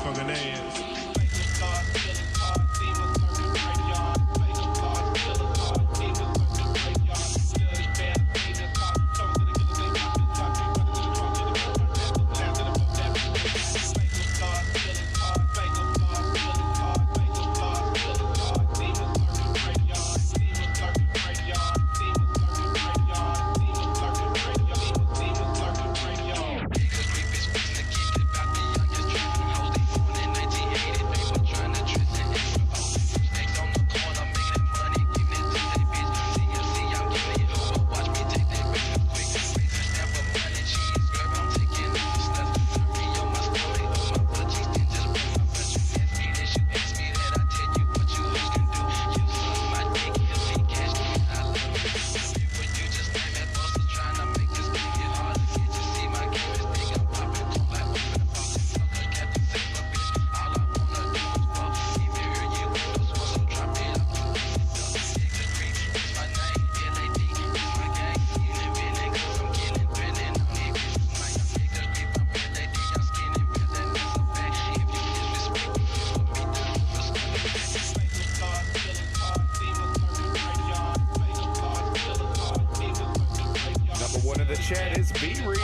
motherfucking ass. Chat is B-Reed.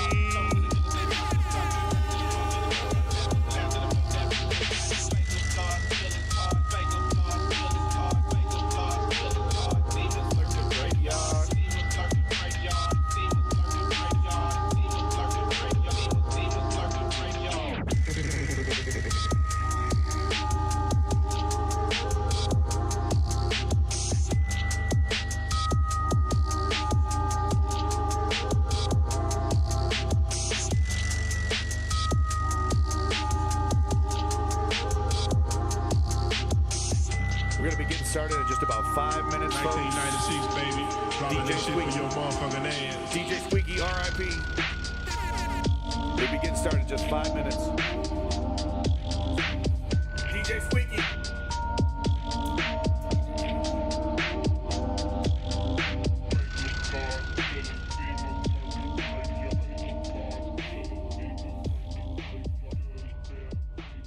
Started in just about 5 minutes, 1996, baby. Dropping that shit for your motherfucking ass. DJ Squeaky, R.I.P. We'll be getting started in just 5 minutes. DJ Squeaky.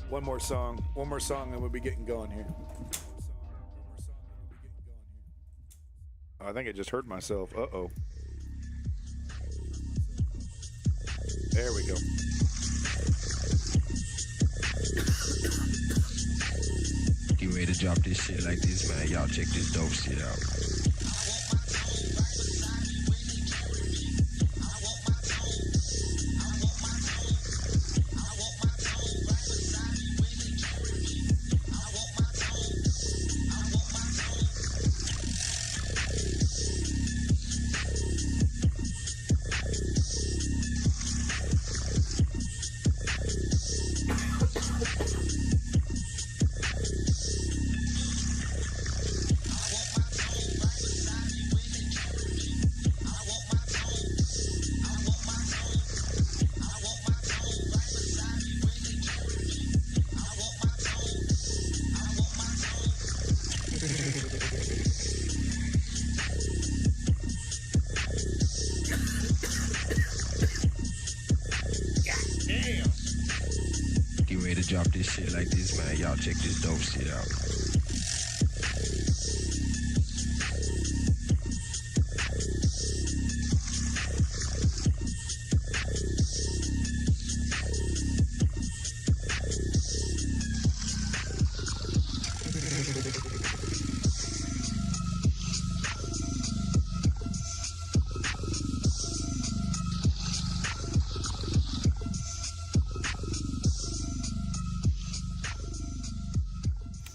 One more song, and we'll be getting going here. I think I just heard myself. Uh-oh. There we go. Get ready to drop this shit like this, man. Y'all check this dope shit out. Drop this shit like this, man. Y'all check this dope shit out.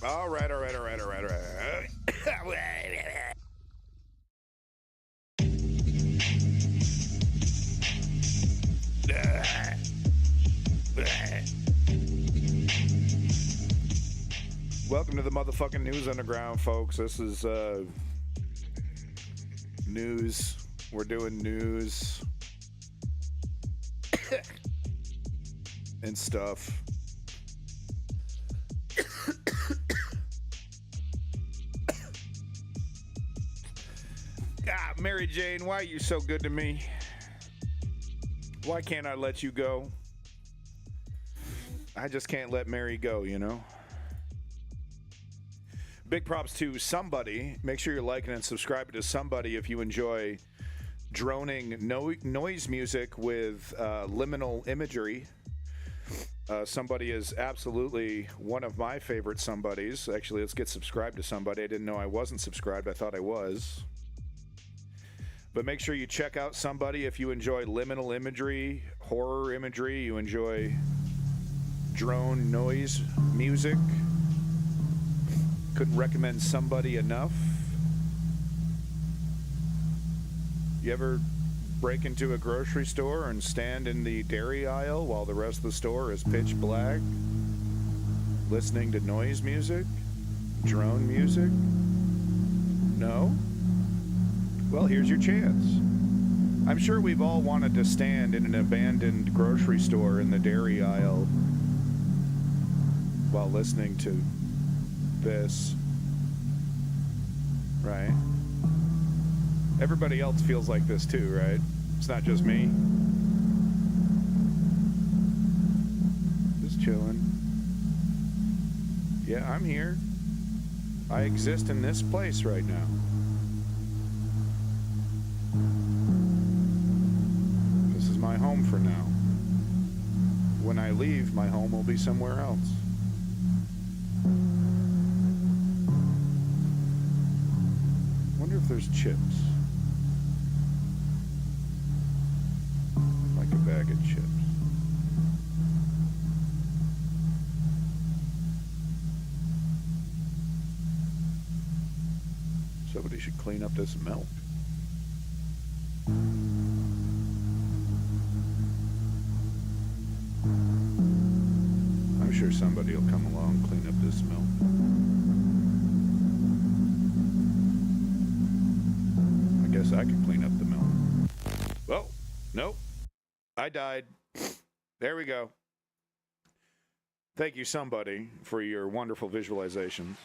All right. Welcome to the motherfucking News Underground, folks. This is news. We're doing news and stuff. Mary Jane, why are you so good to me? Why can't I let you go? I just can't let Mary go, you know? Big props to Somebody. Make sure you're liking and subscribing to Somebody if you enjoy droning noise music with liminal imagery. Somebody is absolutely one of my favorite Somebodies. Actually, let's get subscribed to Somebody. I didn't know I wasn't subscribed. I thought I was. But make sure you check out Somebody if you enjoy liminal imagery, horror imagery, you enjoy drone noise music. Couldn't recommend Somebody enough. You ever break into a grocery store and stand in the dairy aisle while the rest of the store is pitch black, listening to noise music, drone music? No? Well, here's your chance. I'm sure we've all wanted to stand in an abandoned grocery store in the dairy aisle while listening to this, right? Everybody else feels like this too, right? It's not just me. Just chilling. Yeah, I'm here. I exist in this place right now. This is my home for now. When I leave, my home will be somewhere else. Wonder if there's chips. Like a bag of chips. Somebody should clean up this milk. I'm sure somebody will come along and clean up this milk. I guess I could clean up the milk. Well, nope. I died. There we go. Thank you, Somebody, for your wonderful visualizations.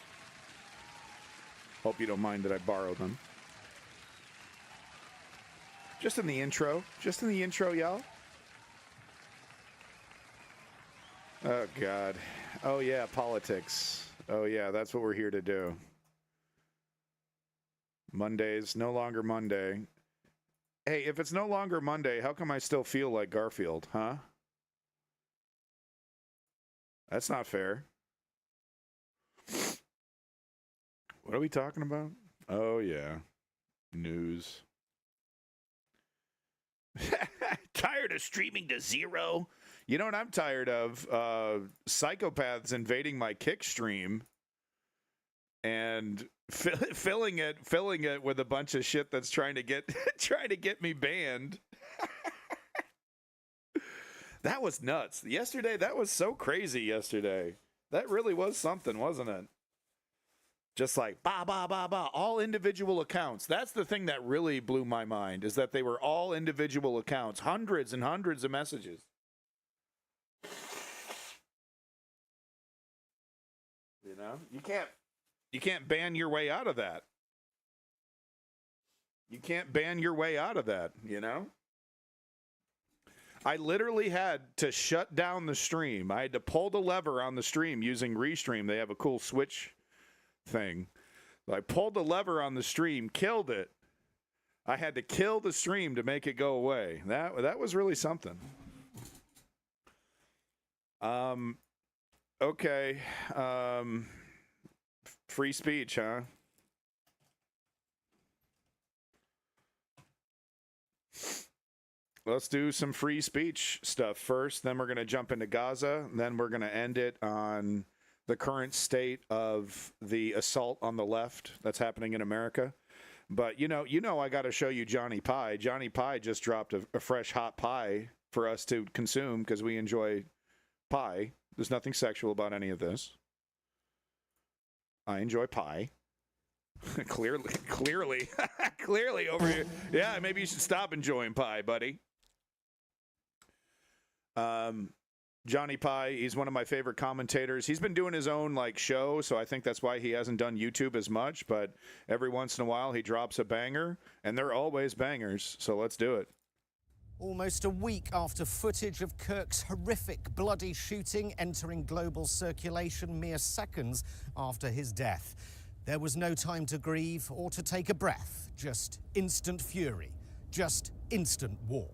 Hope you don't mind that I borrowed them. Just in the intro. Just in the intro, y'all. Oh, God. Oh, yeah, politics. Oh, yeah, that's what we're here to do. Monday's no longer Monday. Hey, if it's no longer Monday, how come I still feel like Garfield, huh? That's not fair. What are we talking about? Oh, yeah. News. Tired of streaming to zero? You know what I'm tired of? Psychopaths invading my Kick stream and filling it with a bunch of shit that's trying to get me banned. That was nuts. Yesterday, that was so crazy yesterday. That really was something, wasn't it? Just like, bah, bah, bah, bah, all individual accounts. That's the thing that really blew my mind, is that they were all individual accounts. Hundreds and hundreds of messages. You know? You can't ban your way out of that. You can't ban your way out of that, you know? I literally had to shut down the stream. I had to pull the lever on the stream using Restream. They have a cool switch thing. I pulled the lever on the stream, killed it. I had to kill the stream to make it go away. That was really something. Okay. Free speech, huh? Let's do some free speech stuff first. Then we're going to jump into Gaza. And then we're going to end it on the current state of the assault on the left that's happening in America. But, you know, I got to show you Johnny Pie. Johnny Pie just dropped a fresh hot pie for us to consume because we enjoy pie. There's nothing sexual about any of this. I enjoy pie. Clearly over here. Yeah, maybe you should stop enjoying pie, buddy. Johnny Pie, he's one of my favorite commentators. He's been doing his own show, so I think that's why he hasn't done YouTube as much, but every once in a while he drops a banger, and they're always bangers, so let's do it. Almost a week after footage of Kirk's horrific bloody shooting entering global circulation mere seconds after his death. There was no time to grieve or to take a breath, just instant fury, just instant war.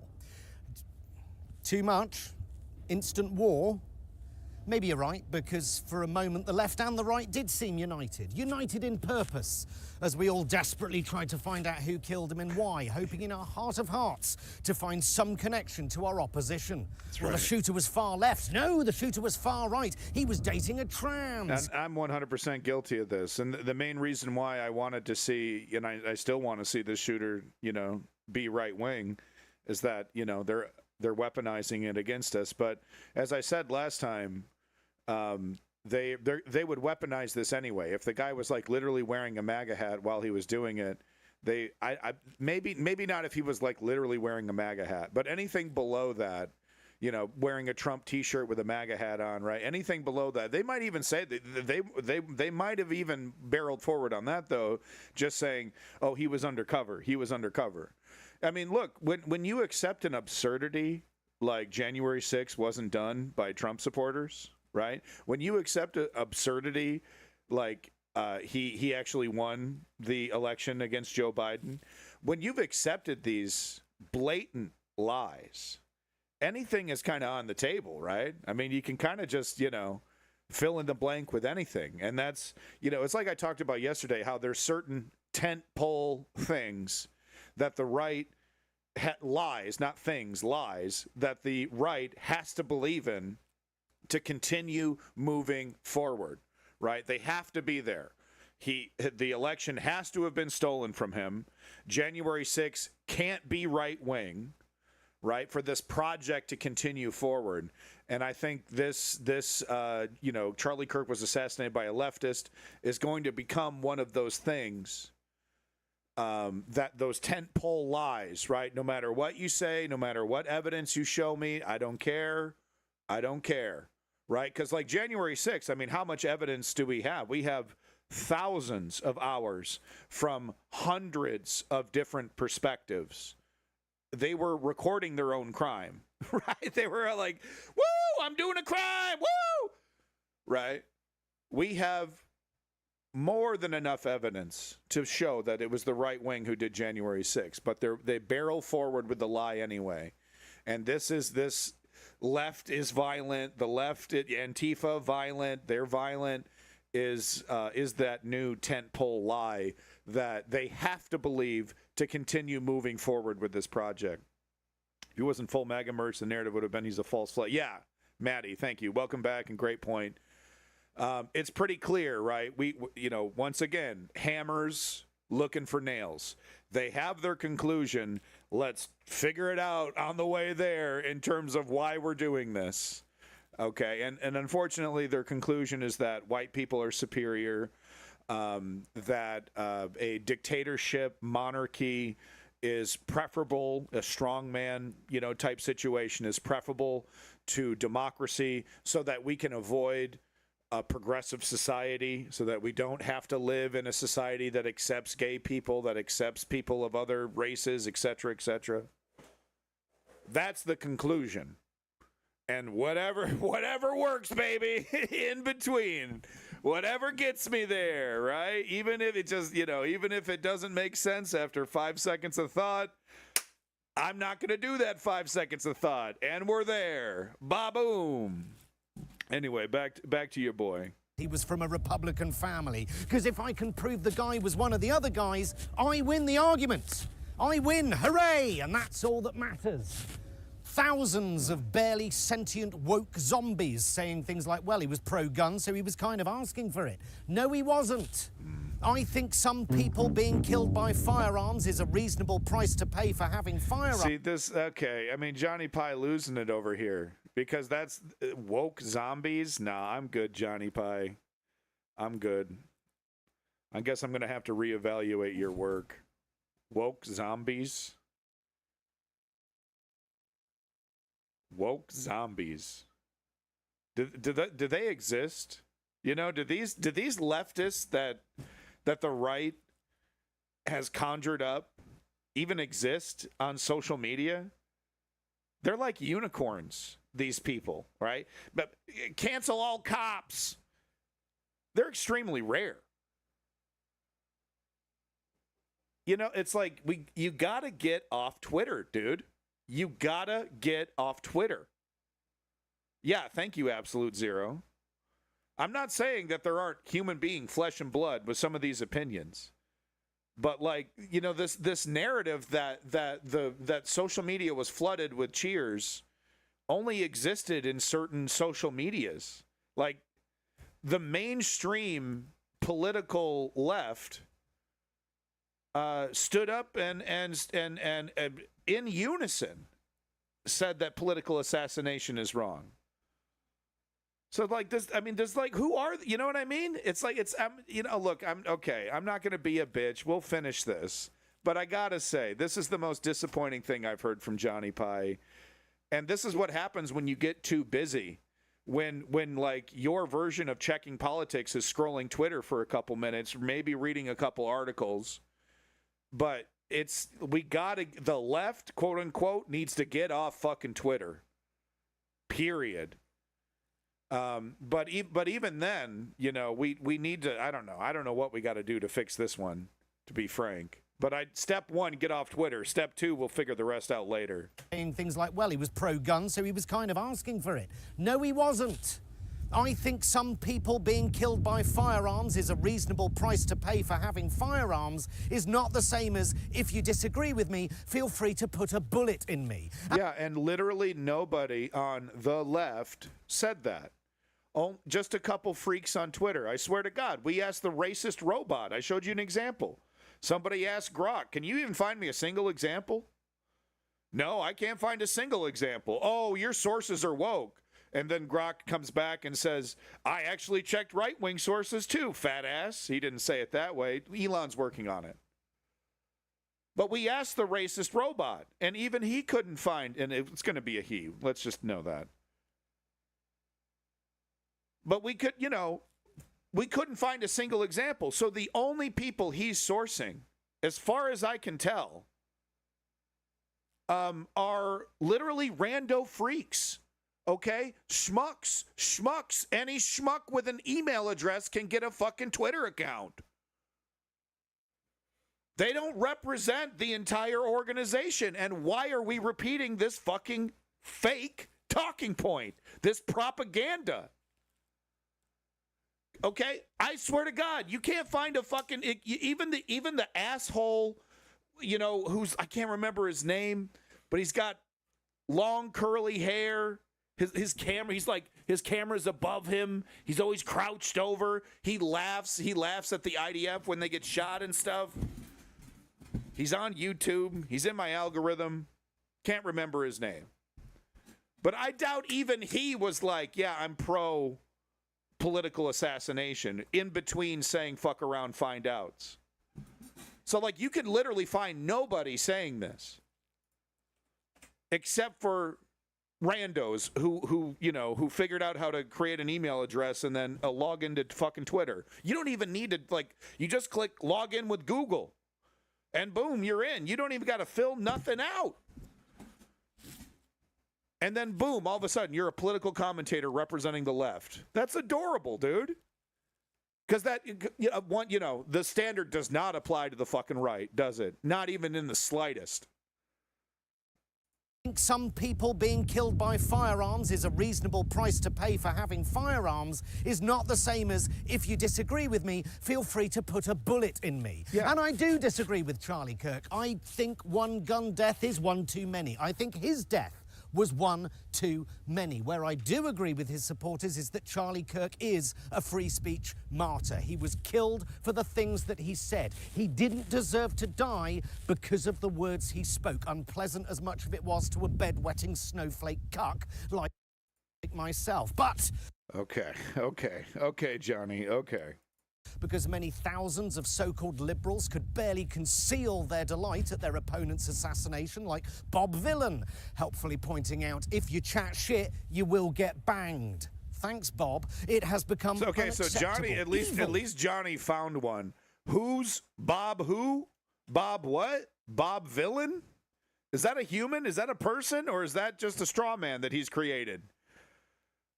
Too much? Instant war? Maybe you're right, because for a moment the left and the right did seem united. United in purpose, as we all desperately tried to find out who killed him and why, hoping in our heart of hearts to find some connection to our opposition. Well, the shooter was far left. No, the shooter was far right. He was dating a trans. And I'm 100% guilty of this. And the main reason why I wanted to see, and I still want to see this shooter, be right wing, is that, they're weaponizing it against us. But as I said last time, they would weaponize this anyway. If the guy was like literally wearing a MAGA hat while he was doing it, maybe not if he was like literally wearing a MAGA hat, but anything below that, wearing a Trump T-shirt with a MAGA hat on, right? Anything below that, they might even say they might have even barreled forward on that though, just saying, oh, he was undercover. He was undercover. I mean, look, when you accept an absurdity like January 6th wasn't done by Trump supporters, right? When you accept an absurdity like he actually won the election against Joe Biden, when you've accepted these blatant lies, anything is kind of on the table, right? I mean, you can kind of just, fill in the blank with anything. And that's, it's like I talked about yesterday, how there's certain tent pole things that the right lies, not things, lies, that the right has to believe in to continue moving forward, right? They have to be there. The election has to have been stolen from him. January 6th can't be right wing, right, for this project to continue forward. And I think this Charlie Kirk was assassinated by a leftist is going to become one of those things. That those tentpole lies, right? No matter what you say, no matter what evidence you show me, I don't care, right? Because like January 6th, I mean, how much evidence do we have? We have thousands of hours from hundreds of different perspectives. They were recording their own crime, right? They were like, woo, I'm doing a crime, woo, right? We have more than enough evidence to show that it was the right wing who did January 6th, but they barrel forward with the lie anyway. And this left is violent, the left, Antifa violent, they're violent, is that new tentpole lie that they have to believe to continue moving forward with this project. If he wasn't full MAGA merch, the narrative would have been he's a false flag. Yeah, Maddie, thank you. Welcome back and great point. It's pretty clear, right? We once again, hammers looking for nails. They have their conclusion. Let's figure it out on the way there in terms of why we're doing this. Okay, and unfortunately, their conclusion is that white people are superior, that a dictatorship, monarchy is preferable, a strongman, type situation is preferable to democracy, so that we can avoid a progressive society, so that we don't have to live in a society that accepts gay people, that accepts people of other races, etc., etc. That's the conclusion. And whatever works, baby, in between, whatever gets me there, right? Even if it just, even if it doesn't make sense after 5 seconds of thought, I'm not going to do that 5 seconds of thought. And we're there. Ba-boom. Anyway, back to your boy. He was from a Republican family, because if I can prove the guy was one of the other guys, I win the argument. I win, hooray, and that's all that matters. Thousands of barely sentient woke zombies saying things like, well, he was pro-gun, so he was kind of asking for it. No, he wasn't. I think some people being killed by firearms is a reasonable price to pay for having firearms. See, okay, I mean, Johnny Pie losing it over here. Because that's woke zombies? Nah, I'm good, Johnny Pie. I'm good. I guess I'm going to have to reevaluate your work. Woke zombies? Woke zombies. Do they exist? Do these leftists that the right has conjured up even exist on social media? They're like unicorns, these people, right? But cancel all cops. They're extremely rare. You know, it's like you got to get off Twitter, dude. You got to get off Twitter. Yeah, thank you, Absolute Zero. I'm not saying that there aren't human being flesh and blood with some of these opinions. But like, you know, this narrative that social media was flooded with cheers only existed in certain social medias. Like the mainstream political left stood up and in unison said that political assassination is wrong. So like this, I mean, there's like, who are, you know what I mean? It's like, you know, look, I'm okay. I'm not going to be a bitch. We'll finish this. But I got to say, this is the most disappointing thing I've heard from Johnny Pie. And this is what happens when you get too busy. When like your version of checking politics is scrolling Twitter for a couple minutes, maybe reading a couple articles. But the left, quote unquote, needs to get off fucking Twitter. Period. But even then, you know, we need to, I don't know what we got to do to fix this one, to be frank. But step one, get off Twitter. Step two, we'll figure the rest out later. Saying things like, well, he was pro-gun, so he was kind of asking for it. No, he wasn't. I think some people being killed by firearms is a reasonable price to pay for having firearms is not the same as, if you disagree with me, feel free to put a bullet in me. Yeah, and literally nobody on the left said that. Oh, just a couple freaks on Twitter. I swear to God, we asked the racist robot. I showed you an example. Somebody asked Grok, can you even find me a single example? No, I can't find a single example. Oh, your sources are woke. And then Grok comes back and says, I actually checked right-wing sources too, fat ass. He didn't say it that way. Elon's working on it. But we asked the racist robot, and even he couldn't find, and it's going to be a he. Let's just know that. But we could, you know, we couldn't find a single example. So the only people he's sourcing, as far as I can tell, are literally rando freaks. Okay? Schmucks. Any schmuck with an email address can get a fucking Twitter account. They don't represent the entire organization. And why are we repeating this fucking fake talking point? This propaganda. Okay? I swear to God, you can't find a fucking, even the asshole, you know, who's, I can't remember his name, but he's got long curly hair. His camera, he's like, his camera's above him. He's always crouched over. He laughs at the IDF when they get shot and stuff. He's on YouTube. He's in my algorithm. Can't remember his name. But I doubt even he was like, yeah, I'm pro political assassination, in between saying fuck around, find outs. So like, you could literally find nobody saying this except for randos who figured out how to create an email address and then log into fucking Twitter. You don't even need to, like, you just click log in with Google and boom, you're in. You don't even got to fill nothing out. And then boom, all of a sudden you're a political commentator representing the left. That's adorable, dude. Because that, you know, the standard does not apply to the fucking right, does it? Not even in the slightest. I think some people being killed by firearms is a reasonable price to pay for having firearms is not the same as, if you disagree with me, feel free to put a bullet in me. Yeah. And I do disagree with Charlie Kirk. I think one gun death is one too many. I think his death was one too many. Where I do agree with his supporters is that Charlie Kirk is a free speech martyr. He was killed for the things that he said. He didn't deserve to die because of the words he spoke, unpleasant as much of it was to a bedwetting snowflake cuck like myself. But Okay, Johnny, okay. Because many thousands of so-called liberals could barely conceal their delight at their opponent's assassination, like Bob Villan, helpfully pointing out, if you chat shit, you will get banged. Thanks, Bob. It has become so Johnny, at least Johnny found one. Who's Bob who? Bob what? Bob Villan? Is that a human? Is that a person? Or is that just a straw man that he's created?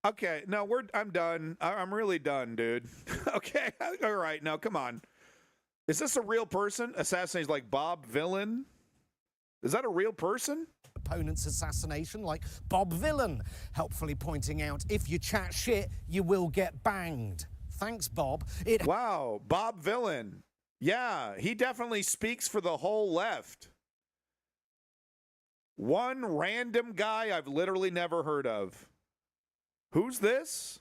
Okay, no, I'm done. I'm really done, dude. Okay, all right, now come on. Is this a real person? Assassinated like Bob Villain? Is that a real person? Opponent's assassination, like Bob Villain, helpfully pointing out, if you chat shit, you will get banged. Thanks, Bob. Wow, Bob Villain. Yeah, he definitely speaks for the whole left. One random guy I've literally never heard of. Who's this?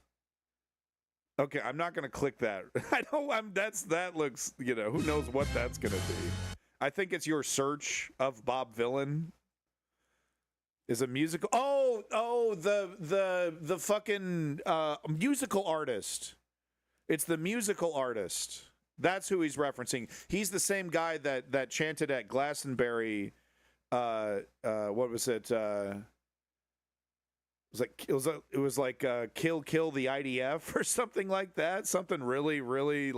Okay, I'm not going to click that. That looks, who knows what that's going to be. I think it's your search of Bob Villain is a musical. The fucking musical artist. It's the musical artist. That's who he's referencing. He's the same guy that chanted at Glastonbury. What was it? It was like kill the IDF or something like that. Something really, really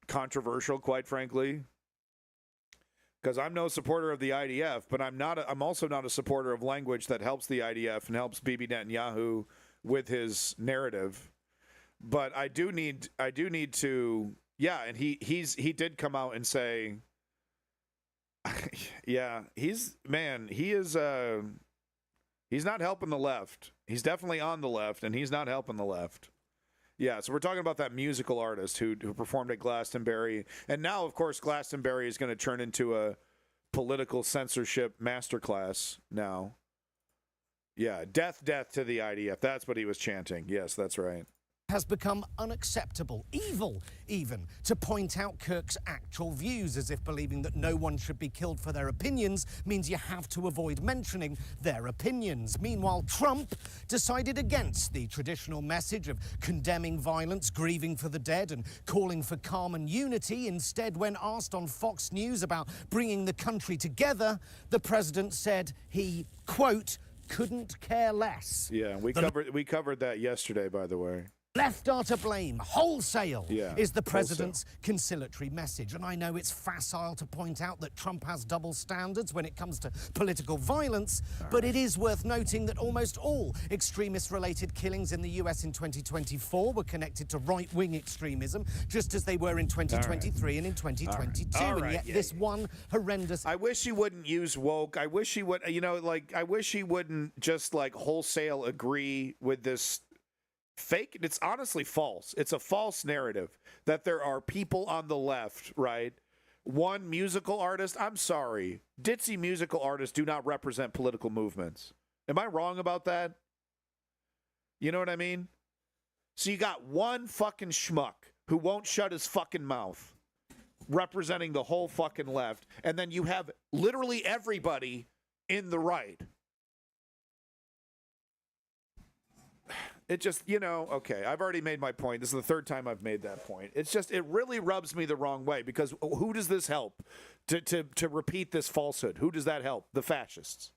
controversial, quite frankly. Because I'm no supporter of the IDF, but I'm also not a supporter of language that helps the IDF and helps Bibi Netanyahu with his narrative. But I do need to, and he did come out and say, yeah, he is he's not helping the left. He's definitely on the left, and he's not helping the left. Yeah, so we're talking about that musical artist who performed at Glastonbury. And now, of course, Glastonbury is going to turn into a political censorship masterclass now. Yeah, death to the IDF. That's what he was chanting. Yes, that's right. Has become unacceptable, evil even, to point out Kirk's actual views, as if believing that no one should be killed for their opinions means you have to avoid mentioning their opinions. Meanwhile, Trump decided against the traditional message of condemning violence, grieving for the dead, and calling for calm and unity. Instead, when asked on Fox News about bringing the country together, the president said he, quote, couldn't care less. Yeah, we covered that yesterday, by the way. Left are to blame, wholesale, is the president's wholesale conciliatory message. And I know it's facile to point out that Trump has double standards when it comes to political violence, but it is worth noting that almost all extremist-related killings in the US in 2024 were connected to right-wing extremism, just as they were in 2023 and in 2022. And yet this one horrendous... I wish he wouldn't use woke. I wish he would, I wish he wouldn't just, wholesale agree with this fake. It's honestly false. It's a false narrative that there are people on the left, right? One musical artist. I'm sorry. Ditzy musical artists do not represent political movements. Am I wrong about that? You know what I mean? So you got one fucking schmuck who won't shut his fucking mouth representing the whole fucking left. And then you have literally everybody in the right. It just, okay, I've already made my point. This is the third time I've made that point. It's just, it really rubs me the wrong way because who does this help to repeat this falsehood? Who does that help? The fascists.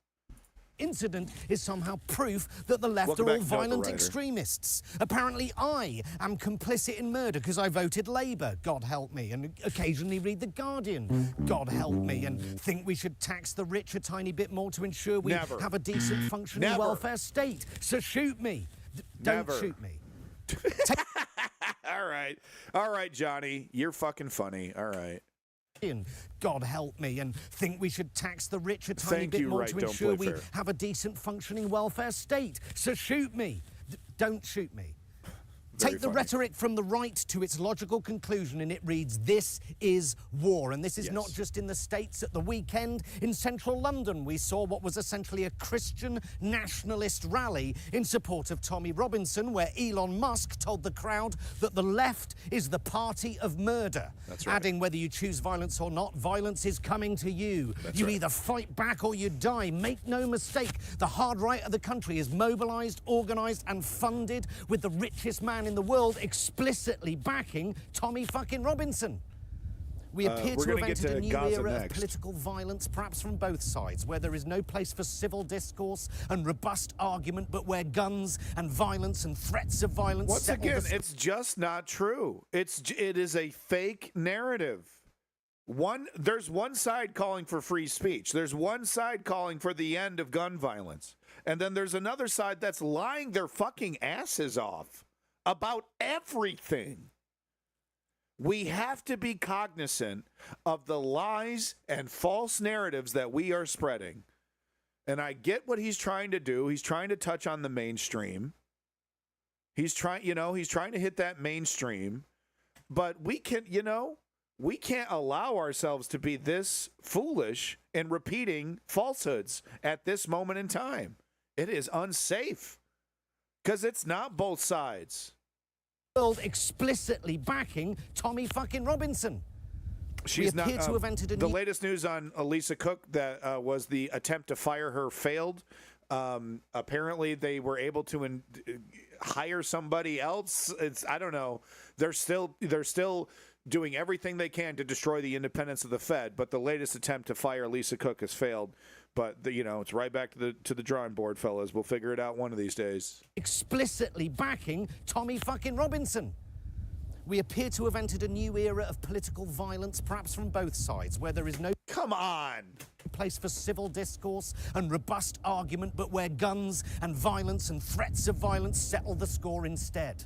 Incident is somehow proof that the left are all violent extremists. Apparently I am complicit in murder because I voted Labour, God help me, and occasionally read The Guardian, God help me, and think we should tax the rich a tiny bit more to ensure we have a decent functioning welfare state. So shoot me. Don't shoot me. All right, Johnny, you're fucking funny. All right. God help me, and think we should tax the rich a tiny bit more to ensure we have a decent functioning welfare state. So shoot me. Don't shoot me. Take the rhetoric from the right to its logical conclusion, and it reads, this is war. And this is not just in the States. At the weekend in central London, we saw what was essentially a Christian nationalist rally in support of Tommy Robinson, where Elon Musk told the crowd that the left is the party of murder. That's right. Adding, whether you choose violence or not, violence is coming to you. You either fight back or you die. Make no mistake, the hard right of the country is mobilized, organized, and funded with the richest man in the world explicitly backing Tommy fucking Robinson. We appear to have entered a new era of political violence, perhaps from both sides, where there is no place for civil discourse and robust argument, but where guns and violence and threats of violence... Once again, it's just not true. It is a fake narrative. There's one side calling for free speech. There's one side calling for the end of gun violence. And then there's another side that's lying their fucking asses off about everything. We have to be cognizant of the lies and false narratives that we are spreading. And I get what he's trying to do. He's trying to touch on the mainstream. He's trying to hit that mainstream. But we can't allow ourselves to be this foolish in repeating falsehoods at this moment in time. It is unsafe because it's not both sides. World explicitly backing Tommy fucking Robinson. She's not. The latest news on Lisa Cook that was the attempt to fire her failed. Apparently, they were able to hire somebody else. I don't know. They're still doing everything they can to destroy the independence of the Fed. But the latest attempt to fire Lisa Cook has failed. But it's right back to the drawing board, fellas. We'll figure it out one of these days. Explicitly backing Tommy fucking Robinson. We appear to have entered a new era of political violence, perhaps from both sides, where there is no place for civil discourse and robust argument, but where guns and violence and threats of violence settle the score instead.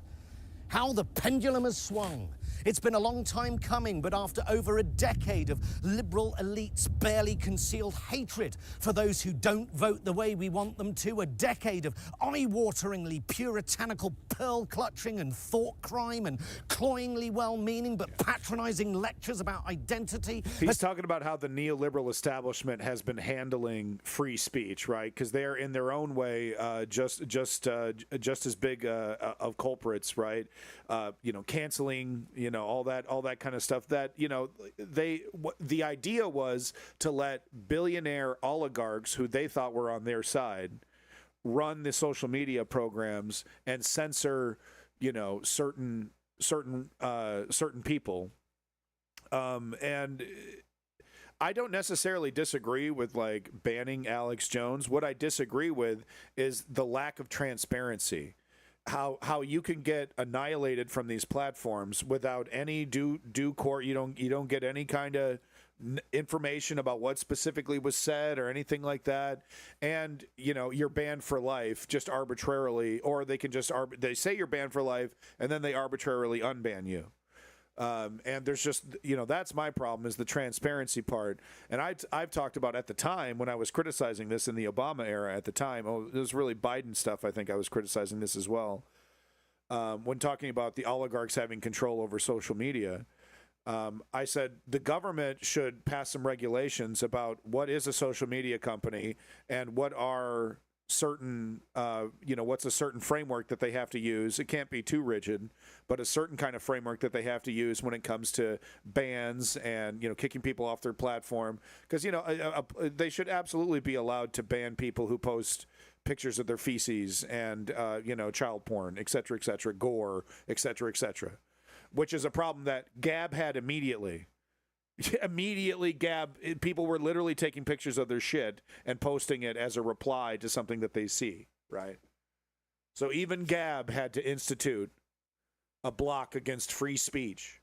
How the pendulum has swung. It's been a long time coming, but after over a decade of liberal elites' barely concealed hatred for those who don't vote the way we want them to, a decade of eye-wateringly puritanical pearl-clutching and thought crime and cloyingly well-meaning but patronizing lectures about identity. He's talking about how the neoliberal establishment has been handling free speech, right? Because they're in their own way just as big of culprits, right? Canceling, all that kind of stuff. That the idea was to let billionaire oligarchs who they thought were on their side run the social media programs and censor, certain people. And I don't necessarily disagree with banning Alex Jones. What I disagree with is the lack of transparency. How you can get annihilated from these platforms without any due court. You don't get any kind of information about what specifically was said or anything like that, and you're banned for life just arbitrarily, or they can just they say you're banned for life and then they arbitrarily unban you. And there's just, that's my problem, is the transparency part. And I've talked about at the time when I was criticizing this in the Obama era at the time, it was really Biden stuff. I think I was criticizing this as well. When talking about the oligarchs having control over social media, I said the government should pass some regulations about what is a social media company and what are certain, what's a certain framework that they have to use. It can't be too rigid, but a certain kind of framework that they have to use when it comes to bans and, kicking people off their platform. Because, they should absolutely be allowed to ban people who post pictures of their feces and, child porn, et cetera, gore, et cetera, which is a problem that Gab had immediately. Immediately, Gab, people were literally taking pictures of their shit and posting it as a reply to something that they see, right? So even Gab had to institute a block against free speech.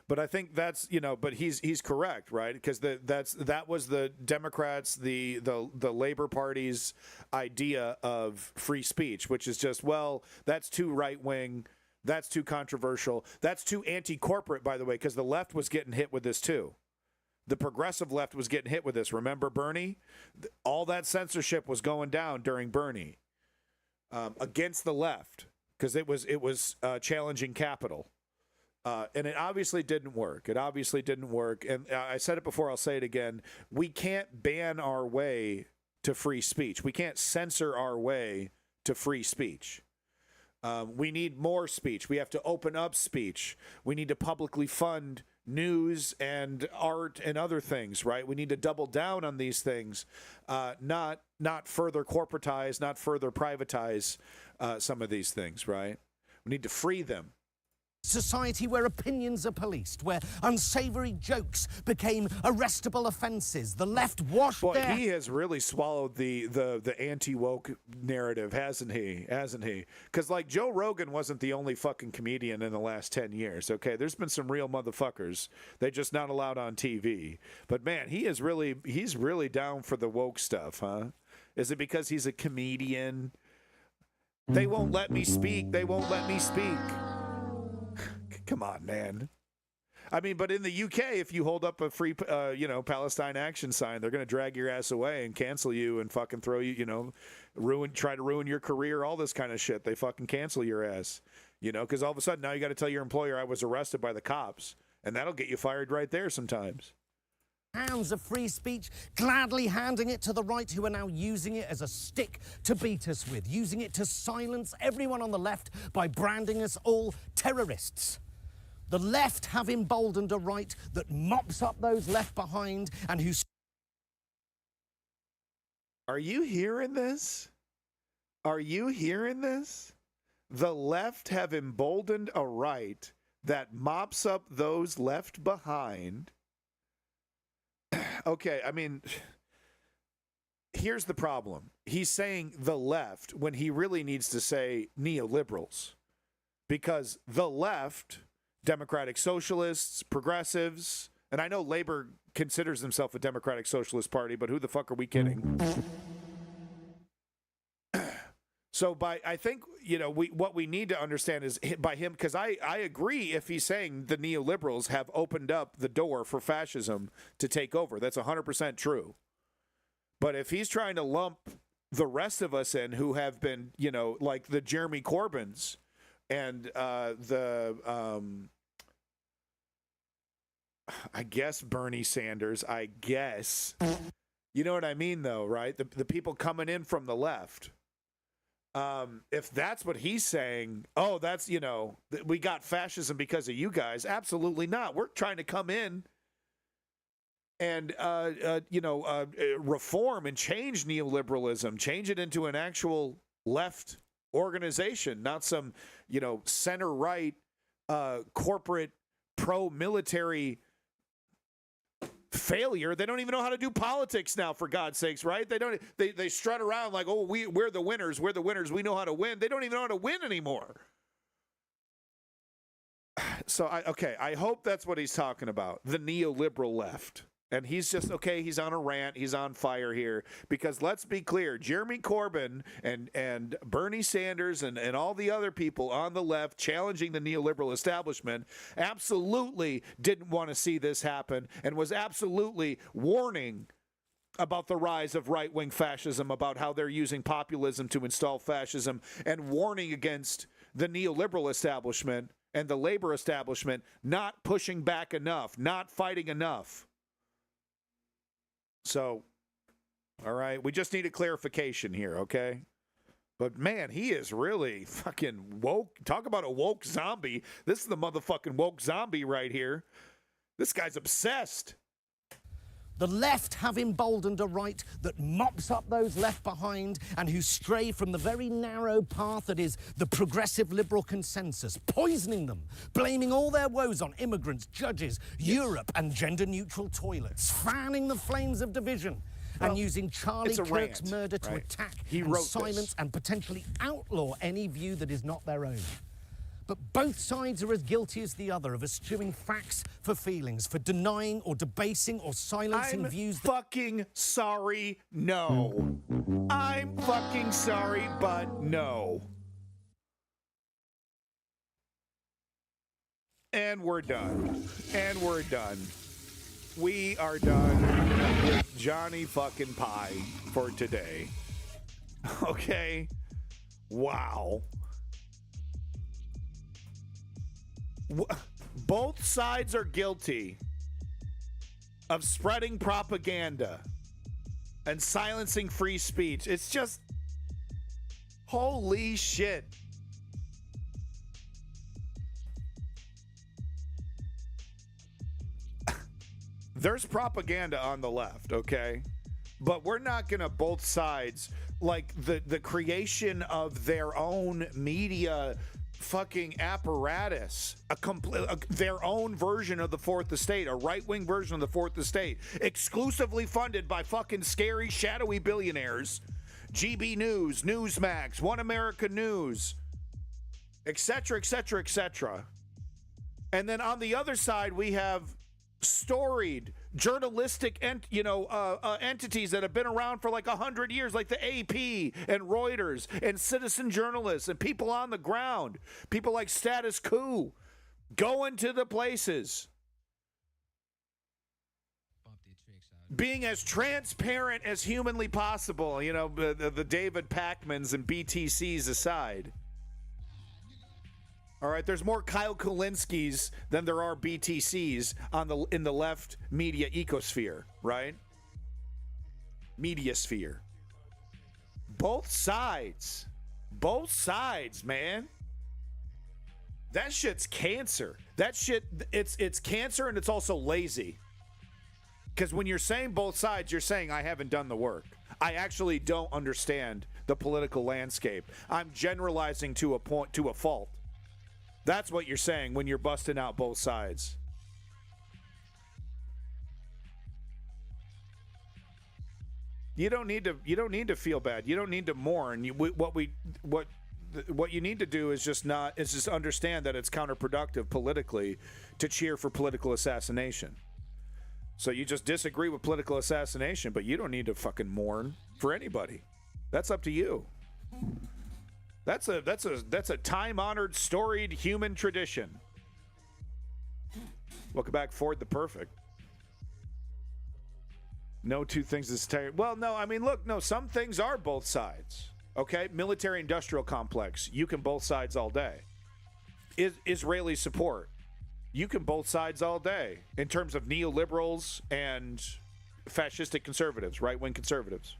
But I think that's, but he's correct, right? Because that was the Democrats, the Labor Party's idea of free speech, which is just, well, that's too right-wing. That's too controversial. That's too anti-corporate, by the way, because the left was getting hit with this too. The progressive left was getting hit with this. Remember Bernie? All that censorship was going down during Bernie against the left because it was challenging capital. And it obviously didn't work. And I said it before, I'll say it again. We can't ban our way to free speech. We can't censor our way to free speech. We need more speech. We have to open up speech. We need to publicly fund news and art and other things, right? We need to double down on these things, not further corporatize, not further privatize some of these things, right? We need to free them. Society where opinions are policed, where unsavory jokes became arrestable offences. The left washed Boy, their... he has really swallowed the anti-woke narrative, hasn't he? Hasn't he? Because, like, Joe Rogan wasn't the only fucking comedian in the last 10 years, okay? There's been some real motherfuckers. They're just not allowed on TV. But, man, he's really down for the woke stuff, huh? Is it because he's a comedian? They won't let me speak. They won't let me speak. Come on, man. I mean, but in the UK, if you hold up a free, Palestine action sign, they're going to drag your ass away and cancel you and fucking throw you, try to ruin your career, all this kind of shit. They fucking cancel your ass, because all of a sudden now you got to tell your employer I was arrested by the cops, and that'll get you fired right there sometimes. Hands of free speech, gladly handing it to the right, who are now using it as a stick to beat us with, using it to silence everyone on the left by branding us all terrorists. The left have emboldened a right that mops up those left behind and who... Are you hearing this? Are you hearing this? The left have emboldened a right that mops up those left behind. Okay, I mean, here's the problem. He's saying the left when he really needs to say neoliberals. Because the left... Democratic Socialists, progressives, and I know Labor considers themselves a Democratic Socialist Party, but who the fuck are we kidding? So I think, what we need to understand is by him, because I agree if he's saying the neoliberals have opened up the door for fascism to take over. That's 100% true. But if he's trying to lump the rest of us in who have been, like the Jeremy Corbyns and I guess Bernie Sanders, I guess. You know what I mean, though, right? The people coming in from the left. If that's what he's saying, oh, that's, we got fascism because of you guys. Absolutely not. We're trying to come in and, reform and change neoliberalism, change it into an actual left organization, not some, center-right, corporate, pro-military failure. They don't even know how to do politics now, for God's sakes, right? They strut around like, oh, we're the winners, we know how to win. They don't even know how to win anymore. So I hope that's what he's talking about, the neoliberal left. And he's just, he's on a rant, he's on fire here, because let's be clear, Jeremy Corbyn and Bernie Sanders and all the other people on the left challenging the neoliberal establishment absolutely didn't want to see this happen and was absolutely warning about the rise of right-wing fascism, about how they're using populism to install fascism, and warning against the neoliberal establishment and the labor establishment not pushing back enough, not fighting enough. So, all right, we just need a clarification here, okay? But, man, he is really fucking woke. Talk about a woke zombie. This is the motherfucking woke zombie right here. This guy's obsessed. The left have emboldened a right that mops up those left behind and who stray from the very narrow path that is the progressive liberal consensus, poisoning them, blaming all their woes on immigrants, judges, Europe, and gender-neutral toilets, fanning the flames of division, and using Charlie Kirk's murder to attack and silence and potentially outlaw any view that is not their own. But both sides are as guilty as the other of eschewing facts for feelings, for denying or debasing or silencing views that... fucking sorry, no. I'm fucking sorry, but no. And we're done. And we're done. We are done with Johnny fucking Pie for today. Okay? Wow. Both sides are guilty of spreading propaganda and silencing free speech. It's just, holy shit. There's propaganda on the left, okay? But we're not going to both sides, like the creation of their own media fucking apparatus, their own version of the Fourth Estate, a right-wing version of the Fourth Estate, exclusively funded by fucking scary, shadowy billionaires, GB News, Newsmax, One America News, etc., etc., etc. And then on the other side, we have storied journalistic entities that have been around for like 100 years, like the AP and Reuters and citizen journalists and people on the ground, people like Status Quo, going to the places, being as transparent as humanly possible, the David Pacmans and BTCs aside. All right, there's more Kyle Kulinskis than there are BTCs in the left media ecosphere, right? Media sphere. Both sides, man. That shit's cancer. That shit, it's cancer, and it's also lazy. Because when you're saying both sides, you're saying I haven't done the work. I actually don't understand the political landscape. I'm generalizing to a fault. That's what you're saying when you're busting out both sides. You don't need to feel bad. You don't need to mourn. What you need to do is just understand that it's counterproductive politically to cheer for political assassination. So you just disagree with political assassination, but you don't need to fucking mourn for anybody. That's up to you. That's a time-honored, storied human tradition. Welcome back, Ford the Perfect. No two things is terrible. Well, no, I mean, look, no, some things are both sides. Okay, military-industrial complex, you can both sides all day. Israeli support, you can both sides all day in terms of neoliberals and fascistic conservatives, right-wing conservatives,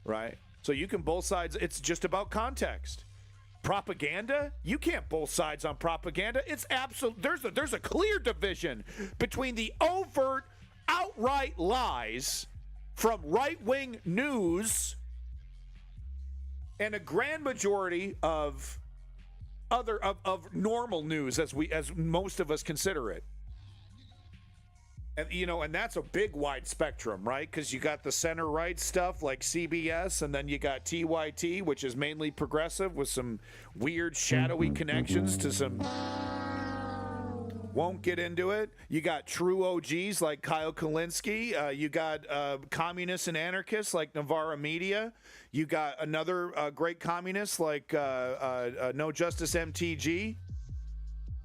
right? So you can both sides. It's just about context. Propaganda, you can't both sides on propaganda. It's absolute. There's a clear division between the overt, outright lies from right-wing news and a grand majority of normal news, as most of us consider it. And and that's a big wide spectrum, right? Because you got the center right stuff like CBS, and then you got TYT, which is mainly progressive with some weird shadowy connections to some. Won't get into it. You got true OGs like Kyle Kulinski. You got communists and anarchists like Novara Media. You got another great communist like No Justice MTG.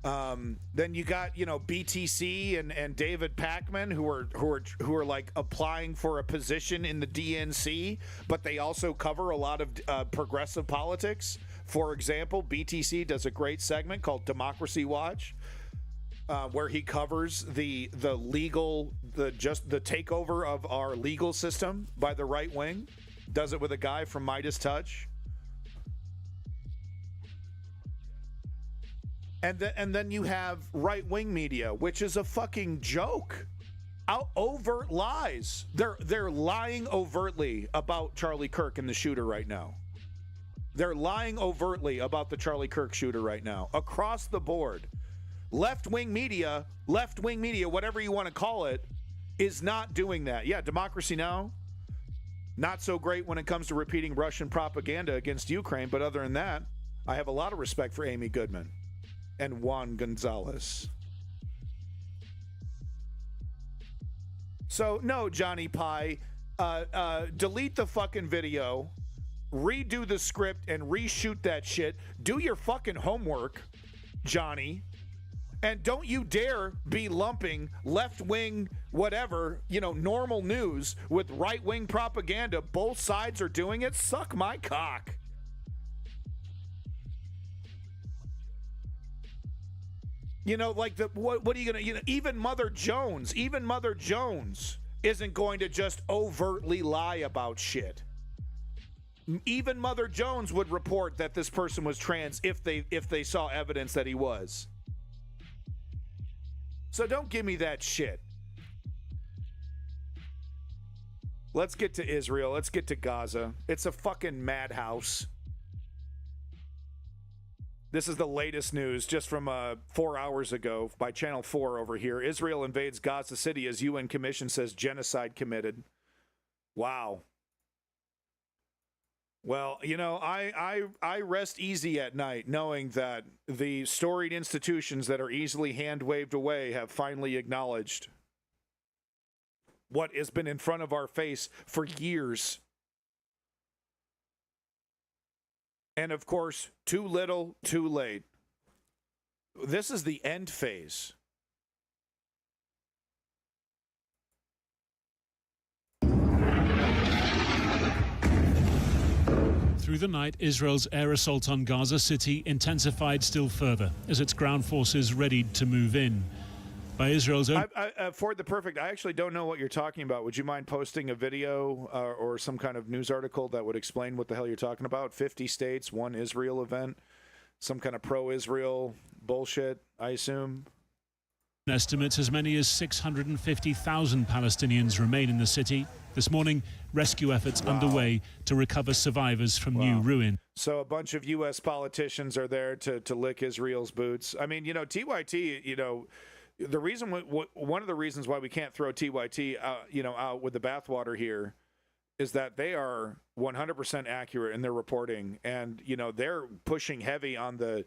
Then you got BTC and David Pacman who are like applying for a position in the DNC, but they also cover a lot of progressive politics. For example, BTC does a great segment called Democracy Watch, where he covers the takeover of our legal system by the right wing. Does it with a guy from Midas Touch. And then you have right-wing media, which is a fucking joke. Overt lies. They're lying overtly about Charlie Kirk and the shooter right now. They're lying overtly about the Charlie Kirk shooter right now, across the board. Left-wing media, whatever you want to call it, is not doing that. Yeah, Democracy Now!, not so great when it comes to repeating Russian propaganda against Ukraine, but other than that, I have a lot of respect for Amy Goodman and Juan Gonzalez. So, no, Johnny Pie, delete the fucking video, redo the script, and reshoot that shit. Do your fucking homework, Johnny. And don't you dare be lumping left-wing, whatever, normal news with right-wing propaganda. Both sides are doing it. Suck my cock. What are you going to, even Mother Jones isn't going to just overtly lie about shit. Even Mother Jones would report that this person was trans if they saw evidence that he was. So don't give me that shit. Let's get to Israel. Let's get to Gaza. It's a fucking madhouse. This is the latest news just from 4 hours ago by Channel 4 over here. Israel invades Gaza City as UN Commission says genocide committed. Wow. Well, you know, I rest easy at night knowing that the storied institutions that are easily hand-waved away have finally acknowledged what has been in front of our face for years. And of course, too little, too late. This is the end phase. Through the night, Israel's air assault on Gaza City intensified still further as its ground forces readied to move in. By Israel's own... Ford the Perfect, I actually don't know what you're talking about. Would you mind posting a video or some kind of news article that would explain what the hell you're talking about? 50 states, one Israel event, some kind of pro-Israel bullshit, I assume? Estimates as many as 650,000 Palestinians remain in the city. This morning, rescue efforts underway to recover survivors from new ruin. So a bunch of U.S. politicians are there to lick Israel's boots. I mean, you know, TYT, you know, the reason, one of the reasons why we can't throw TYT, out with the bathwater here, is that they are 100% accurate in their reporting, and you know they're pushing heavy on the,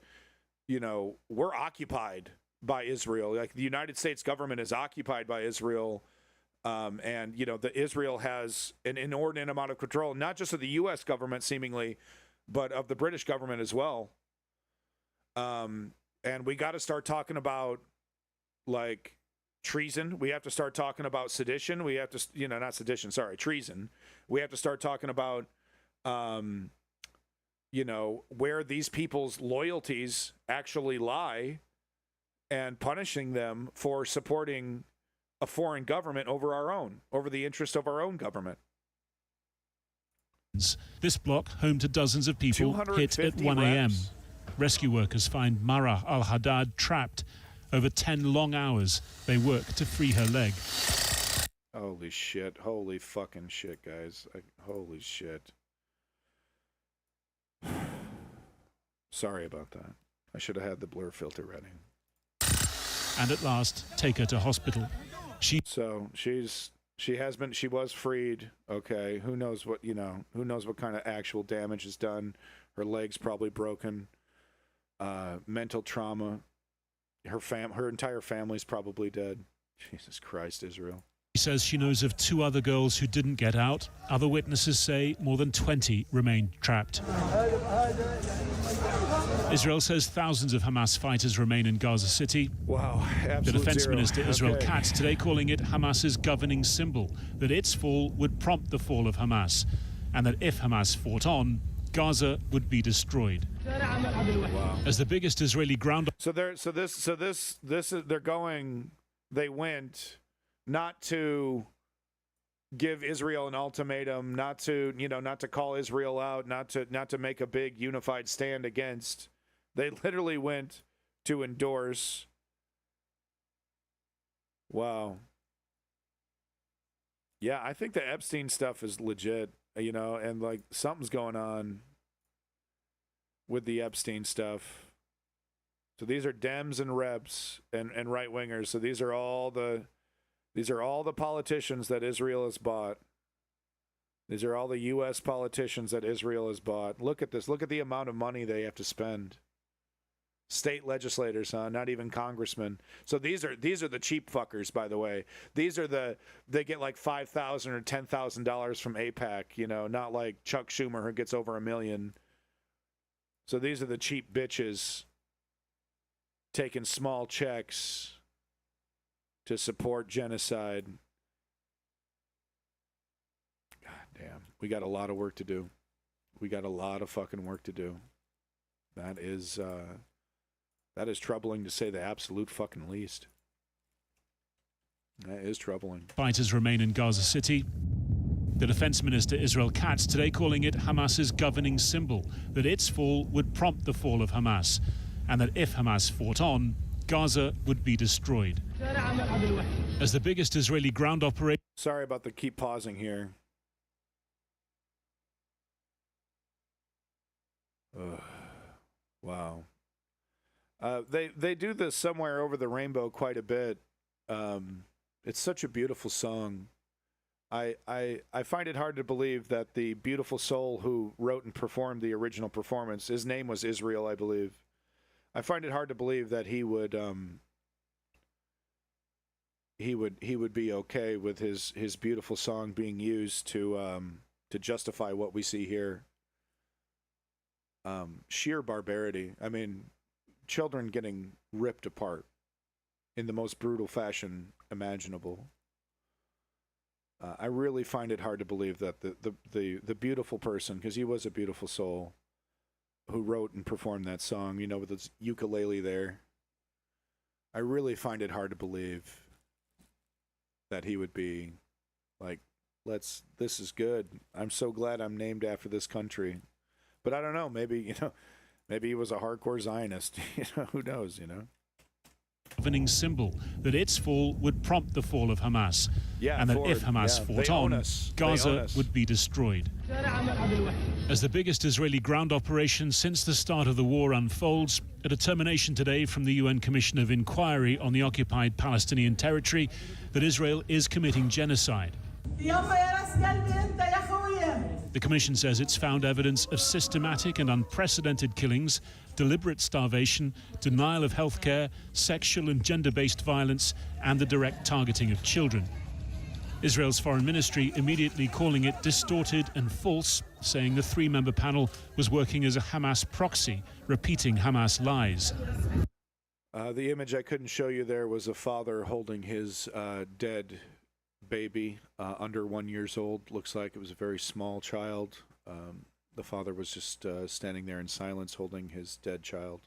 you know, we're occupied by Israel. Like the United States government is occupied by Israel, and you know the Israel has an inordinate amount of control, not just of the U.S. government seemingly, but of the British government as well. And we got to start talking about, like, treason. We have to start talking about sedition. We have to, you know, not sedition, sorry, treason. We have to start talking about, you know, where these people's loyalties actually lie and punishing them for supporting a foreign government over our own, over the interest of our own government. This block, home to dozens of people, hit at 1 a.m. Rescue workers find Mara al-Haddad trapped. Over 10 long hours, they work to free her leg. Holy shit. Holy fucking shit, guys. Holy shit. Sorry about that. I should have had the blur filter ready. And at last, take her to hospital. She was freed. Okay. Who knows what, you know, who knows what kind of actual damage is done. Her leg's probably broken. Mental trauma. Her entire family's probably dead. Jesus Christ, Israel. She says she knows of 2 other girls who didn't get out. Other witnesses say more than 20 remain trapped. Israel says thousands of Hamas fighters remain in Gaza City. Wow, absolute The defense zero. minister, Israel Katz, today calling it Hamas's governing symbol, that its fall would prompt the fall of Hamas, and that if Hamas fought on, Gaza would be destroyed. Wow. As the biggest Israeli ground... They went not to give Israel an ultimatum, not to call Israel out, not to make a big unified stand against. They literally went to endorse. Wow. Yeah, I think the Epstein stuff is legit, you know, and like something's going on with the Epstein stuff. So these are Dems and Rebs and right-wingers. So these are all the politicians that Israel has bought. These are all the U.S. politicians that Israel has bought. Look at this. Look at the amount of money they have to spend. State legislators, huh? Not even congressmen. So these are the cheap fuckers, by the way. They get like $5,000 or $10,000 from AIPAC, you know, not like Chuck Schumer who gets over $1 million. So these are the cheap bitches taking small checks to support genocide. God damn. We got a lot of work to do. We got a lot of fucking work to do. That is troubling to say the absolute fucking least. That is troubling. Fighters remain in Gaza City. The defense minister, Israel Katz, today calling it Hamas's governing symbol, that its fall would prompt the fall of Hamas, and that if Hamas fought on, Gaza would be destroyed. As the biggest Israeli ground operation... Sorry about the keep pausing here. Ugh. Wow. They do this Somewhere Over the Rainbow quite a bit. It's such a beautiful song. I find it hard to believe that the beautiful soul who wrote and performed the original performance, his name was Israel, I believe. I find it hard to believe that he would be okay with his beautiful song being used to justify what we see here. Sheer barbarity. I mean, children getting ripped apart in the most brutal fashion imaginable. I really find it hard to believe that the beautiful person, because he was a beautiful soul, who wrote and performed that song, you know, with his ukulele there. I really find it hard to believe that he would be like, this is good. I'm so glad I'm named after this country. But I don't know, maybe he was a hardcore Zionist. Who knows, Governing symbol that its fall would prompt the fall of Hamas, and that if Hamas fought on, Gaza would be destroyed. As the biggest Israeli ground operation since the start of the war unfolds, a determination today from the UN Commission of Inquiry on the occupied Palestinian territory that Israel is committing genocide. The Commission says it's found evidence of systematic and unprecedented killings, deliberate starvation, denial of health care, sexual and gender-based violence, and the direct targeting of children. Israel's foreign ministry immediately calling it distorted and false, saying the three-member panel was working as a Hamas proxy, repeating Hamas lies. The image I couldn't show you there was a father holding his dead baby under 1 year old. Looks like it was a very small child. The father was just standing there in silence holding his dead child.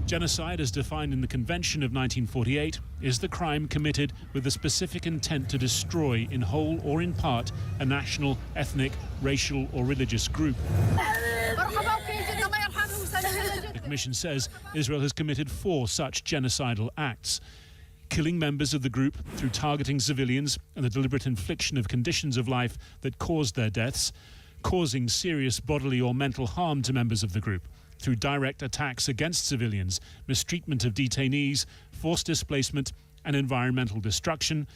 Genocide, as defined in the Convention of 1948, is the crime committed with the specific intent to destroy, in whole or in part, a national, ethnic, racial or religious group. The Commission says Israel has committed 4 such genocidal acts: killing members of the group through targeting civilians and the deliberate infliction of conditions of life that caused their deaths, causing serious bodily or mental harm to members of the group through direct attacks against civilians, mistreatment of detainees, forced displacement and environmental destruction,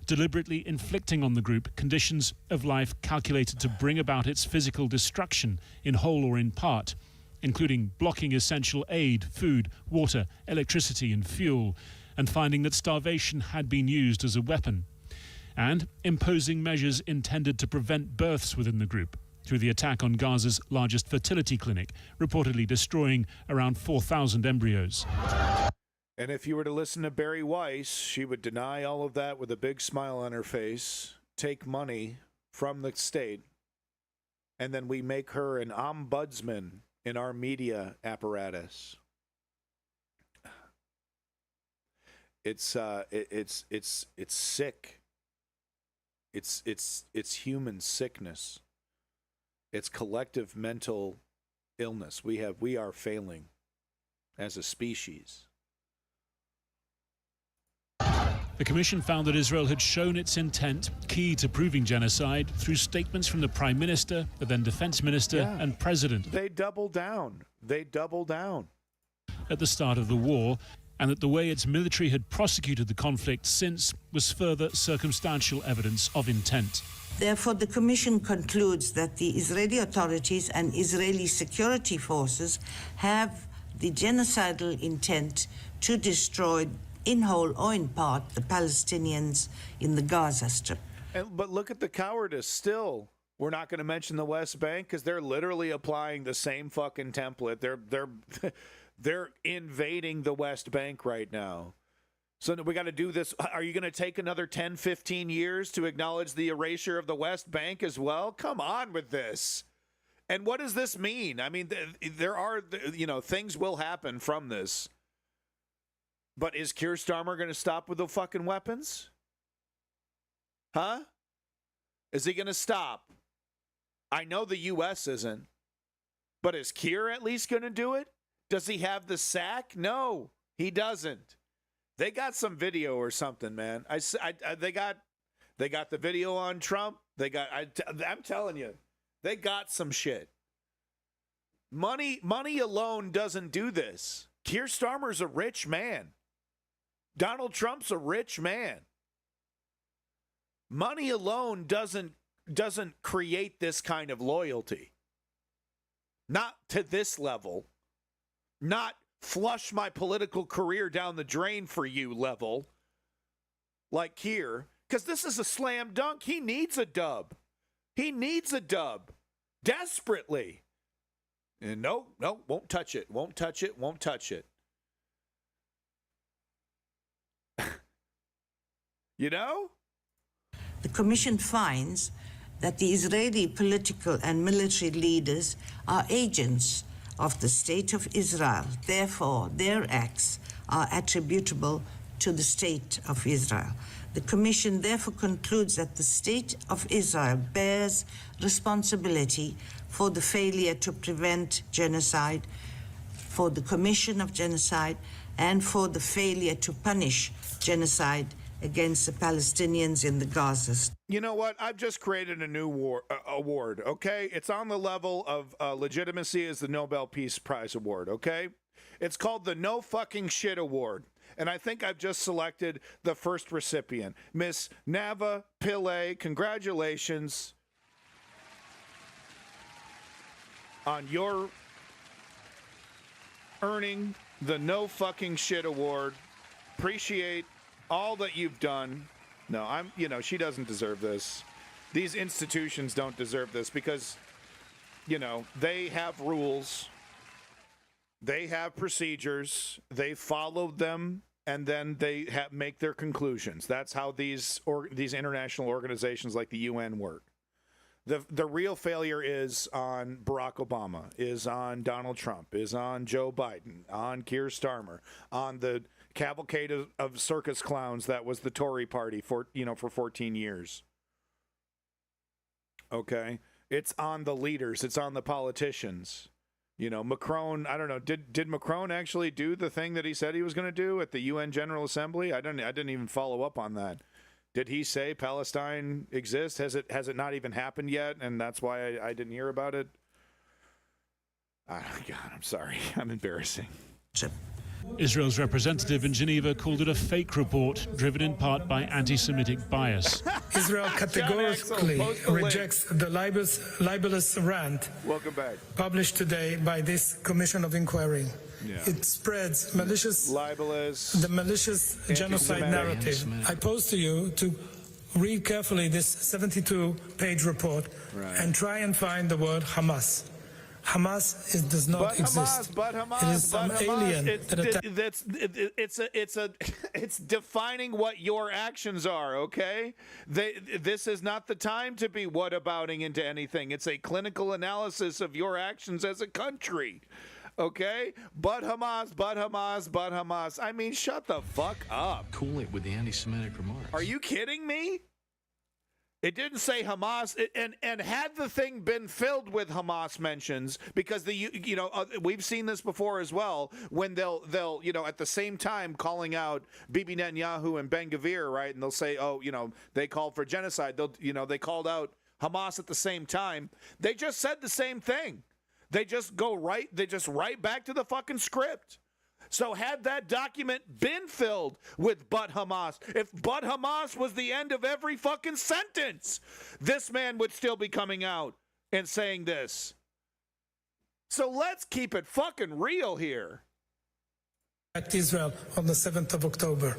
deliberately inflicting on the group conditions of life calculated to bring about its physical destruction in whole or in part, including blocking essential aid, food, water, electricity and fuel, and finding that starvation had been used as a weapon, and imposing measures intended to prevent births within the group through the attack on Gaza's largest fertility clinic, reportedly destroying around 4,000 embryos. And if you were to listen to Barry Weiss, she would deny all of that with a big smile on her face, take money from the state, and then we make her an ombudsman in our media apparatus. It's sick. It's human sickness. It's collective mental illness. We are failing as a species. The Commission found that Israel had shown its intent, key to proving genocide, through statements from the Prime Minister, the then Defense Minister, and President. They double down. At the start of the war, and that the way its military had prosecuted the conflict since was further circumstantial evidence of intent. Therefore, the Commission concludes that the Israeli authorities and Israeli security forces have the genocidal intent to destroy, in whole or in part, the Palestinians in the Gaza Strip. But look at the cowardice still. We're not going to mention the West Bank because they're literally applying the same fucking template. They're invading the West Bank right now. So we got to do this. Are you going to take another 10, 15 years to acknowledge the erasure of the West Bank as well? Come on with this. And what does this mean? I mean, there are, things will happen from this. But is Keir Starmer going to stop with the fucking weapons? Huh? Is he going to stop? I know the U.S. isn't. But is Keir at least going to do it? Does he have the sack? No, he doesn't. They got some video or something, man. They got the video on Trump. I'm telling you, they got some shit. Money alone doesn't do this. Keir Starmer's a rich man. Donald Trump's a rich man. Money alone doesn't create this kind of loyalty. Not to this level. Not flush my political career down the drain for you level. Like Keir. Because this is a slam dunk. He needs a dub. He needs a dub. Desperately. And no, won't touch it. Won't touch it. Won't touch it. You know? The Commission finds that the Israeli political and military leaders are agents of the State of Israel. Therefore, their acts are attributable to the State of Israel. The Commission therefore concludes that the State of Israel bears responsibility for the failure to prevent genocide, for the commission of genocide, and for the failure to punish genocide against the Palestinians in the Gaza. You know what? I've just created a new award, okay? It's on the level of legitimacy as the Nobel Peace Prize Award, okay? It's called the No Fucking Shit Award. And I think I've just selected the first recipient. Miss Nava Pillay, congratulations on your earning the No Fucking Shit Award. Appreciate all that you've done. No, she doesn't deserve this. These institutions don't deserve this because, they have rules. They have procedures. They follow them, and then they make their conclusions. That's how these international organizations like the UN work. The real failure is on Barack Obama, is on Donald Trump, is on Joe Biden, on Keir Starmer, on the cavalcade of circus clowns that was the Tory party for 14 years. Okay? It's on the leaders. It's on the politicians. Macron, I don't know, did Macron actually do the thing that he said he was going to do at the UN General Assembly? I didn't even follow up on that. Did he say Palestine exists? Has it not even happened yet? And that's why I didn't hear about it? God, I'm sorry. I'm embarrassing. Israel's representative in Geneva called it a fake report, driven in part by anti-Semitic bias. Israel categorically rejects the libelous rant published today by this Commission of Inquiry. Yeah. It spreads the malicious genocide narrative. I pose to you to read carefully this 72-page report and try and find the word Hamas. Hamas does not exist. It is some alien it's defining what your actions are, okay? This is not the time to be whatabouting into anything. It's a clinical analysis of your actions as a country. Okay? But Hamas. I mean, shut the fuck up. Cool it with the anti-Semitic remarks. Are you kidding me? It didn't say Hamas, and had the thing been filled with Hamas mentions, because we've seen this before as well, when they'll at the same time calling out Bibi Netanyahu and Ben Gvir, right? And they'll say, they called for genocide. They called out Hamas at the same time. They just said the same thing. They just right back to the fucking script. So had that document been filled with "but Hamas," if "but Hamas" was the end of every fucking sentence, this man would still be coming out and saying this. So let's keep it fucking real here. At Israel on the 7th of October.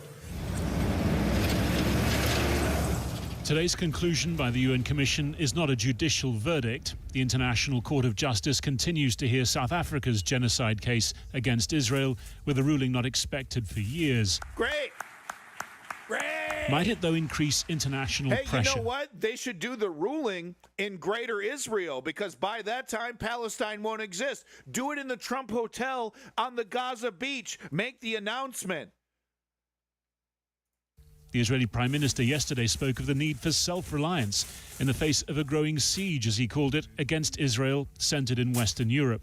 Today's conclusion by the UN Commission is not a judicial verdict. The International Court of Justice continues to hear South Africa's genocide case against Israel, with a ruling not expected for years. Great! Might it, though, increase international pressure? You know what? They should do the ruling in Greater Israel, because by that time, Palestine won't exist. Do it in the Trump Hotel on the Gaza beach. Make the announcement. The Israeli Prime Minister yesterday spoke of the need for self-reliance in the face of a growing siege, as he called it, against Israel, centered in Western Europe.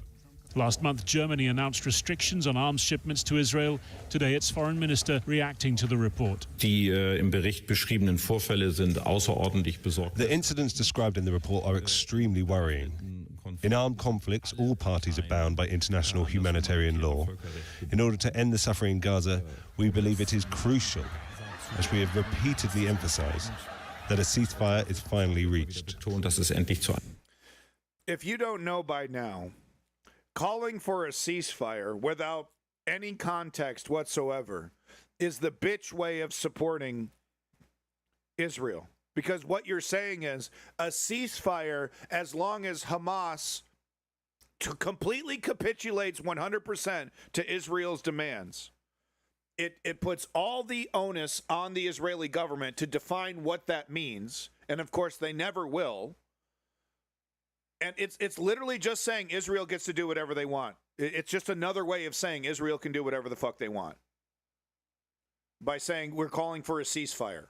Last month, Germany announced restrictions on arms shipments to Israel. Today, its foreign minister reacting to the report. Die im Bericht beschriebenen Vorfälle sind außerordentlich besorgniserregend. The incidents described in the report are extremely worrying. In armed conflicts, all parties are bound by international humanitarian law. In order to end the suffering in Gaza, we believe it is crucial, as we have repeatedly emphasized, that a ceasefire is finally reached. If you don't know by now, calling for a ceasefire without any context whatsoever is the bitch way of supporting Israel. Because what you're saying is a ceasefire, as long as Hamas completely capitulates 100% to Israel's demands, it puts all the onus on the Israeli government to define what that means. And of course, they never will. And it's literally just saying Israel gets to do whatever they want. It's just another way of saying Israel can do whatever the fuck they want. By saying we're calling for a ceasefire.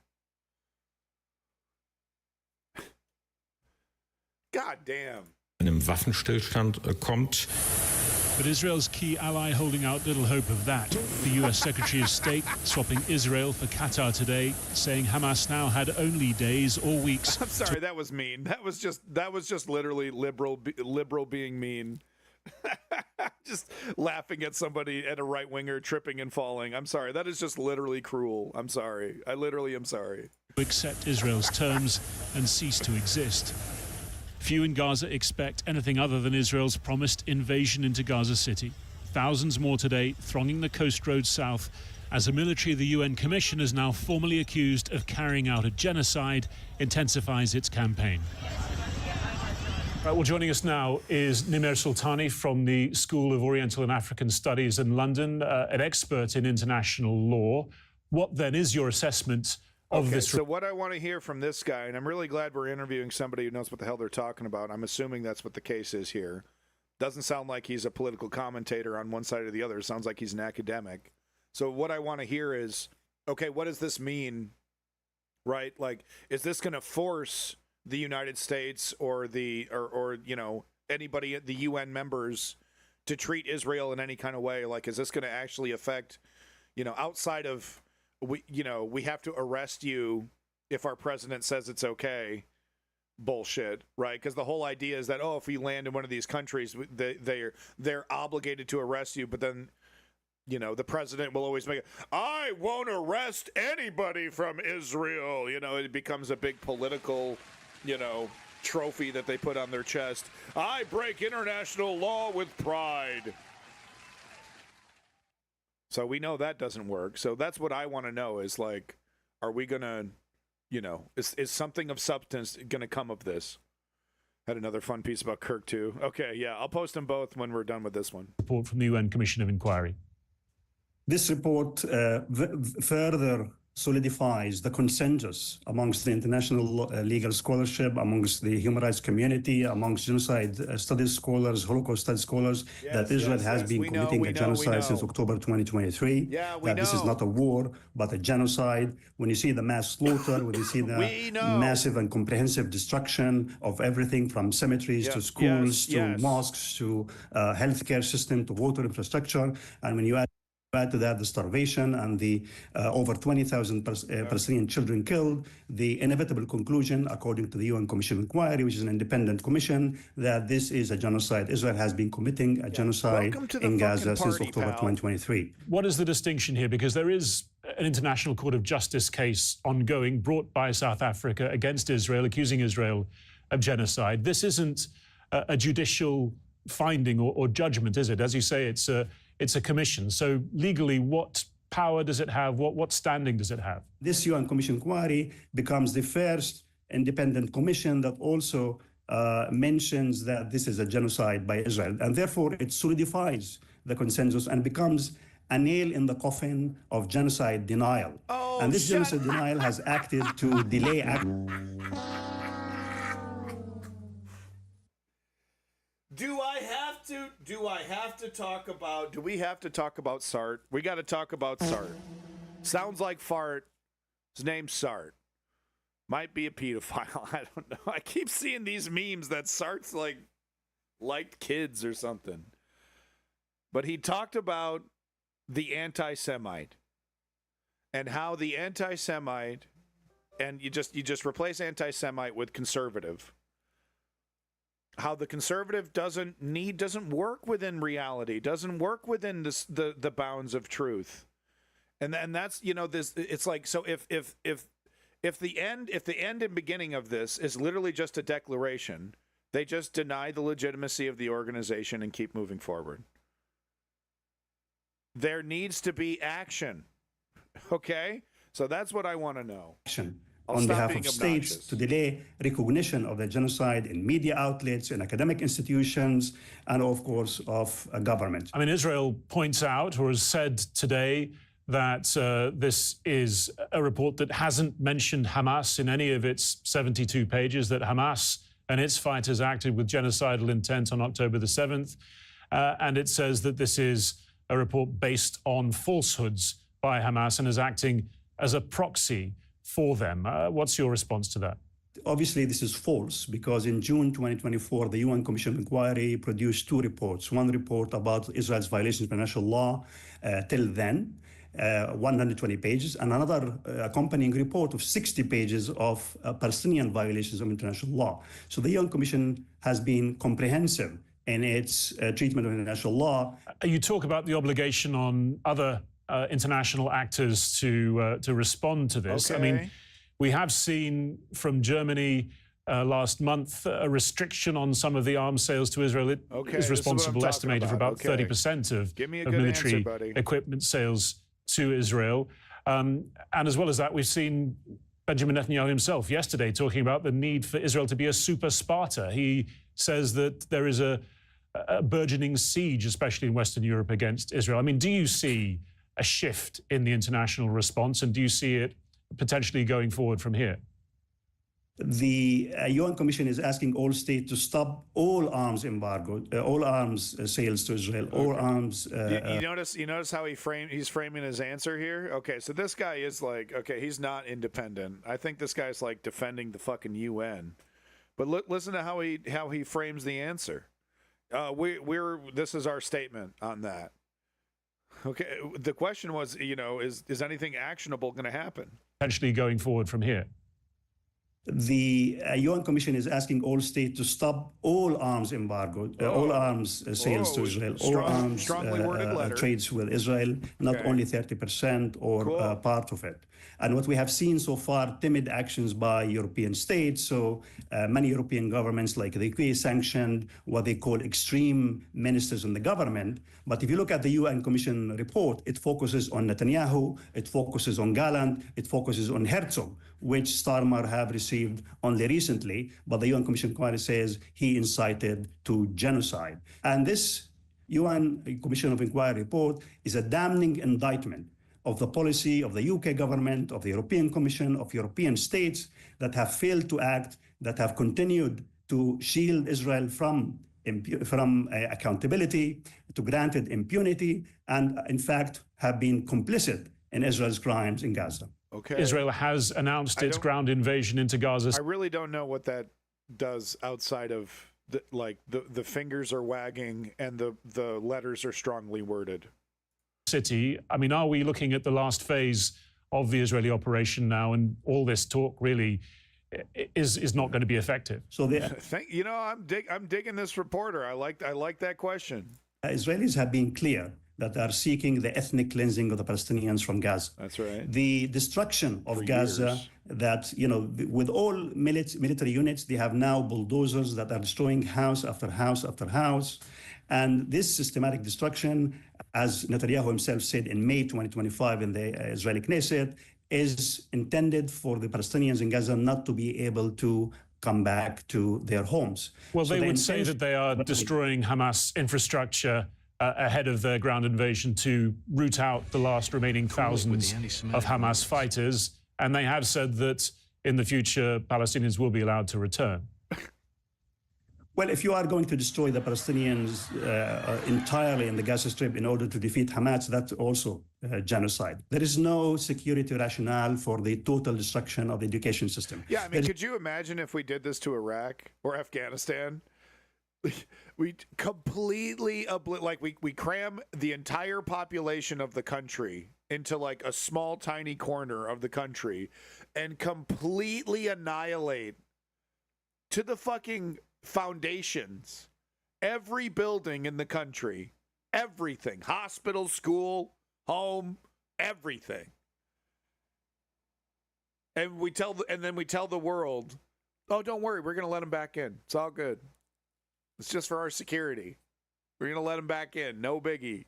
God damn. Einem Waffenstillstand kommt. But Israel's key ally holding out little hope of that. The U.S. Secretary of State swapping Israel for Qatar today, saying Hamas now had only days or weeks. I'm sorry, that was mean. That was just literally liberal being mean. Just laughing at somebody, at a right winger tripping and falling. I'm sorry. That is just literally cruel. I'm sorry. I literally am sorry. To accept Israel's terms and cease to exist. Few in Gaza expect anything other than Israel's promised invasion into Gaza City. Thousands more today thronging the coast road south as a military the UN Commission is now formally accused of carrying out a genocide intensifies its campaign. Well, joining us now is Nimer Sultani from the School of Oriental and African Studies in London, an expert in international law. What then is your assessment of this? So what I want to hear from this guy, and I'm really glad we're interviewing somebody who knows what the hell they're talking about. I'm assuming that's what the case is here. Doesn't sound like he's a political commentator on one side or the other. It sounds like he's an academic. So what I want to hear is, okay, what does this mean, right? Like, is this going to force the United States or you know, anybody, the UN members, to treat Israel in any kind of way? Like, is this going to actually affect, you know, outside of, we have to arrest you if our president says it's okay bullshit, right? Because the whole idea is that, if we land in one of these countries, they're obligated to arrest you, but then, you know, the president will always make it, I won't arrest anybody from Israel. You know, it becomes a big political, you know, trophy that they put on their chest. I break international law with pride. So we know that doesn't work. So that's what I want to know is, like, are we going to, you know, is something of substance going to come of this? Had another fun piece about Kirk, too. Okay, yeah, I'll post them both when we're done with this one. Report from the UN Commission of Inquiry. This report further solidifies the consensus amongst the international legal scholarship, amongst the human rights community, amongst genocide studies scholars, Holocaust studies scholars, that Israel has been committing a genocide since October 2023, that this is not a war, but a genocide. When you see the mass slaughter, when you see the massive and comprehensive destruction of everything from cemeteries to schools to mosques to healthcare system to water infrastructure, and when you add to that the starvation and the over 20,000 Palestinian children killed, the inevitable conclusion, according to the UN Commission of Inquiry, which is an independent commission, that this is a genocide. Israel has been committing a genocide in Gaza since October 2023. What is the distinction here? Because there is an International Court of Justice case ongoing brought by South Africa against Israel, accusing Israel of genocide. This isn't a judicial finding or judgment, is it? As you say, it's a commission. So legally, what power does it have? What standing does it have? This UN Commission inquiry becomes the first independent commission that also mentions that this is a genocide by Israel. And therefore, it solidifies the consensus and becomes a nail in the coffin of genocide denial. And this genocide denial has acted to delay action. Do we have to talk about Sart? We got to talk about Sart. Sounds like fart. His name's Sart. Might be a pedophile. I don't know. I keep seeing these memes that Sart's liked kids or something. But he talked about the anti-Semite and how the anti-Semite, and you just replace anti-Semite with conservative. how the conservative doesn't work within reality, doesn't work within the bounds of truth, and that's this. It's like, so if the end and beginning of this is literally just a declaration, they just deny the legitimacy of the organization and keep moving forward. There needs to be action. Okay, so that's what I want to know. Action on behalf of states to delay recognition of the genocide in media outlets, in academic institutions, and of course of government. I mean, Israel points out, or has said today, that this is a report that hasn't mentioned Hamas in any of its 72 pages, that Hamas and its fighters acted with genocidal intent on October the 7th. And it says that this is a report based on falsehoods by Hamas and is acting as a proxy for them. What's your response to that? Obviously, this is false, because in June 2024, the UN Commission of Inquiry produced two reports. One report about Israel's violations of international law till then, 120 pages, and another accompanying report of 60 pages of Palestinian violations of international law. So the UN Commission has been comprehensive in its treatment of international law. You talk about the obligation on other international actors to respond to this. Okay. I mean, we have seen from Germany last month a restriction on some of the arms sales to Israel. It is responsible, estimated, for about 30% of military equipment sales to Israel. And as well as that, we've seen Benjamin Netanyahu himself yesterday talking about the need for Israel to be a super Sparta. He says that there is a burgeoning siege, especially in Western Europe, against Israel. I mean, do you see a shift in the international response, and do you see it potentially going forward from here? The UN Commission is asking all states to stop all arms embargo, all arms sales to Israel, all arms. You notice how he's framing his answer here? Okay, so this guy is like, okay, he's not independent. I think this guy's like defending the fucking UN. But listen to how he frames the answer. This is our statement on that. Okay, the question was, is anything actionable going to happen? Potentially going forward from here. The UN Commission is asking all states to stop all arms embargo, all arms sales to Israel, all arms trades with Israel, not only 30% or part of it. And what we have seen so far, timid actions by European states. So many European governments like the UK sanctioned what they call extreme ministers in the government. But if you look at the UN Commission report, it focuses on Netanyahu, it focuses on Gallant, it focuses on Herzog, which Starmer have received only recently. But the UN Commission inquiry says he incited to genocide. And this UN Commission of Inquiry report is a damning indictment of the policy of the UK government, of the European Commission, of European states that have failed to act, that have continued to shield Israel from accountability, to granted impunity, and in fact have been complicit in Israel's crimes in Gaza. Okay. Israel has announced its ground invasion into Gaza. I really don't know what that does outside of the fingers are wagging and the letters are strongly worded. City. I mean, are we looking at the last phase of the Israeli operation now, and all this talk really is not going to be effective? So I'm digging this reporter. I like that question. Israelis have been clear that they are seeking the ethnic cleansing of the Palestinians from Gaza. That's right. The destruction of Gaza, that, with all military units, they have now bulldozers that are destroying house after house after house. And this systematic destruction, as Netanyahu himself said in May 2025 in the Israeli Knesset, is intended for the Palestinians in Gaza not to be able to come back to their homes. Well, they would say that they are destroying Hamas infrastructure ahead of their ground invasion to root out the last remaining thousands of Hamas fighters. And they have said that in the future, Palestinians will be allowed to return. Well, if you are going to destroy the Palestinians entirely in the Gaza Strip in order to defeat Hamas, that's also genocide. There is no security rationale for the total destruction of the education system. Yeah, I mean, could you imagine if we did this to Iraq or Afghanistan? We completely we cram the entire population of the country into like a small, tiny corner of the country and completely annihilate to the fucking foundations, every building in the country, everything, hospital, school, home, everything. And then we tell the world, oh, don't worry, we're going to let them back in. It's all good. It's just for our security. We're going to let them back in. No biggie.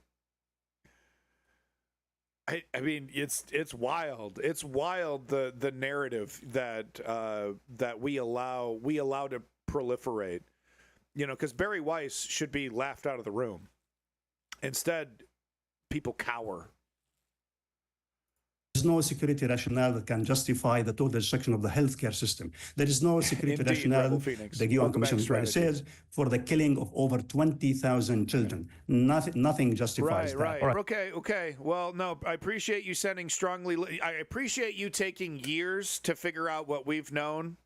I mean, it's wild. It's wild the narrative that we allow to proliferate. You know, because Barry Weiss should be laughed out of the room. Instead, people cower. There's no security rationale that can justify the total destruction of the healthcare system. There is no security rationale, the UN Commission says, for the killing of over 20,000 children. Nothing justifies that. Right. Okay. Well, no, I appreciate you sending strongly. I appreciate you taking years to figure out what we've known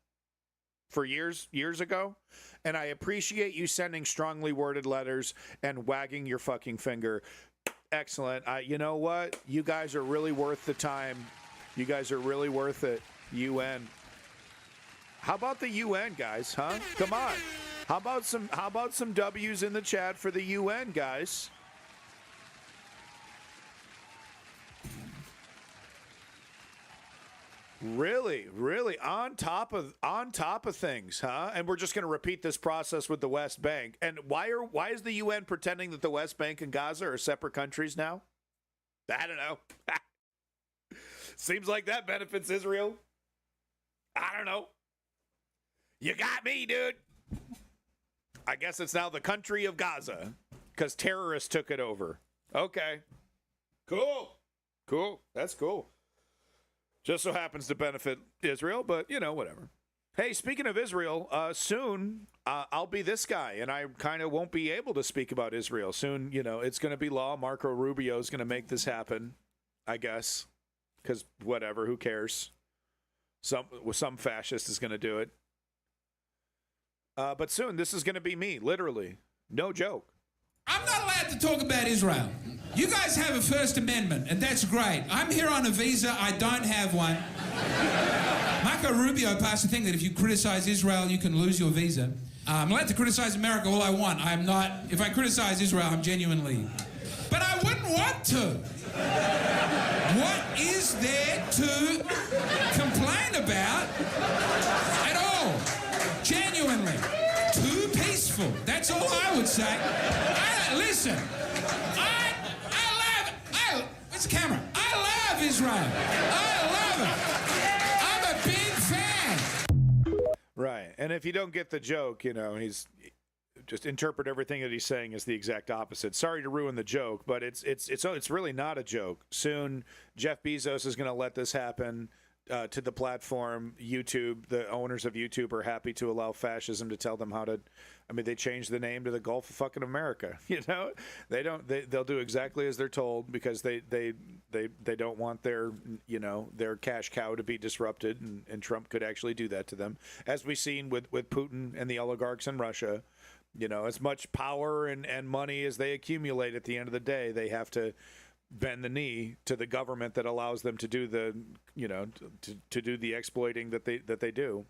for years ago. And I appreciate you sending strongly worded letters and wagging your fucking finger. Excellent. You know what? You guys are really worth the time. You guys are really worth it. UN. How about the UN, guys? Huh? Come on. How about some W's in the chat for the UN, guys? Really on top of things, huh? And we're just going to repeat this process with the West Bank. And why is the UN pretending that the West Bank and Gaza are separate countries now? I don't know. Seems like that benefits Israel. I don't know. You got me, dude. I guess it's now the country of Gaza because terrorists took it over. Okay. Cool. That's cool. Just so happens to benefit Israel, but, you know, whatever. Hey, speaking of Israel, soon I'll be this guy, and I kind of won't be able to speak about Israel. Soon, you know, it's going to be law. Marco Rubio is going to make this happen, I guess, because whatever, who cares? Some fascist is going to do it. But soon, this is going to be me, literally. No joke. I'm not allowed to talk about Israel. You guys have a First Amendment, and that's great. I'm here on a visa. I don't have one. Marco Rubio passed a thing that if you criticize Israel, you can lose your visa. I'm allowed to criticize America all I want. I'm not. If I criticize Israel, I'm genuinely. But I wouldn't want to. What is there to complain about at all? Genuinely. Too peaceful. That's all I would say. Listen. Where's the camera? I love Israel. I love it. I'm a big fan. Right. And if you don't get the joke, you know, he's just interpret everything that he's saying as the exact opposite. Sorry to ruin the joke, but it's really not a joke. Soon, Jeff Bezos is going to let this happen to the platform. YouTube, the owners of YouTube are happy to allow fascism to tell them how to. I mean, they changed the name to the Gulf of fucking America. You know, they'll do exactly as they're told because they don't want their, you know, their cash cow to be disrupted, and Trump could actually do that to them, as we've seen with Putin and the oligarchs in Russia. You know, as much power and money as they accumulate, at the end of the day, they have to bend the knee to the government that allows them to do the, you know, to do the exploiting that they do.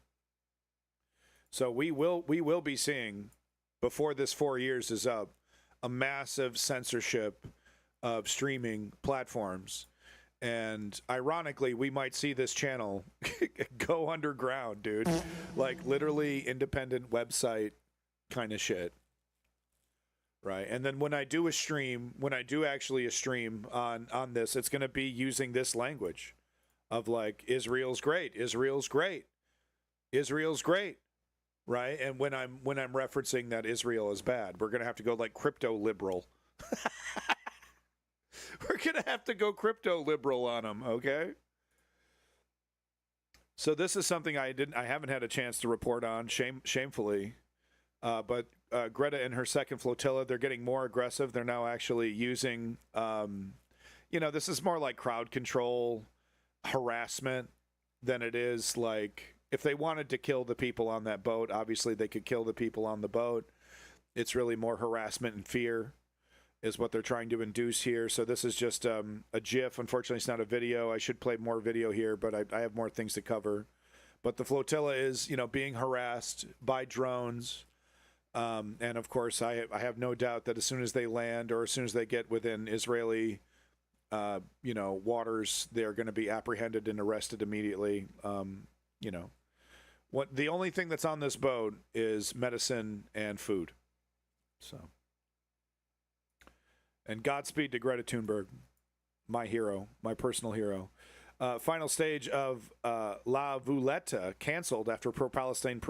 So we will be seeing, before this 4 years is up, a massive censorship of streaming platforms. And ironically, we might see this channel go underground, dude. Like literally independent website kind of shit. Right. And then when I do actually a stream on this, it's going to be using this language of like, Israel's great. Right. And when I'm referencing that Israel is bad, we're going to have to go like crypto liberal. We're going to have to go crypto liberal on them. OK. So this is something I haven't had a chance to report on, shamefully. But Greta and her second flotilla, they're getting more aggressive. They're now actually using, you know, this is more like crowd control, harassment than it is like, if they wanted to kill the people on that boat, obviously they could kill the people on the boat. It's really more harassment and fear is what they're trying to induce here. So this is just a GIF. Unfortunately, it's not a video. I should play more video here, but I have more things to cover. But the flotilla is, you know, being harassed by drones And of course, I have no doubt that as soon as they land or as soon as they get within Israeli, waters, they're going to be apprehended and arrested immediately. The only thing that's on this boat is medicine and food. So, and Godspeed to Greta Thunberg, my hero, my personal hero. Final stage of La Vuleta canceled after pro-Palestine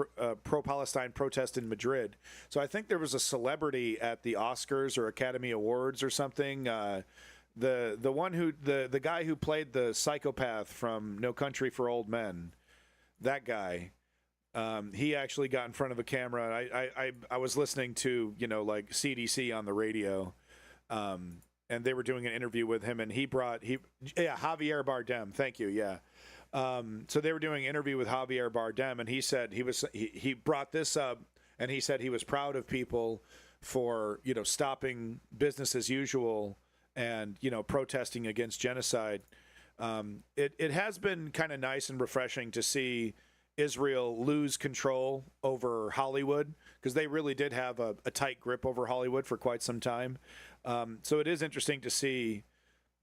protest in Madrid. So I think there was a celebrity at the Oscars or Academy Awards or something. The guy who played the psychopath from No Country for Old Men, that guy. He actually got in front of a camera. I was listening to like CDC on the radio. And they were doing an interview with him, and Javier Bardem. Thank you. Yeah. So they were doing an interview with Javier Bardem, and he said he brought this up, and he said he was proud of people for stopping business as usual and protesting against genocide. It has been kind of nice and refreshing to see Israel lose control over Hollywood, because they really did have a tight grip over Hollywood for quite some time. So it is interesting to see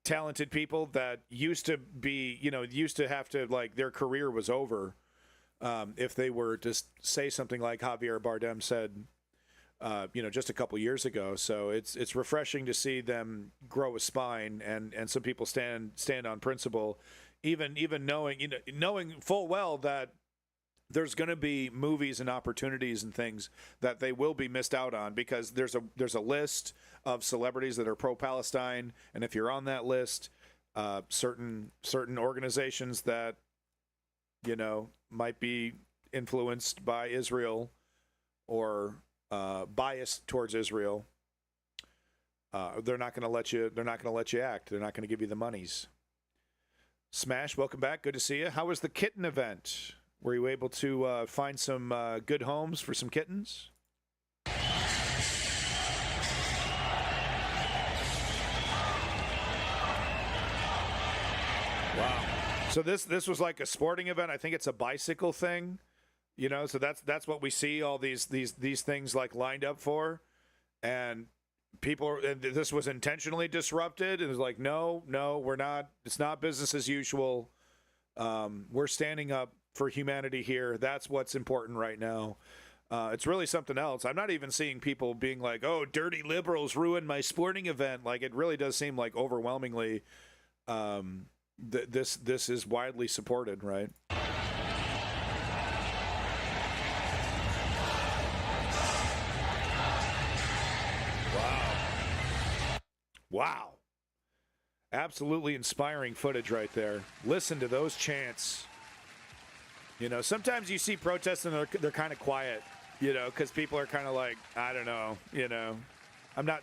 talented people that used to have to, like, their career was over if they were to say something like Javier Bardem said, just a couple years ago. So it's refreshing to see them grow a spine and some people stand on principle, even knowing full well that there's going to be movies and opportunities and things that they will be missed out on, because there's a list of celebrities that are pro-Palestine, and if you're on that list, certain organizations that might be influenced by Israel or biased towards Israel, they're not going to let you act. They're not going to give you the monies. Smash, welcome back. Good to see you. How was the kitten event? Were you able to find some good homes for some kittens? Wow. So this was like a sporting event. I think it's a bicycle thing, so that's what we see all these things like lined up for. And this was intentionally disrupted. It was like, no, we're not. It's not business as usual. We're standing up for humanity here. That's what's important right now. It's really something else. I'm not even seeing people being like, oh, dirty liberals ruined my sporting event. Like, it really does seem like overwhelmingly this is widely supported, right? Wow. Absolutely inspiring footage right there. Listen to those chants. Sometimes you see protests and they're kind of quiet, because people are kind of like, I don't know,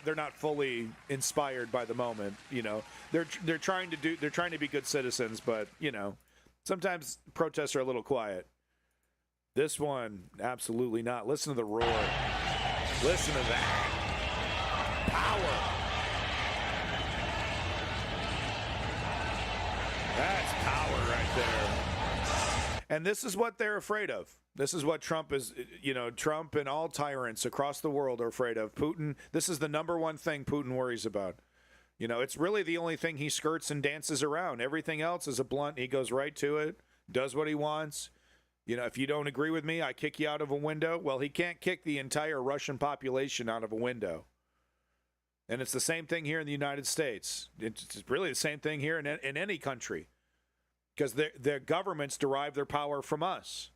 they're not fully inspired by the moment, they're trying to be good citizens, but sometimes protests are a little quiet. This one, absolutely not. Listen to the roar. Listen to that. Power. That's power right there. And this is what they're afraid of. This is what Trump is, Trump and all tyrants across the world are afraid of. Putin, this is the number one thing Putin worries about. It's really the only thing he skirts and dances around. Everything else is a blunt. He goes right to it, does what he wants. If you don't agree with me, I kick you out of a window. Well, he can't kick the entire Russian population out of a window. And it's the same thing here in the United States. It's really the same thing here in any country, because their governments derive their power from us.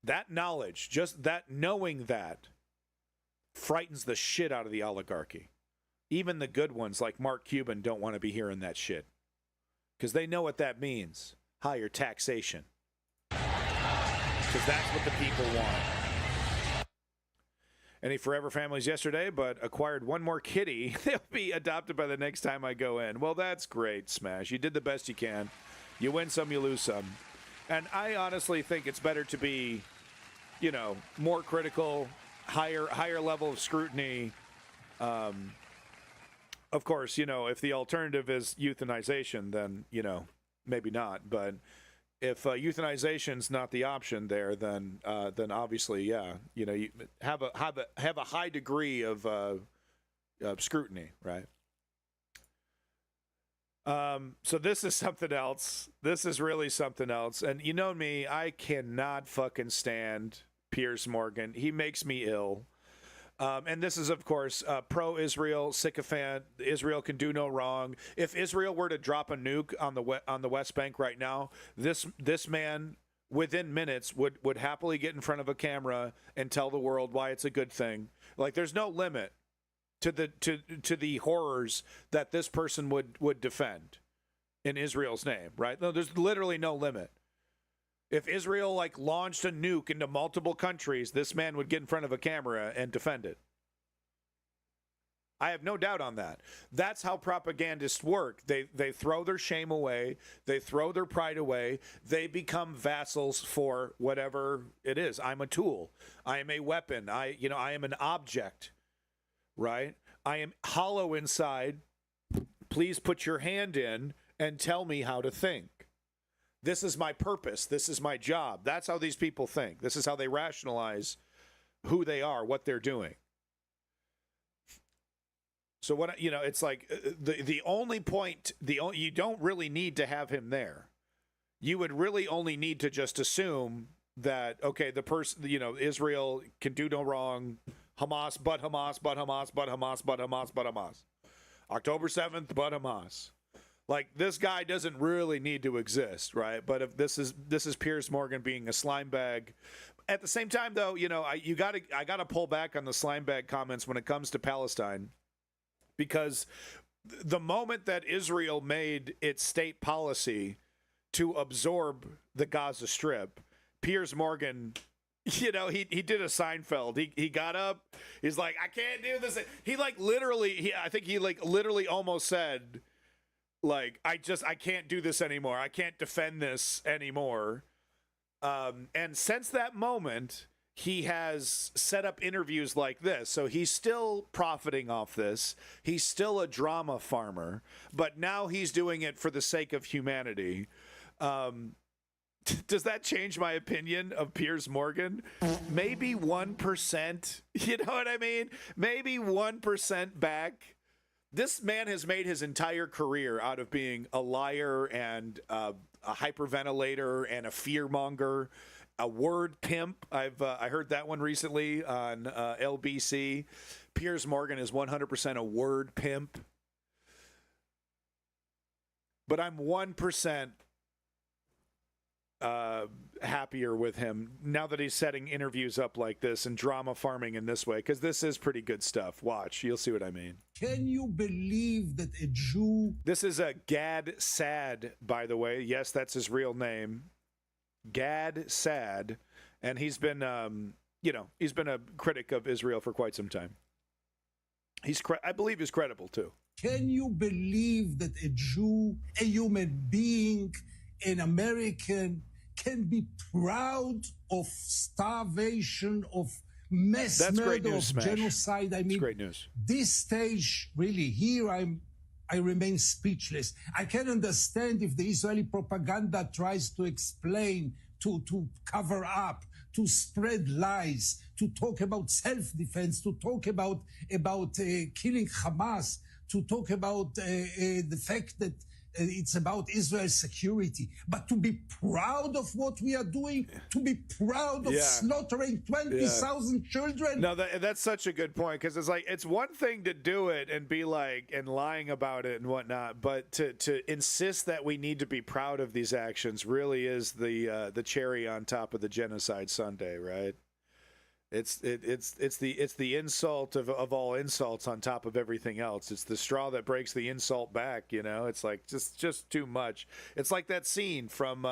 That knowledge, just that knowing that, frightens the shit out of the oligarchy. Even the good ones like Mark Cuban don't want to be hearing that shit, because they know what that means. Higher taxation. Because that's what the people want. Any forever families yesterday, but acquired one more kitty. They'll be adopted by the next time I go in. Well, that's great, Smash. You did the best you can. You win some, you lose some. And I honestly think it's better to be, more critical, higher level of scrutiny. Of course, if the alternative is euthanization, then, maybe not. But if euthanization's not the option there, then obviously, yeah, you have a high degree of scrutiny, right? So this is something else. This is really something else. And you know me, I cannot fucking stand Piers Morgan. He makes me ill. And this is, of course, pro-Israel sycophant. Israel can do no wrong. If Israel were to drop a nuke on the West Bank right now, this man, within minutes, would happily get in front of a camera and tell the world why it's a good thing. Like, there's no limit to the horrors that this person would defend in Israel's name, right? No, there's literally no limit. If Israel launched a nuke into multiple countries, this man would get in front of a camera and defend it. I have no doubt on that. That's how propagandists work. They throw their shame away. They throw their pride away. They become vassals for whatever it is. I'm a tool. I am a weapon. I am an object, right? I am hollow inside. Please put your hand in and tell me how to think. This is my purpose. This is my job. That's how these people think. This is how they rationalize who they are, what they're doing. So what it's like the only point. You don't really need to have him there. You would really only need to just assume that the person, Israel can do no wrong. Hamas, but Hamas, but Hamas, but Hamas, but Hamas, but Hamas. October 7th, but Hamas. Like, this guy doesn't really need to exist, right? But if this is Piers Morgan being a slime bag. At the same time, though, I gotta pull back on the slime bag comments when it comes to Palestine, because the moment that Israel made its state policy to absorb the Gaza Strip, Piers Morgan, he did a Seinfeld. He got up. He's like, I can't do this. He literally almost said, I can't do this anymore. I can't defend this anymore. And since that moment, he has set up interviews like this. So he's still profiting off this. He's still a drama farmer, but now he's doing it for the sake of humanity. Does that change my opinion of Piers Morgan? Maybe 1%. You know what I mean? Maybe 1% back. This man has made his entire career out of being a liar and a hyperventilator and a fearmonger, a word pimp. I heard that one recently on LBC. Piers Morgan is 100% a word pimp. But I'm 1% happier with him now that he's setting interviews up like this and drama farming in this way, because this is pretty good stuff. Watch, you'll see what I mean. Can you believe that a Jew... This is a Gad Sad, by the way. Yes, that's his real name. Gad Sad. And he's been, he's been a critic of Israel for quite some time. I believe he's credible, too. Can you believe that a Jew, a human being, an American, can be proud of starvation, of mass murder, of genocide? I mean, that's great news. This stage, really, here I remain speechless. I can understand if the Israeli propaganda tries to explain, to cover up, to spread lies, to talk about self-defense, to talk about killing Hamas, to talk about the fact that it's about Israel's security. But to be proud of what we are doing, to be proud of slaughtering 20,000 children. No, that's such a good point, because it's one thing to do it and be and lying about it and whatnot, but to insist that we need to be proud of these actions really is the cherry on top of the genocide sundae, right? It's the insult of all insults on top of everything else. It's the straw that breaks the insult back. It's like just too much. It's like that scene from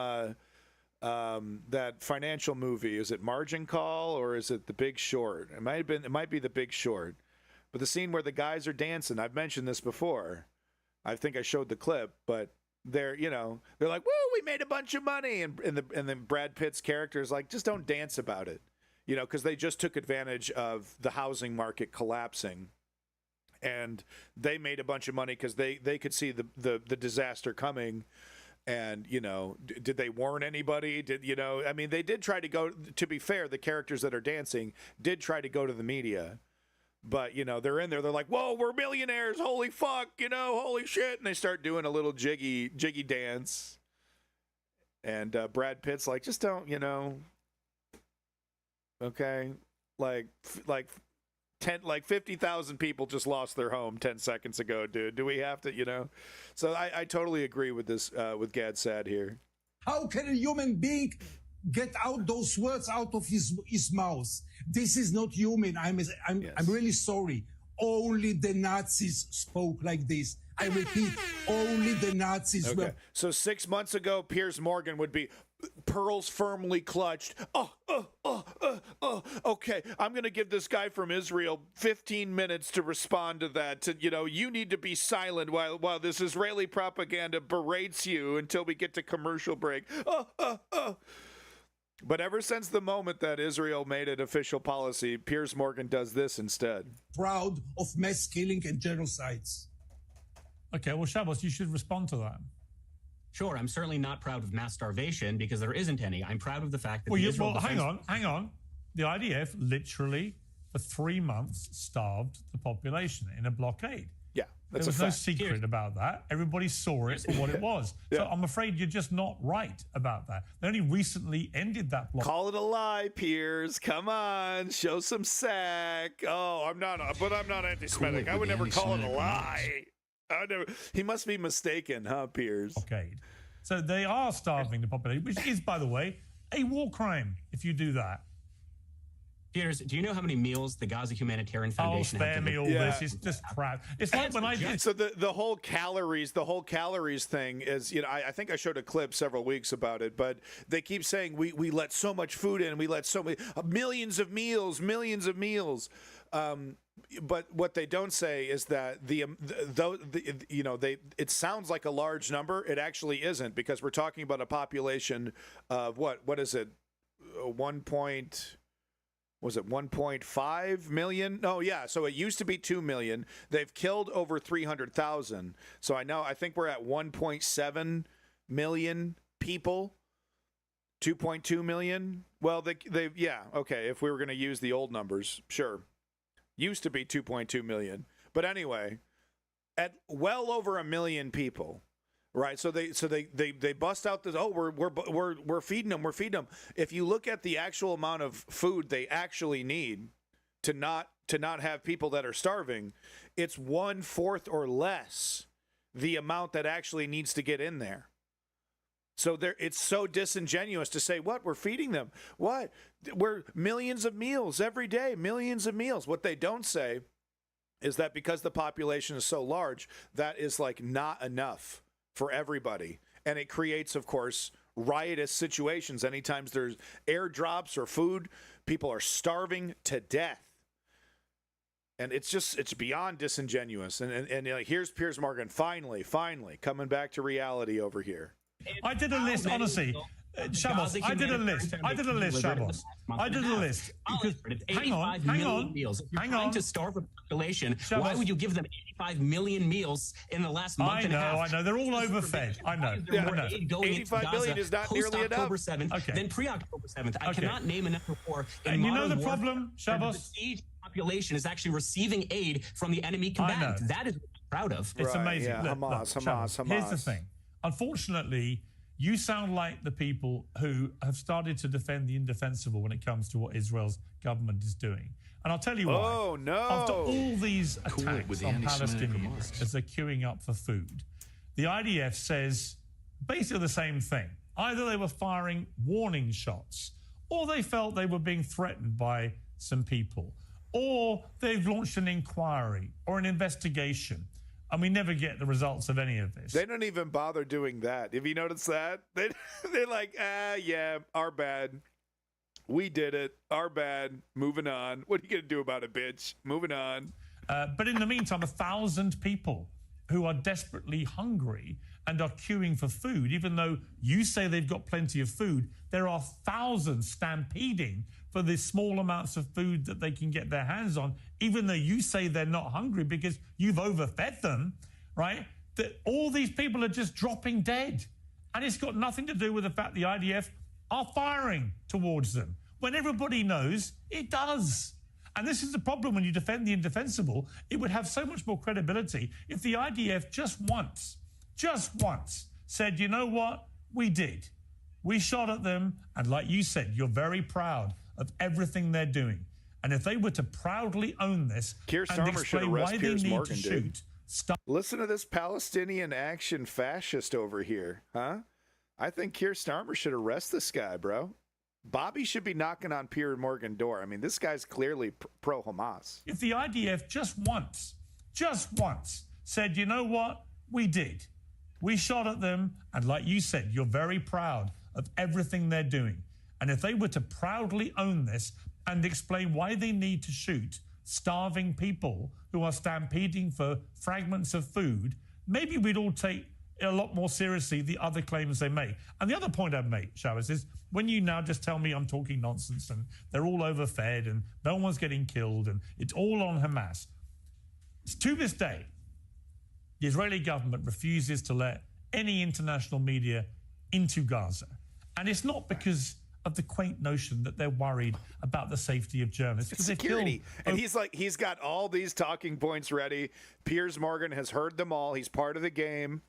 that financial movie. Is it Margin Call or is it The Big Short? It might be The Big Short. But the scene where the guys are dancing. I've mentioned this before. I think I showed the clip, but they're like, "Woo, we made a bunch of money," and then Brad Pitt's character is like, "Just don't dance about it." Because they just took advantage of the housing market collapsing, and they made a bunch of money because they could see the disaster coming, And, you know, did they warn anybody? I mean, they did try to go, to be fair, the characters that are dancing did try to go to the media. But, you know, they're in there. They're like, whoa, we're millionaires. Holy fuck, you know, holy shit. And they start doing a little jiggy dance. And Brad Pitt's like, just don't, you know, okay, like 50,000 people just lost their home 10 seconds ago, dude. Do we have to, you know? So I totally agree with this, with Gad Saad here. How can a human being get out those words out of his mouth? This is not human. I'm really sorry. Only the Nazis spoke like this. I repeat, only the Nazis were. So 6 months ago, Piers Morgan would be pearls firmly clutched. Okay, I'm going to give this guy from Israel 15 minutes to respond to that. You need to be silent while this Israeli propaganda berates you until we get to commercial break. But ever since the moment that Israel made it official policy, Piers Morgan does this instead. Proud of mass killing and genocides. Okay, well, Shabbos, you should respond to that. Sure, I'm certainly not proud of mass starvation because there isn't any. I'm proud of the fact that hang on. The IDF literally, for 3 months, starved the population in a blockade. Yeah, there was no secret about that. Everybody saw it for what it was. Yeah. So I'm afraid you're just not right about that. They only recently ended that blockade. Call it a lie, Piers. Come on, show some sack. Oh, I'm not anti-Semitic. I would never call it a lie. He must be mistaken, huh, Piers? Okay. So they are starving the population, which is, by the way, a war crime if you do that. Piers, do you know how many meals the Gaza Humanitarian Foundation spare me all this. It's just crap. It's like when I did. So the whole calories thing is, you know, I think I showed a clip several weeks about it, but they keep saying we let so much food in, we let so many millions of meals. But what they don't say is that it sounds like a large number. It actually isn't, because we're talking about a population of what is it? 1.5 million? Oh yeah. So it used to be 2 million. They've killed over 300,000. So I think we're at 1.7 million people. 2.2 million. Well, okay. If we were going to use the old numbers, sure. Used to be 2.2 million. But anyway, at well over 1 million people, right? So they bust out this, we're feeding them. If you look at the actual amount of food they actually need to not have people that are starving, it's 1/4 or less the amount that actually needs to get in there. So it's so disingenuous to say, what, we're feeding them? What? We're millions of meals every day, millions of meals. What they don't say is that because the population is so large, that is like not enough for everybody. And it creates, of course, riotous situations. Anytime there's airdrops or food, people are starving to death. And it's beyond disingenuous. And here's Piers Morgan finally coming back to reality over here. I did a list, honestly. Shabbos, I did a list, Shabbos. I did a list. Hang on. Trying to starve a population, why would you give them 85 million meals in the last month and a half? I know. They're all overfed. I know. 85 million is not nearly enough. October 7th, then pre-October 7th. I cannot name another war in and you know the modern problem, Shabbos? The besieged population is actually receiving aid from the enemy combatant. That is what I'm proud of. It's amazing. Yeah. Hamas. Here's the thing. Unfortunately, you sound like the people who have started to defend the indefensible when it comes to what Israel's government is doing. And I'll tell you why. Oh, no. After all these attacks on Palestinians as they're queuing up for food, the IDF says basically the same thing. Either they were firing warning shots, or they felt they were being threatened by some people, or they've launched an inquiry or an investigation. And we never get the results of any of this. They don't even bother doing that. Have you noticed that? They're like, yeah, our bad. We did it. Our bad. Moving on. What are you going to do about it, bitch? Moving on. But in the meantime, 1,000 people who are desperately hungry and are queuing for food, even though you say they've got plenty of food, there are thousands stampeding for the small amounts of food that they can get their hands on, even though you say they're not hungry because you've overfed them, right? That all these people are just dropping dead. And it's got nothing to do with the fact the IDF are firing towards them, when everybody knows it does. And this is the problem when you defend the indefensible. It would have so much more credibility if the IDF just once said, you know what, we did. We shot at them, and like you said, you're very proud of everything they're doing. And if they were to proudly own this and explain why they need to shoot... Listen to this Palestinian action fascist over here, huh? I think Keir Starmer should arrest this guy, bro. Bobby should be knocking on Piers Morgan's door. I mean, this guy's clearly pro-Hamas. If the IDF just once said, you know what, we did. We shot at them, and like you said, you're very proud of everything they're doing. And if they were to proudly own this and explain why they need to shoot starving people who are stampeding for fragments of food, maybe we'd all take a lot more seriously the other claims they make. And the other point I'd make, Shawaz, is when you now just tell me I'm talking nonsense and they're all overfed and no one's getting killed and it's all on Hamas. To this day, the Israeli government refuses to let any international media into Gaza. And it's not because of the quaint notion that they're worried about the safety of journalists. Because security. And he's got all these talking points ready. Piers Morgan has heard them all. He's part of the game.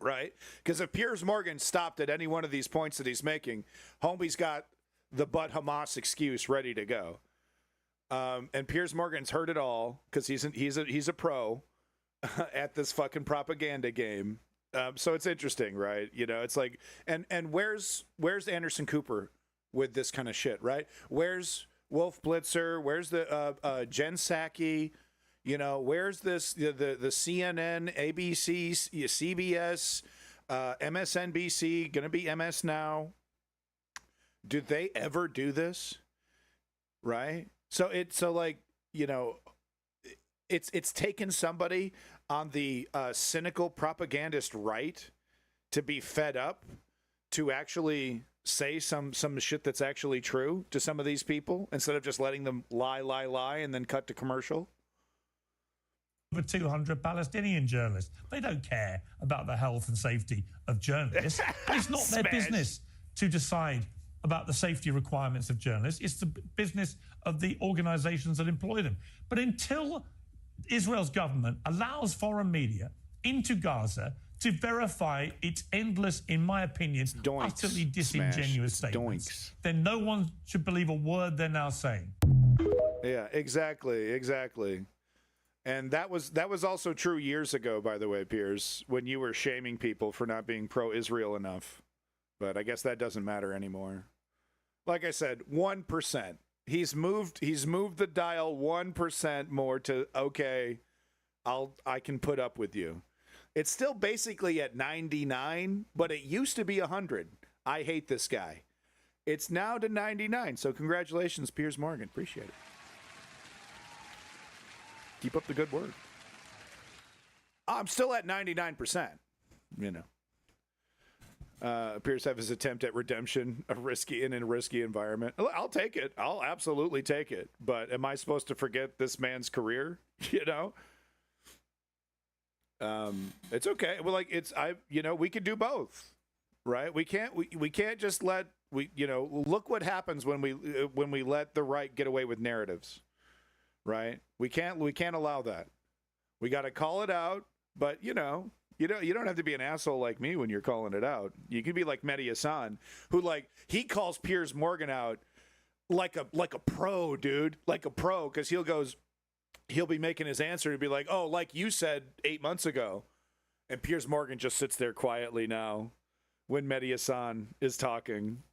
Right? Because if Piers Morgan stopped at any one of these points that he's making, homie's got the but Hamas excuse ready to go. And Piers Morgan's heard it all because he's a pro at this fucking propaganda game. So it's interesting, right? You know, it's like, and where's Anderson Cooper with this kind of shit, right? Where's Wolf Blitzer? Where's the Jen Psaki? You know, where's this the CNN, ABC, CBS, MSNBC, going to be MS Now? Did they ever do this? Right? So like, you know, it's taken somebody on the cynical propagandist right to be fed up to actually say some shit that's actually true to some of these people instead of just letting them lie and then cut to commercial. Over 200 Palestinian journalists. They don't care about the health and safety of journalists. It's not their business to decide about the safety requirements of journalists. It's the business of the organizations that employ them. But until Israel's government allows foreign media into Gaza to verify its endless, in my opinion, utterly disingenuous statements, then no one should believe a word they're now saying. Yeah, exactly. And that was also true years ago, by the way, Piers, when you were shaming people for not being pro-Israel enough. But I guess that doesn't matter anymore. Like I said, 1%. He's moved the dial 1% more to, okay, I can put up with you. It's still basically at 99, but it used to be 100. I hate this guy. It's now to 99. So congratulations, Piers Morgan. Appreciate it. Keep up the good work. I'm still at 99%, you know. Appears to have his attempt at redemption in a risky environment. I'll take it. I'll absolutely take it. But am I supposed to forget this man's career? You know? It's okay. Well, like we could do both, right? We can't just look what happens when we let the right get away with narratives, right? We can't allow that. We got to call it out, but you don't have to be an asshole like me when you're calling it out. You can be like Mehdi Hassan, who he calls Piers Morgan out like a pro, dude, like a pro, because he'll be making his answer to be like, oh, like you said 8 months ago, and Piers Morgan just sits there quietly now when Mehdi Hassan is talking.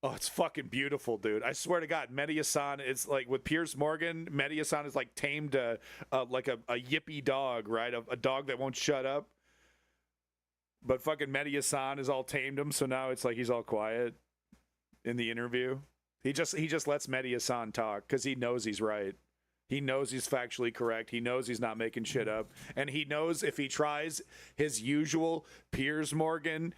Oh, it's fucking beautiful, dude. I swear to God, Mehdi Hassan is like, with Piers Morgan, Mehdi Hassan is like tamed a yippy dog, right? A dog that won't shut up. But fucking Mehdi Hassan has all tamed him, so now it's like he's all quiet in the interview. He just lets Mehdi Hassan talk because he knows he's right. He knows he's factually correct. He knows he's not making shit up. And he knows if he tries his usual Piers Morgan,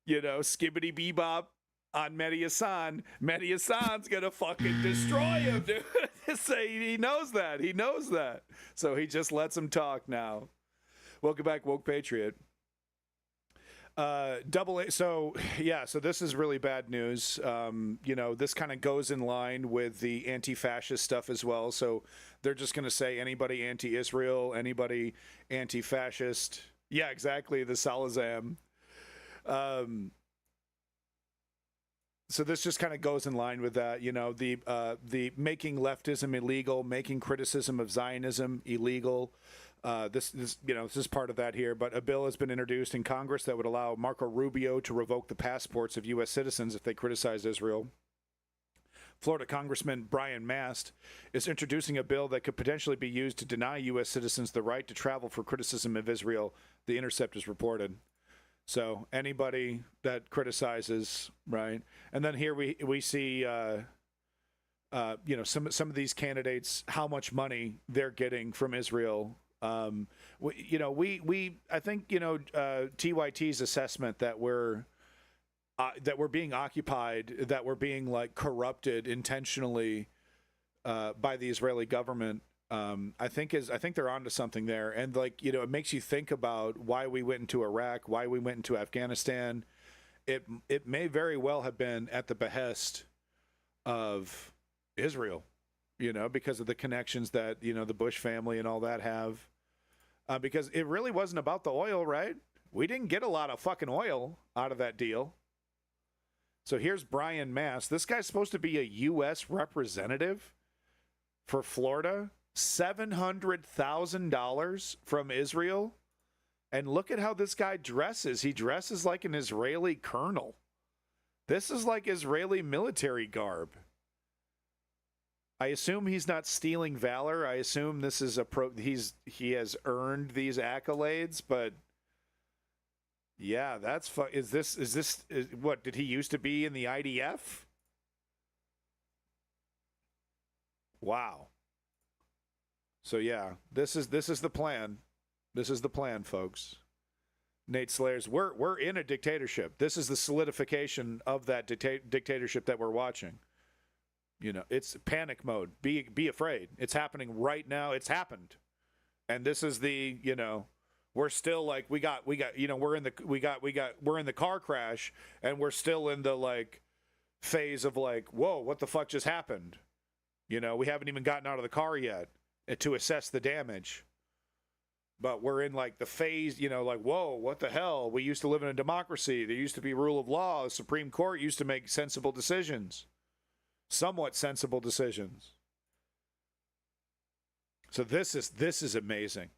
skibbity bebop on Mehdi Hassan's gonna fucking destroy him, dude. He knows that. So he just lets him talk now. Welcome back, Woke Patriot. So this is really bad news. This kind of goes in line with the anti-fascist stuff as well. So they're just going to say anybody anti-Israel, anybody anti-fascist. Yeah, exactly. The Salazam. So this just kind of goes in line with that. The making leftism illegal, making criticism of Zionism illegal. This is part of that here, but a bill has been introduced in Congress that would allow Marco Rubio to revoke the passports of U.S. citizens if they criticize Israel. Florida Congressman Brian Mast is introducing a bill that could potentially be used to deny U.S. citizens the right to travel for criticism of Israel, The Intercept has reported. So anybody that criticizes, right? And then here we see some of these candidates, how much money they're getting from Israel. I think TYT's assessment that we're being occupied, that we're being like corrupted intentionally by the Israeli government. I think they're onto something there, and it makes you think about why we went into Iraq, why we went into Afghanistan. It may very well have been at the behest of Israel, because of the connections that the Bush family and all that have. Because it really wasn't about the oil, right? We didn't get a lot of fucking oil out of that deal. So here's Brian Mast. This guy's supposed to be a U.S. representative for Florida. $700,000 from Israel. And look at how this guy dresses. He dresses like an Israeli colonel. This is like Israeli military garb. I assume he's not stealing valor. I assume this is he has earned these accolades, but yeah, that's what did he used to be in the IDF? Wow. So yeah, this is the plan. This is the plan, folks. Nate Slayers, we're in a dictatorship. This is the solidification of that dictatorship that we're watching. It's panic mode. Be afraid. It's happening right now. It's happened. And this is the, we're still like we're in the car crash, and we're still in the phase of whoa, what the fuck just happened? We haven't even gotten out of the car yet to assess the damage. But we're in the phase, whoa, what the hell? We used to live in a democracy. There used to be rule of law. The Supreme Court used to make sensible decisions. Somewhat sensible decisions. So this is amazing.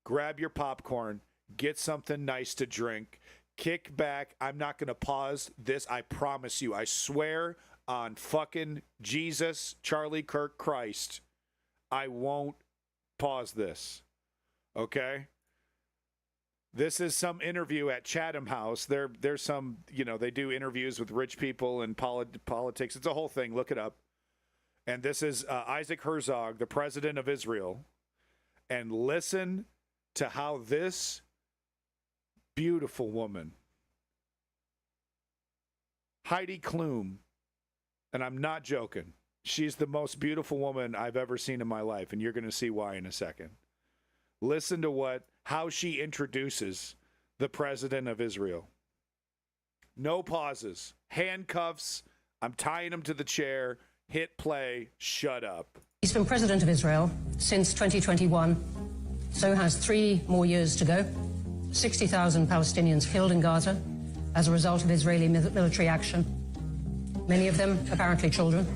Grab your popcorn, get something nice to drink, kick back. I'm not going to pause this. I promise you. I swear on fucking Jesus, Charlie Kirk Christ, I won't pause this. Okay? This is some interview at Chatham House. There's some, they do interviews with rich people and politics. It's a whole thing. Look it up. And this is Isaac Herzog, the president of Israel. And listen to how this beautiful woman, Heidi Klum, and I'm not joking, she's the most beautiful woman I've ever seen in my life, and you're going to see why in a second. Listen to how she introduces the president of Israel. No pauses. Handcuffs. I'm tying him to the chair. Hit play. Shut up. He's been president of Israel since 2021. So has 3 more years to go. 60,000 Palestinians killed in Gaza as a result of Israeli military action. Many of them apparently children.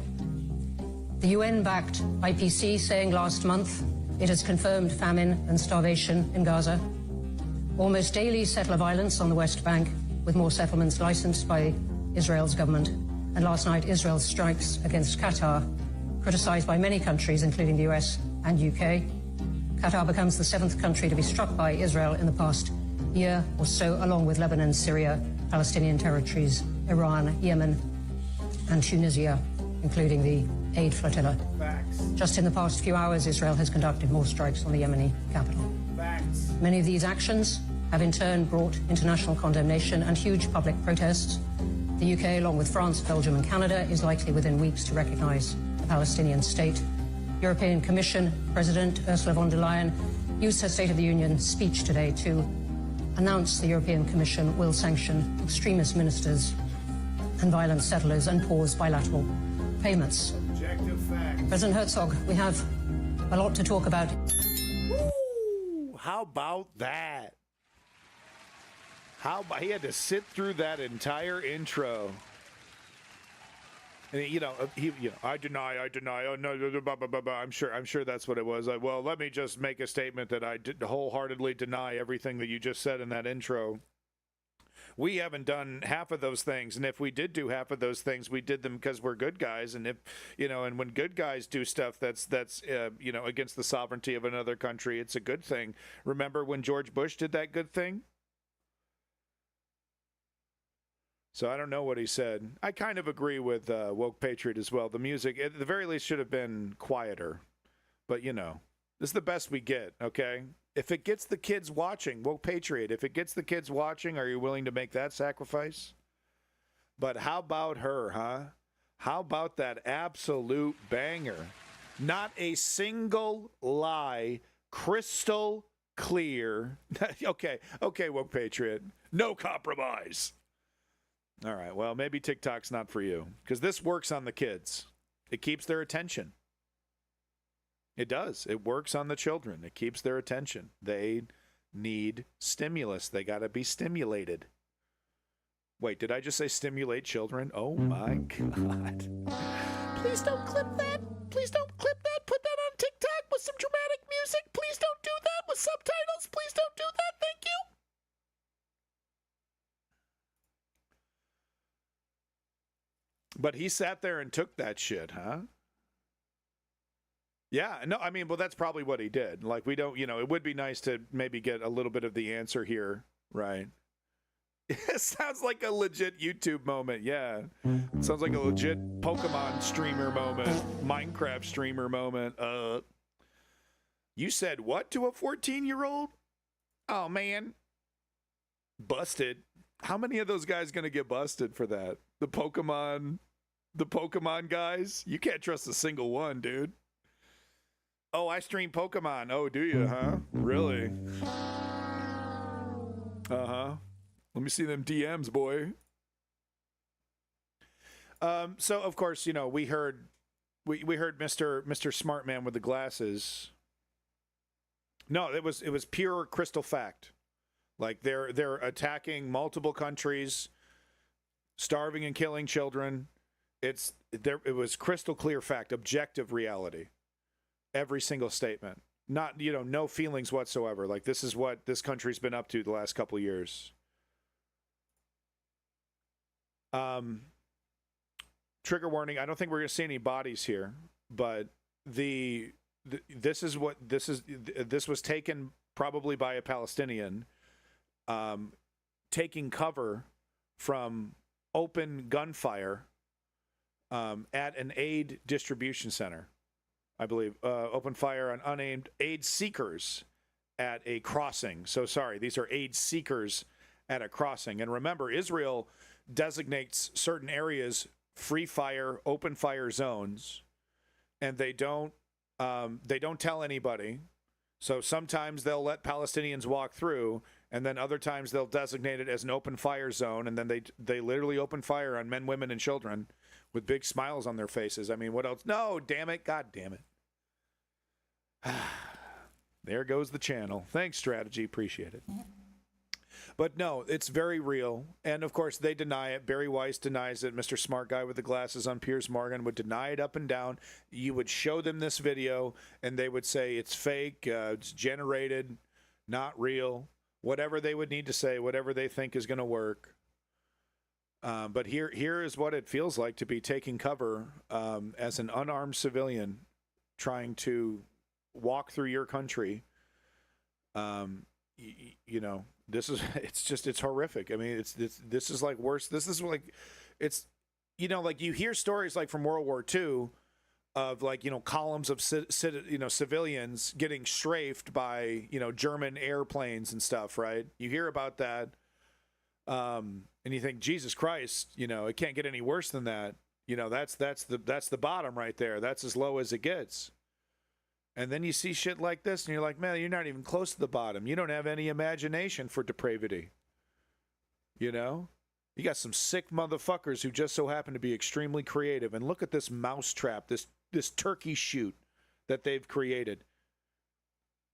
The UN-backed IPC saying last month it has confirmed famine and starvation in Gaza. Almost daily settler violence on the West Bank, with more settlements licensed by Israel's government. And last night, Israel's strikes against Qatar, criticized by many countries, including the US and UK. Qatar becomes the 7th country to be struck by Israel in the past year or so, along with Lebanon, Syria, Palestinian territories, Iran, Yemen, and Tunisia, including the aid flotilla. Facts. Just in the past few hours, Israel has conducted more strikes on the Yemeni capital. Facts. Many of these actions have in turn brought international condemnation and huge public protests. The UK, along with France, Belgium and Canada, is likely within weeks to recognise the Palestinian state. European Commission President Ursula von der Leyen used her State of the Union speech today to announced the European Commission will sanction extremist ministers and violent settlers and pause bilateral payments. Objective facts. President Herzog, we have a lot to talk about. Woo! How about that? He had to sit through that entire intro. And, I deny. Oh no, blah, blah, blah, blah. I'm sure that's what it was. Like, well, let me just make a statement that I wholeheartedly deny everything that you just said in that intro. We haven't done half of those things, and if we did do half of those things, we did them because we're good guys. And if and when good guys do stuff that's against the sovereignty of another country, it's a good thing. Remember when George Bush did that good thing? So I don't know what he said. I kind of agree with Woke Patriot as well. The music, at the very least, should have been quieter. But, this is the best we get, okay? If it gets the kids watching, Woke Patriot, if it gets the kids watching, are you willing to make that sacrifice? But how about her, huh? How about that absolute banger? Not a single lie, crystal clear. Okay, Woke Patriot. No compromise. All right, well, maybe TikTok's not for you because this works on the kids. It keeps their attention. It does. It works on the children. It keeps their attention. They need stimulus. They got to be stimulated. Wait, did I just say stimulate children? Oh, my God. Please don't clip that. Please don't clip that. Put that on TikTok with some dramatic music. Please don't do that with subtitles. Please don't do that. Thank you. But he sat there and took that shit, huh? Yeah, no, I mean, well, that's probably what he did. Like, we don't, it would be nice to maybe get a little bit of the answer here, right? It sounds like a legit YouTube moment, yeah. It sounds like a legit Pokemon streamer moment, Minecraft streamer moment. You said what to a 14-year-old? Oh, man. Busted. How many of those guys going to get busted for that? The Pokemon guys? You can't trust a single one, dude. Oh, I stream Pokemon. Oh, do you, huh? Really? Uh-huh. Let me see them DMs, boy. So, of course, we heard Mr. Smart Man with the glasses. No, it was pure crystal fact. Like, they're attacking multiple countries, starving and killing children. It was crystal clear fact, objective reality. Every single statement. Not, no feelings whatsoever. Like, this is what this country's been up to the last couple of years. Trigger warning, I don't think we're going to see any bodies here, but this was taken probably by a Palestinian taking cover from open gunfire at an aid distribution center, I believe. Open fire on unnamed aid seekers at a crossing. So sorry, these are aid seekers at a crossing. And remember, Israel designates certain areas free fire, open fire zones, and they don't tell anybody. So sometimes they'll let Palestinians walk through, and then other times they'll designate it as an open fire zone, and then they literally open fire on men, women, and children with big smiles on their faces. I mean, what else? No, damn it. God damn it. There goes the channel. Thanks, Strategy. Appreciate it. But no, it's very real. And of course, they deny it. Barry Weiss denies it. Mr. Smart Guy with the glasses on Piers Morgan would deny it up and down. You would show them this video and they would say it's fake, it's generated, not real. Whatever they would need to say, whatever they think is going to work. But here is what it feels like to be taking cover as an unarmed civilian trying to walk through your country. It's horrific. I mean, this is like worse. This is like, it's, like you hear stories like from World War II of like, columns of, civilians getting strafed by, German airplanes and stuff, right? You hear about that. And you think, Jesus Christ, it can't get any worse than that. That's the bottom right there. That's as low as it gets. And then you see shit like this, and you're like, man, you're not even close to the bottom. You don't have any imagination for depravity. You know? You got some sick motherfuckers who just so happen to be extremely creative. And look at this mousetrap, this turkey shoot that they've created.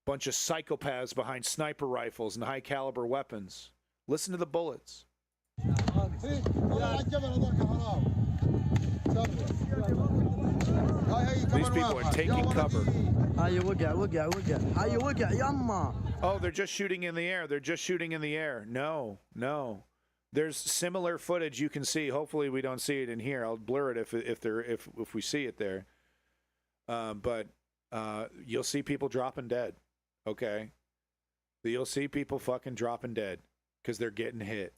Bunch of psychopaths behind sniper rifles and high-caliber weapons. Listen to the bullets. These people are taking cover. Oh, they're just shooting in the air. They're just shooting in the air. No. There's similar footage you can see. Hopefully we don't see it in here. I'll blur it if we see it there. But you'll see people dropping dead. Okay? You'll see people fucking dropping dead because they're getting hit.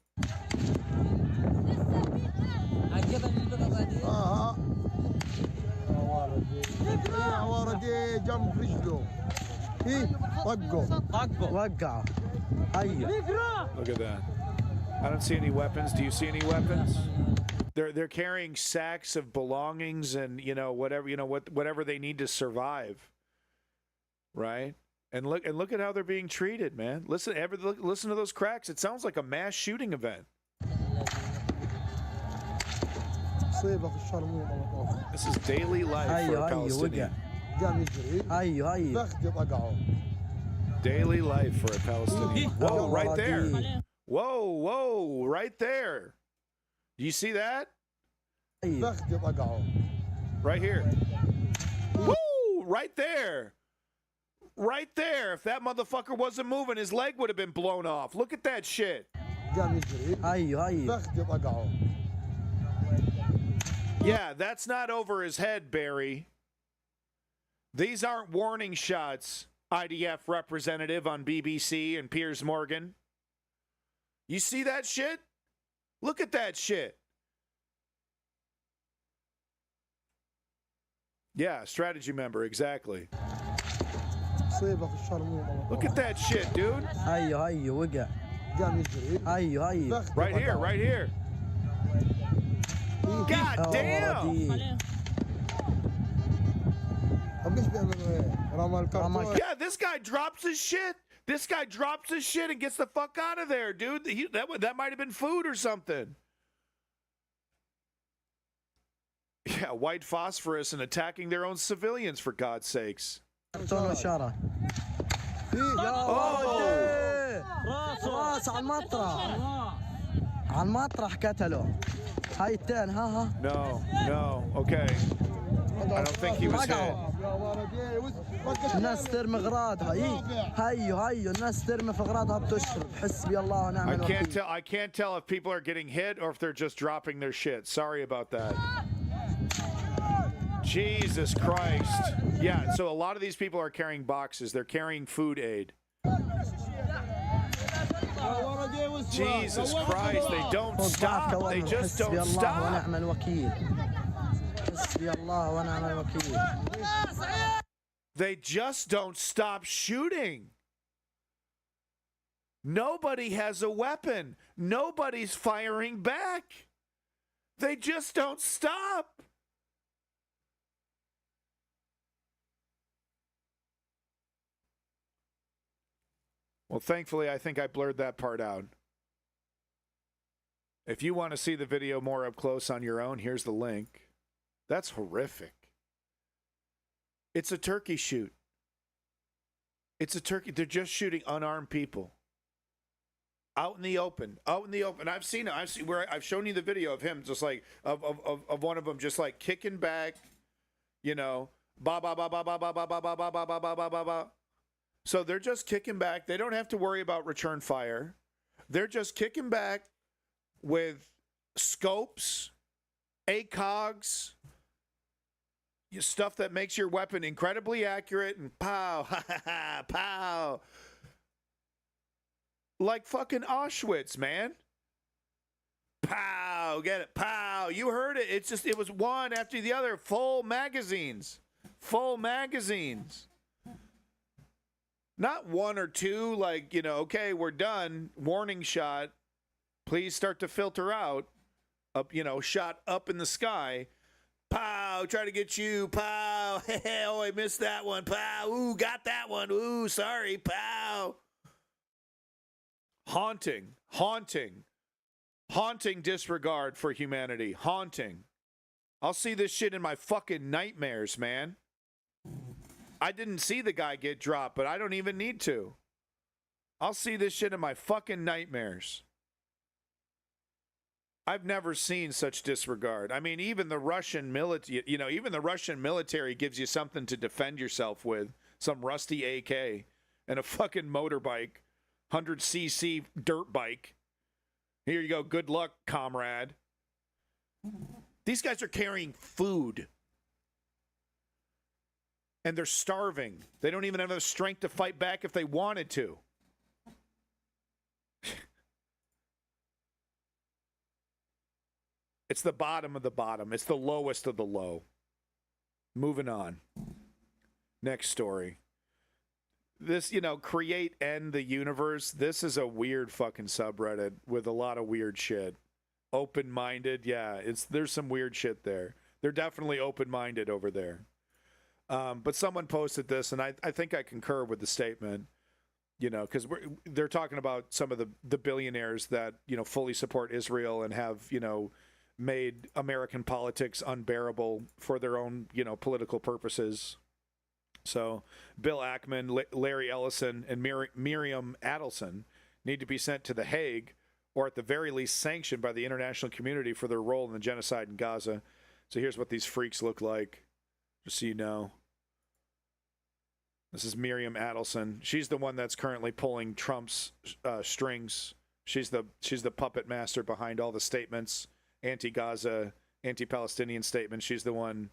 Look at that. I don't see any weapons. Do you see any weapons? They're carrying sacks of belongings and whatever they need to survive. Right? And look at how they're being treated, man. Listen to those cracks. It sounds like a mass shooting event. This is daily life for a Palestinian. Daily life for a Palestinian. Whoa, right there. Whoa, right there. Do you see that? Right here. Woo, right there. Right there. If that motherfucker wasn't moving, his leg would have been blown off. Look at that shit. Yeah, that's not over his head, Barry. These aren't warning shots, IDF representative on BBC and Piers Morgan. You see that shit? Look at that shit. Yeah, strategy member, exactly. Look at that shit, dude. Right here. God damn! Yeah, this guy drops his shit. This guy drops his shit and gets the fuck out of there, dude. That might have been food or something. Yeah, white phosphorus and attacking their own civilians, for God's sakes. Oh! No, okay. I don't think he was hit. I can't tell if people are getting hit or if they're just dropping their shit. Sorry about that. Jesus Christ. Yeah, so a lot of these people are carrying boxes. They're carrying food aid. Jesus Christ, they don't stop. They just don't stop. They just don't stop shooting. Nobody has a weapon. Nobody's firing back. They just don't stop. Well, thankfully, I think I blurred that part out. If you want to see the video more up close on your own, here's the link. That's horrific. It's a turkey shoot. It's a turkey. They're just shooting unarmed people. Out in the open. I've seen it. I've shown you the video of him just like, of one of them just like kicking back, ba ba ba ba ba ba ba ba ba ba ba ba ba ba ba ba. So they're just kicking back. They don't have to worry about return fire. They're just kicking back with scopes, ACOGs, stuff that makes your weapon incredibly accurate, and pow, ha ha ha, pow. Like fucking Auschwitz, man. Pow, get it, pow. You heard it. It was one after the other. Full magazines. Not one or two, like, okay, we're done. Warning shot. Please start to filter out. Up, shot up in the sky. Pow, try to get you. Pow, pow. Oh, I missed that one, pow. Ooh, got that one. Ooh, sorry, pow. Haunting disregard for humanity. Haunting. I'll see this shit in my fucking nightmares, man. I didn't see the guy get dropped, but I don't even need to. I'll see this shit in my fucking nightmares. I've never seen such disregard. I mean, even the Russian military, even the Russian military gives you something to defend yourself with. Some rusty AK and a fucking motorbike, 100cc dirt bike. Here you go. Good luck, comrade. These guys are carrying food. And they're starving. They don't even have the strength to fight back if they wanted to. It's the bottom of the bottom. It's the lowest of the low. Moving on. Next story. This, create end the universe. This is a weird fucking subreddit with a lot of weird shit. Open-minded. Yeah, there's some weird shit there. They're definitely open-minded over there. But someone posted this, and I think I concur with the statement, because they're talking about some of the billionaires that, fully support Israel and have, made American politics unbearable for their own, political purposes. So Bill Ackman, Larry Ellison, and Miriam Adelson need to be sent to The Hague, or at the very least sanctioned by the international community for their role in the genocide in Gaza. So here's what these freaks look like, just so you know. This is Miriam Adelson. She's the one that's currently pulling Trump's strings. She's the puppet master behind all the statements, anti-Gaza, anti-Palestinian statements. She's the one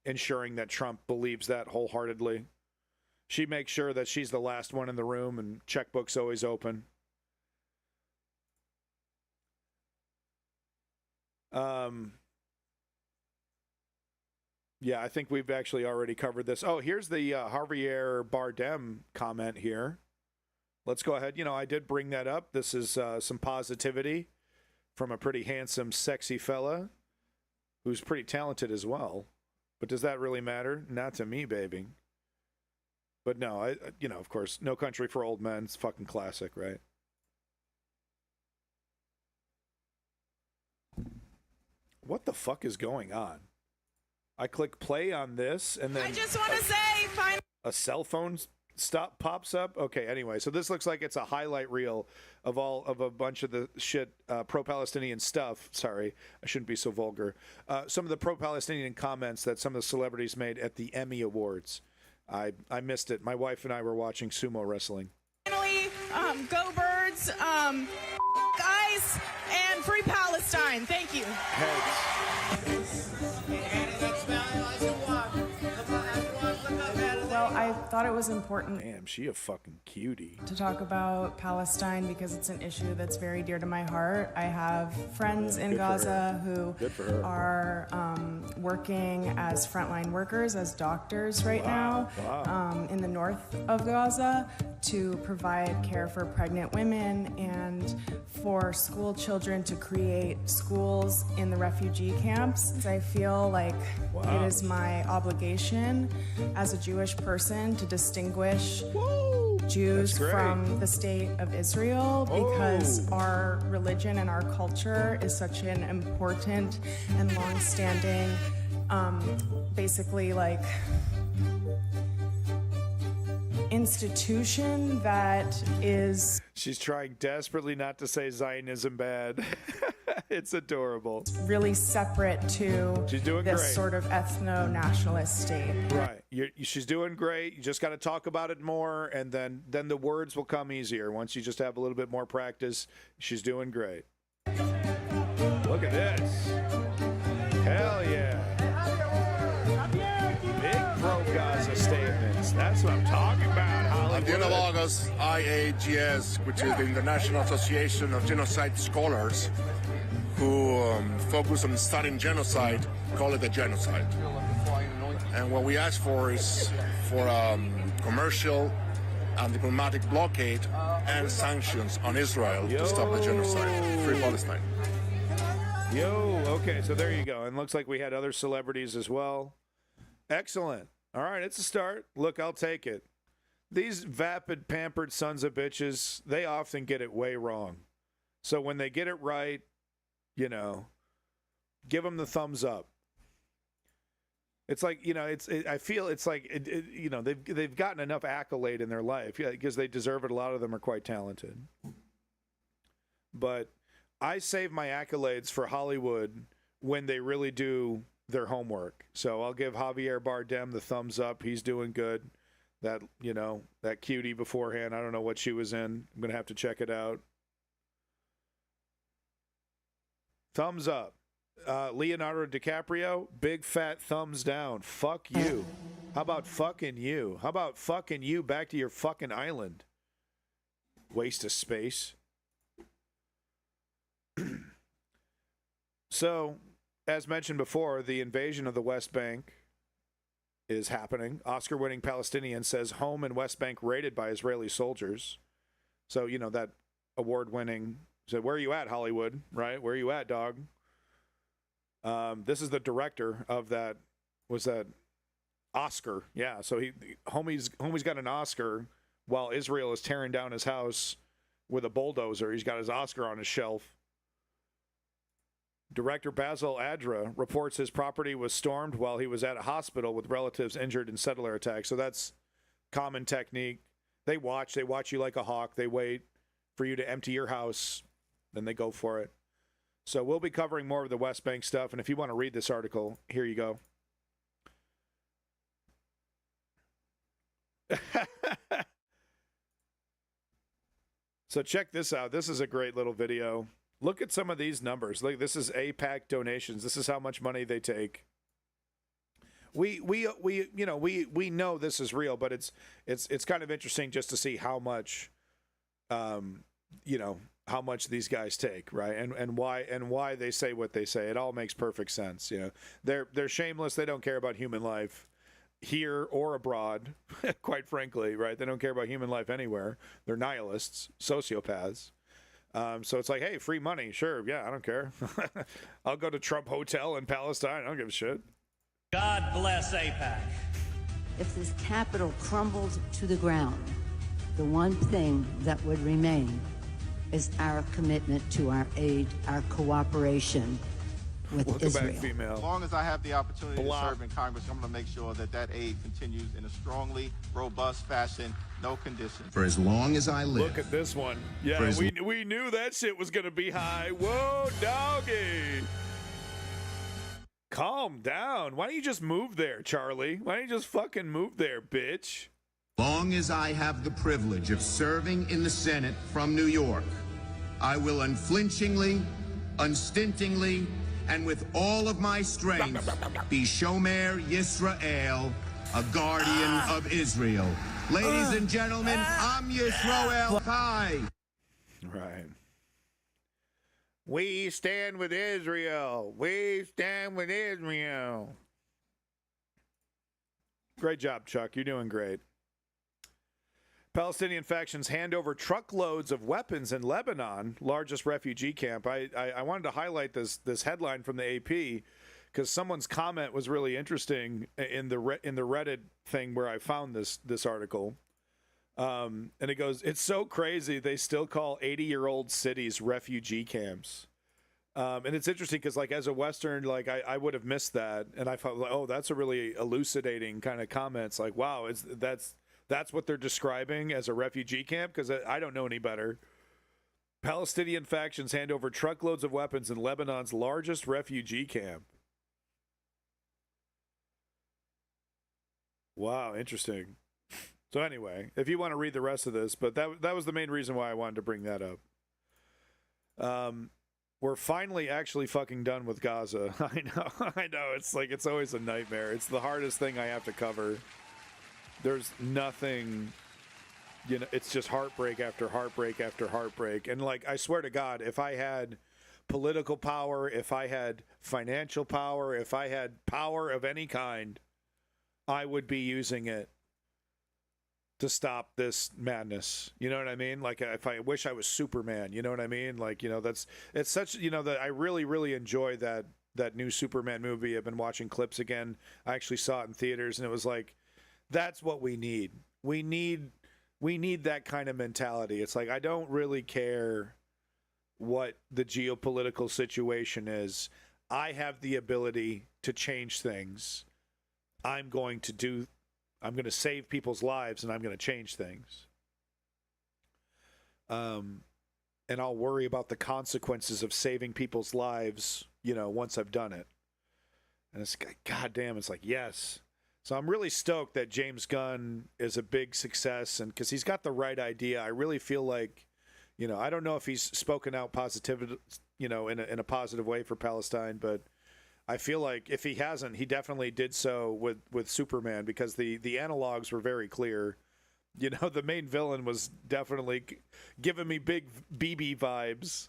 ensuring that Trump believes that wholeheartedly. She makes sure that she's the last one in the room and checkbook's always open. Yeah, I think we've actually already covered this. Oh, here's the Javier Bardem comment here. Let's go ahead. I did bring that up. This is some positivity from a pretty handsome, sexy fella who's pretty talented as well. But does that really matter? Not to me, baby. But no, of course, No Country for Old Men. It's fucking classic, right? What the fuck is going on? I click play on this, and then I just want to say, a cell phone pops up. Okay, anyway, so this looks like it's a highlight reel of a bunch of the shit pro-Palestinian stuff. Sorry, I shouldn't be so vulgar. Some of the pro-Palestinian comments that some of the celebrities made at the Emmy Awards. I missed it. My wife and I were watching sumo wrestling. Finally, go Birds, guys, and free Palestine. Thank you. Well, I thought it was important. Damn, she a fucking cutie. To talk about Palestine because it's an issue that's very dear to my heart. I have friends in Gaza who are working as frontline workers, as doctors right now in the north of Gaza to provide care for pregnant women and for school children to create schools in the refugee camps. I feel like it is my obligation as a Jewish person to distinguish Jews from the state of Israel because our religion and our culture is such an important and long-standing, basically like institution that is... She's trying desperately not to say Zionism bad. It's adorable. Really separate to this great. Sort of ethno-nationalist state. Right. She's doing great. You just got to talk about it more, and then the words will come easier. Once you just have a little bit more practice, she's doing great. Look at this. Hell yeah. Big pro-Gaza statements. That's what I'm talking about, Hollywood. At the end of August, IAGS, which is the International Association of Genocide Scholars, who focus on studying genocide, call it a genocide. And what we ask for is for commercial and diplomatic blockade and sanctions on Israel to stop the genocide. Free Palestine. Okay, so there you go. And looks like we had other celebrities as well. Excellent. All right, it's a start. Look, I'll take it. These vapid, pampered sons of bitches, they often get it way wrong. So when they get it right, you know, give them the thumbs up. It's like, you know, I feel it's like, you know, they've gotten enough accolade in their life because they deserve it. A lot of them are quite talented. But I save my accolades for Hollywood when they really do their homework. So I'll give Javier Bardem the thumbs up. He's doing good. That, you know, that cutie beforehand, I don't know what she was in. I'm going to have to check it out. Thumbs up. Leonardo DiCaprio, big fat thumbs down. Fuck you. How about fucking you? How about fucking you back to your fucking island? Waste of space. So, as mentioned before, the invasion of the West Bank is happening. Oscar-winning Palestinian says home in West Bank raided by Israeli soldiers. So, you know, that award-winning, said, where are you at, Hollywood? Right? Where are you at, dog? This is the director of that, was that Oscar? Yeah, so homie's got an Oscar while Israel is tearing down his house with a bulldozer. He's got his Oscar on his shelf. Director Basil Adra reports his property was stormed while he was at a hospital with relatives injured in settler attacks. So that's common technique. They watch you like a hawk. They wait for you to empty your house, then they go for it. So we'll be covering more of the West Bank stuff, and if you want to read this article, here you go. So check this out. This is a great little video. Look at some of these numbers. Look, this is AIPAC donations. This is how much money they take. We know this is real, but it's kind of interesting just to see how much, how much these guys take, right? And why they say what they say. It all makes perfect sense. You know, they're shameless. They don't care about human life here or abroad, quite frankly, right? They don't care about human life anywhere. They're nihilists, sociopaths. So it's like, hey, free money. Sure. Yeah, I don't care. I'll go to Trump Hotel in Palestine. I don't give a shit. God bless AIPAC. If this capital crumbled to the ground, the one thing that would remain is our commitment to our aid, our cooperation with Israel. Back, female. As long as I have the opportunity to serve in Congress, I'm going to make sure that aid continues in a strongly robust fashion, no conditions. For as long as I live. Look at this one. Yeah, we knew that shit was going to be high. Whoa, doggy. Calm down. Why don't you just move there, Charlie? Why don't you just fucking move there, bitch? Long as I have the privilege of serving in the Senate from New York, I will unflinchingly, unstintingly, and with all of my strength, be Shomer Yisrael, a guardian of Israel. Ladies and gentlemen, I'm Yisrael Kai. Right. We stand with Israel. We stand with Israel. Great job, Chuck. You're doing great. Palestinian factions hand over truckloads of weapons in Lebanon, largest refugee camp. I wanted to highlight this headline from the AP because someone's comment was really interesting in the Reddit thing where I found this article. And it goes, it's so crazy they still call 80-year-old cities refugee camps. And it's interesting because, like, as a Western, like, I would have missed that. And I thought, like, oh, that's a really elucidating kind of comment. It's like, wow, that's what they're describing as a refugee camp? Because I don't know any better. Palestinian factions hand over truckloads of weapons in Lebanon's largest refugee camp. Wow, interesting. So anyway, if you want to read the rest of this, but that was the main reason why I wanted to bring that up. We're finally actually fucking done with Gaza. I know. It's like, it's always a nightmare. It's the hardest thing I have to cover. There's nothing, you know, it's just heartbreak after heartbreak after heartbreak. And like, I swear to God, if I had political power, if I had financial power, if I had power of any kind, I would be using it to stop this madness. You know what I mean? Like, if I wish I was Superman, you know what I mean? Like, you know, it's such, you know, that I really, really enjoy that that new Superman movie. I've been watching clips again. I actually saw it in theaters, and it was like, that's what we need. We need that kind of mentality. It's like, I don't really care what the geopolitical situation is. I have the ability to change things. I'm going to save people's lives, and I'm going to change things. And I'll worry about the consequences of saving people's lives, once I've done it. And it's, goddamn, it's like, yes. So I'm really stoked that James Gunn is a big success, and because he's got the right idea. I really feel like, I don't know if he's spoken out positive, in a positive way for Palestine, but I feel like if he hasn't, he definitely did so with Superman, because the analogs were very clear. The main villain was definitely giving me big BB vibes.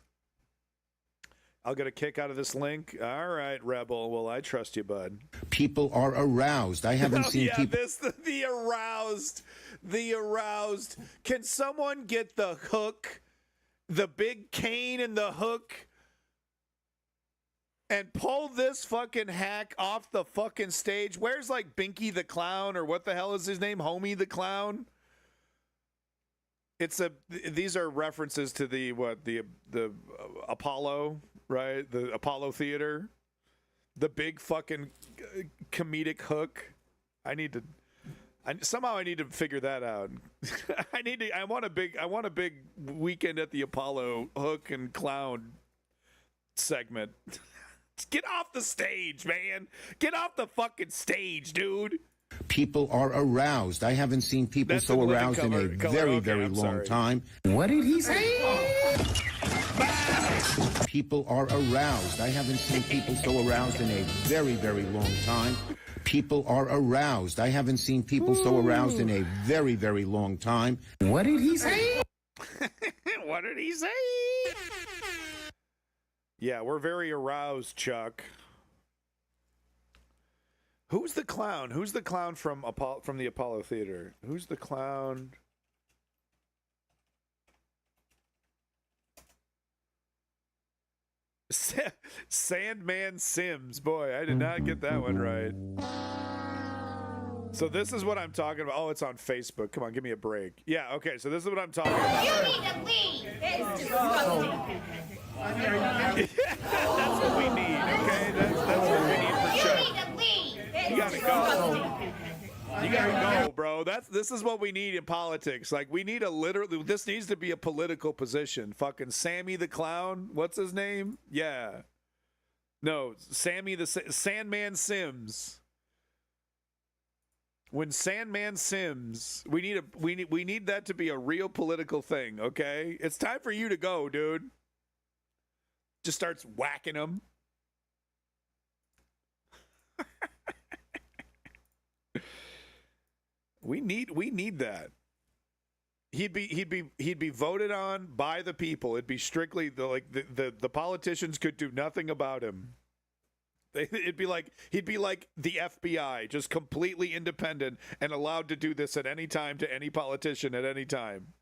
I'll get a kick out of this link. All right, Rebel. Well, I trust you, bud. People are aroused. I haven't seen people. The aroused. Can someone get the hook, the big cane and the hook, and pull this fucking hack off the fucking stage? Where's like Binky the Clown, or what the hell is his name? Homie the Clown? These are references to the Apollo, right? The Apollo Theater. The big fucking comedic hook. I need to figure that out. I want a big Weekend at the Apollo hook and clown segment. Get off the stage, man. Get off the fucking stage, dude. People are aroused. I haven't seen people so aroused in a very, very long time. What did he say? People are aroused. I haven't seen people so aroused in a very, very long time. People are aroused. I haven't seen people so aroused in a very, very long time. What did he say? What did he say? Yeah, we're very aroused, Chuck. Who's the clown? Who's the clown from the Apollo Theater? Who's the clown? Sandman Sims. Boy, I did not get that one right. So this is what I'm talking about. Oh, it's on Facebook. Come on, give me a break. Yeah, okay, so this is what I'm talking about. You need to leave. It's disgusting. That's what we need, okay? That's what we need for Chuck. You need to leave. You gotta go. You gotta go, bro. This is what we need in politics. Like, we need this needs to be a political position. Fucking Sammy the Clown. What's his name? Yeah. No, Sammy the Sandman Sims. When Sandman Sims, we need that to be a real political thing, okay? It's time for you to go, dude. Just starts whacking him. We need that. He'd be voted on by the people. It'd be strictly the politicians could do nothing about him. He'd be like the FBI, just completely independent and allowed to do this at any time to any politician at any time.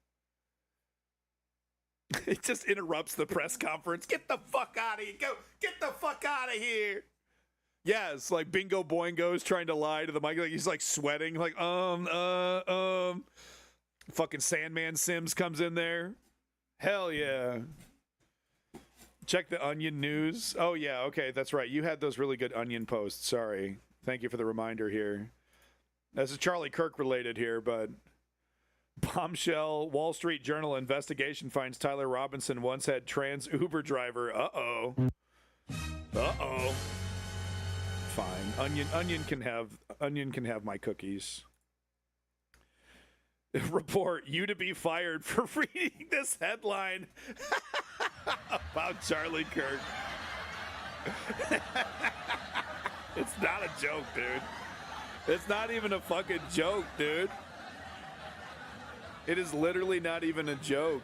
It just interrupts the press conference. Get the fuck out of here. Go. Get the fuck out of here. Yeah, it's like Bingo Boingo's trying to lie to the mic. Like, he's like sweating. Like, Fucking Sandman Sims comes in there. Hell yeah. Check the Onion news. Oh, yeah. Okay, that's right. You had those really good Onion posts. Sorry. Thank you for the reminder here. This is Charlie Kirk related here, but bombshell Wall Street Journal investigation finds Tyler Robinson once had trans Uber driver. Uh-oh. Uh-oh. Fine. Onion can have my cookies. Report, you to be fired for reading this headline about Charlie Kirk. It's not a joke, dude. It's not even a fucking joke, dude. It is literally not even a joke.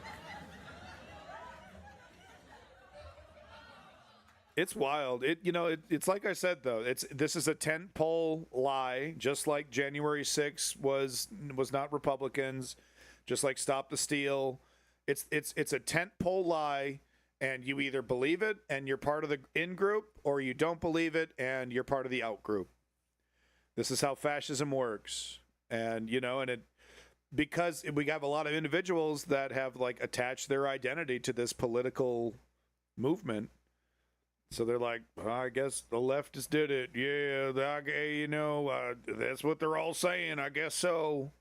It's wild. It's like I said though. This is a tentpole lie, just like January 6th was not Republicans, just like Stop the Steal. It's a tentpole lie, And you either believe it and you're part of the in group, or you don't believe it and you're part of the out group. This is how fascism works. And, you know, and it, because we have a lot of individuals that have like attached their identity to this political movement. So they're like, well, I guess the leftists did it. Yeah, you know, that's what they're all saying. I guess so.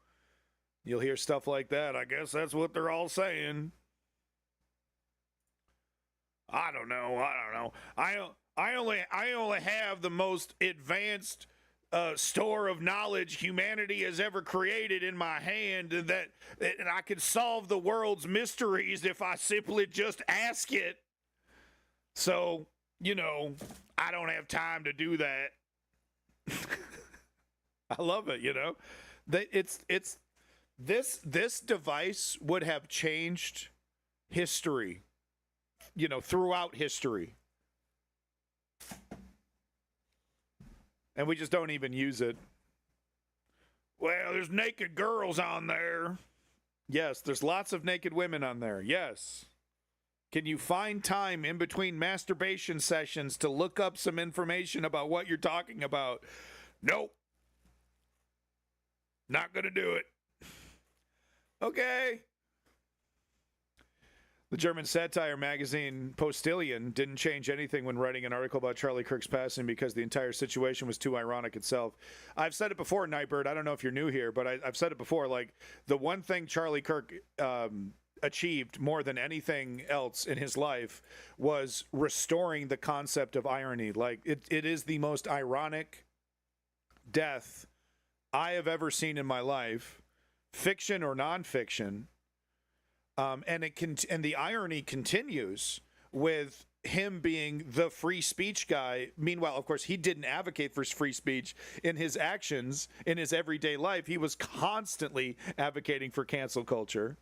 You'll hear stuff like that. I guess that's what they're all saying. I don't know. I only have the most advanced store of knowledge humanity has ever created in my hand, and I could solve the world's mysteries if I simply just ask it. So, you know, I don't have time to do that. I love it, you know. This device would have changed history, you know, throughout history. And we just don't even use it. Well, there's naked girls on there. Yes, there's lots of naked women on there. Yes. Can you find time in between masturbation sessions to look up some information about what you're talking about? Nope. Not going to do it. Okay. The German satire magazine Postillon didn't change anything when writing an article about Charlie Kirk's passing because the entire situation was too ironic itself. I've said it before, Nightbird. I don't know if you're new here, but I've said it before. Like, the one thing Charlie Kirk achieved more than anything else in his life was restoring the concept of irony. Like, it is the most ironic death I have ever seen in my life, fiction or nonfiction. And the irony continues with him being the free speech guy. Meanwhile, of course, he didn't advocate for free speech in his actions, in his everyday life. He was constantly advocating for cancel culture.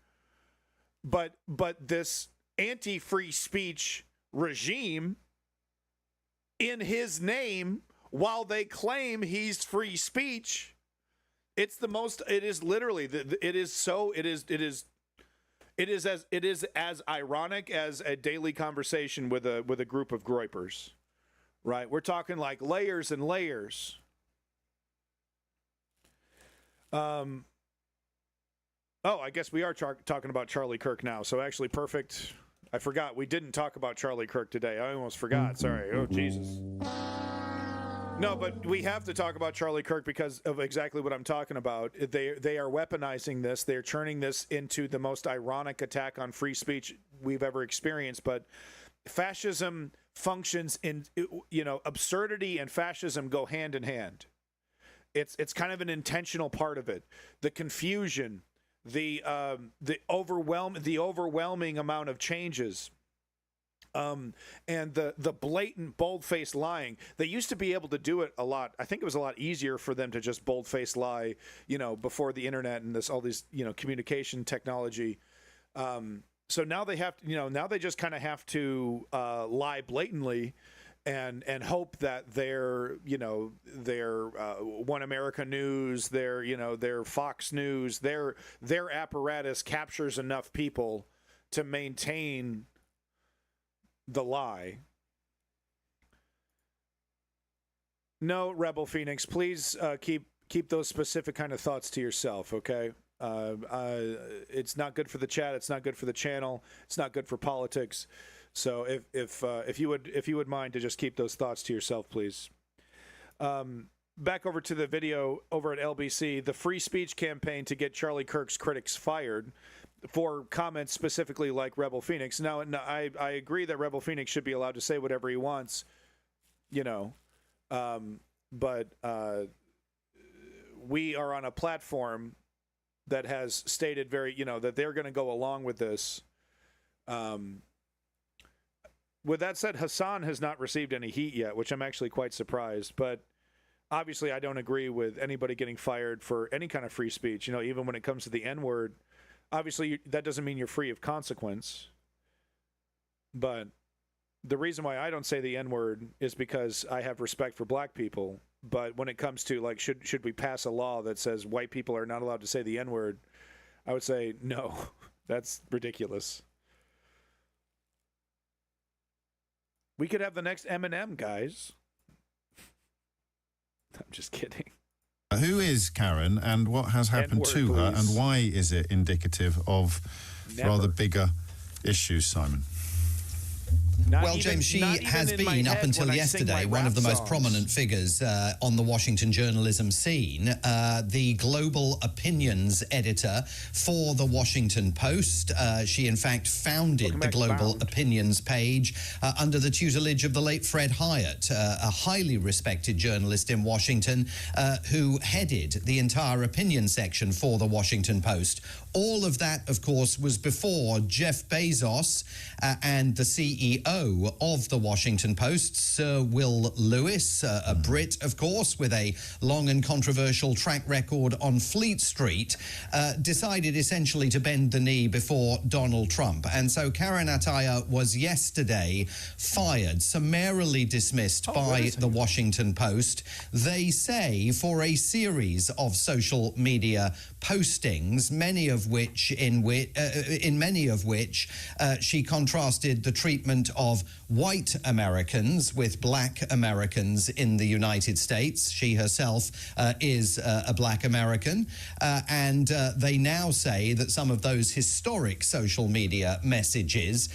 But this anti-free speech regime, in his name, while they claim he's free speech, it is as ironic as a daily conversation with a group of groypers, right? We're talking like layers and layers. I guess we are talking about Charlie Kirk now. So actually, perfect. I forgot we didn't talk about Charlie Kirk today. I almost forgot. Sorry. Oh, Jesus. No, but we have to talk about Charlie Kirk because of exactly what I'm talking about. They are weaponizing this. They're turning this into the most ironic attack on free speech we've ever experienced. But fascism functions in, you know, absurdity and fascism go hand in hand. It's kind of an intentional part of it. The confusion, the overwhelming amount of changes. And the blatant bold-faced lying. They used to be able to do it a lot. I think it was a lot easier for them to just bold-faced lie, you know, before the internet and all these, you know, communication technology. So now they have to, you know, now they just kind of have to lie blatantly and hope that their One America News, their Fox News, their apparatus captures enough people to maintain the lie. No, Rebel Phoenix, please keep those specific kind of thoughts to yourself, okay? It's not good for the chat. It's not good for the channel. It's not good for politics. So if you would mind to just keep those thoughts to yourself, please. Back over to the video over at LBC, the free speech campaign to get Charlie Kirk's critics fired for comments specifically like Rebel Phoenix. Now, I agree that Rebel Phoenix should be allowed to say whatever he wants, you know, but we are on a platform that has stated that they're going to go along with this. With that said, Hassan has not received any heat yet, which I'm actually quite surprised, but obviously I don't agree with anybody getting fired for any kind of free speech, you know, even when it comes to the N-word. Obviously, that doesn't mean you're free of consequence. But the reason why I don't say the N-word is because I have respect for black people. But when it comes to, like, should we pass a law that says white people are not allowed to say the N-word, I would say no. That's ridiculous. We could have the next Eminem, guys. I'm just kidding. Who is Karen, and what has happened to her, and why is it indicative of rather bigger issues, Simon? Well, James, she has been, up until yesterday, one of the most prominent figures on the Washington journalism scene, the global opinions editor for the Washington Post. She, in fact, founded the global opinions page under the tutelage of the late Fred Hyatt, a highly respected journalist in Washington who headed the entire opinion section for the Washington Post. All of that, of course, was before Jeff Bezos and the CEO of the Washington Post, Sir Will Lewis, a Brit, of course, with a long and controversial track record on Fleet Street, decided essentially to bend the knee before Donald Trump. And so Karen Attiah was yesterday fired, summarily dismissed by the Washington Post. They say for a series of social media postings, many of which in many of which she contrasted the treatment of white Americans with black Americans in the United States. She herself is a black American, and they now say that some of those historic social media messages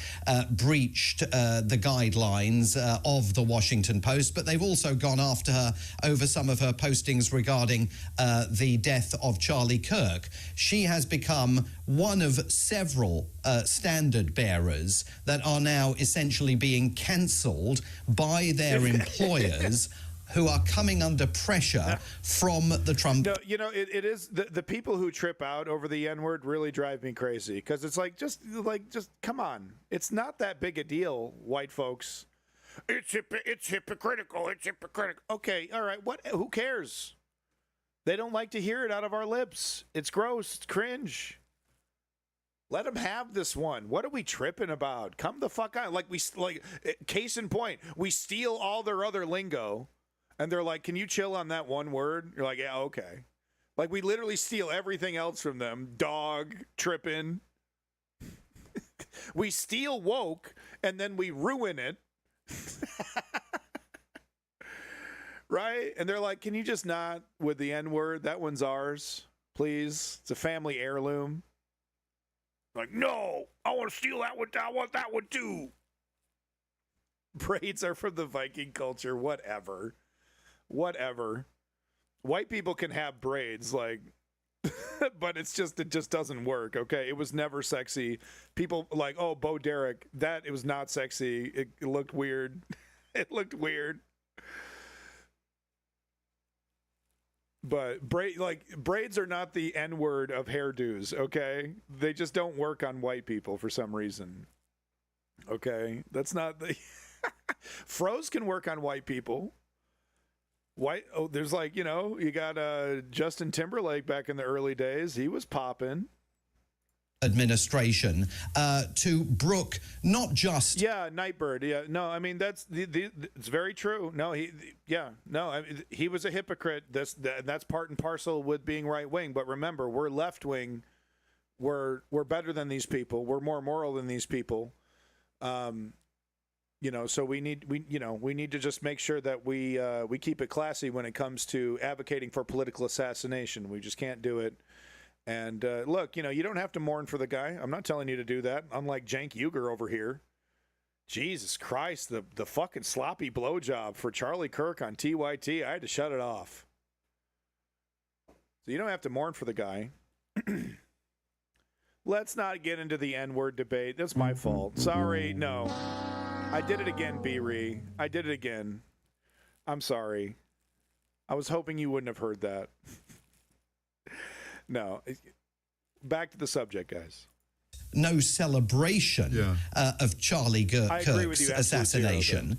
breached the guidelines of the Washington Post, but they've also gone after her over some of her postings regarding the death of Charlie Kirk. She has become one of several standard bearers that are now essentially being cancelled by their employers who are coming under pressure from the Trump. No, you know, it is the people who trip out over the N-word really drive me crazy, because it's like, just come on. It's not that big a deal, white folks. It's hypocritical. It's hypocritical. Okay, all right. Who cares? They don't like to hear it out of our lips. It's gross. It's cringe. Let them have this one. What are we tripping about? Come the fuck on. Like, case in point, we steal all their other lingo, and they're like, can you chill on that one word? You're like, yeah, okay. Like, we literally steal everything else from them. Dog, tripping. We steal woke, and then we ruin it. Right? And they're like, can you just not with the N-word? That one's ours, please. It's a family heirloom. Like, no, I want to steal that one. I want that one too. Braids are from the Viking culture. Whatever. White people can have braids, like, but it just doesn't work. Okay, it was never sexy. People like, oh, Bo Derek, it was not sexy. It looked weird. It looked weird. But braids are not the N-word of hairdos, okay? They just don't work on white people for some reason. Okay? That's not the... Froze can work on white people. There's like, you got Justin Timberlake back in the early days. He was popping. Administration to brook not just Nightbird. No, I mean that's it's very true. No, he was a hypocrite. That's part and parcel with being right wing. But remember, we're left wing. We're better than these people. We're more moral than these people. So we need to just make sure that we keep it classy when it comes to advocating for political assassination. We just can't do it. And look, you don't have to mourn for the guy. I'm not telling you to do that. Unlike Cenk Uygur over here. Jesus Christ, the fucking sloppy blowjob for Charlie Kirk on TYT. I had to shut it off. So you don't have to mourn for the guy. Let's not get into the N-word debate. That's my fault. Sorry, no. I did it again, B-Ree. I did it again. I'm sorry. I was hoping you wouldn't have heard that. No, back to the subject, guys. No celebration of Charlie Kirk's assassination,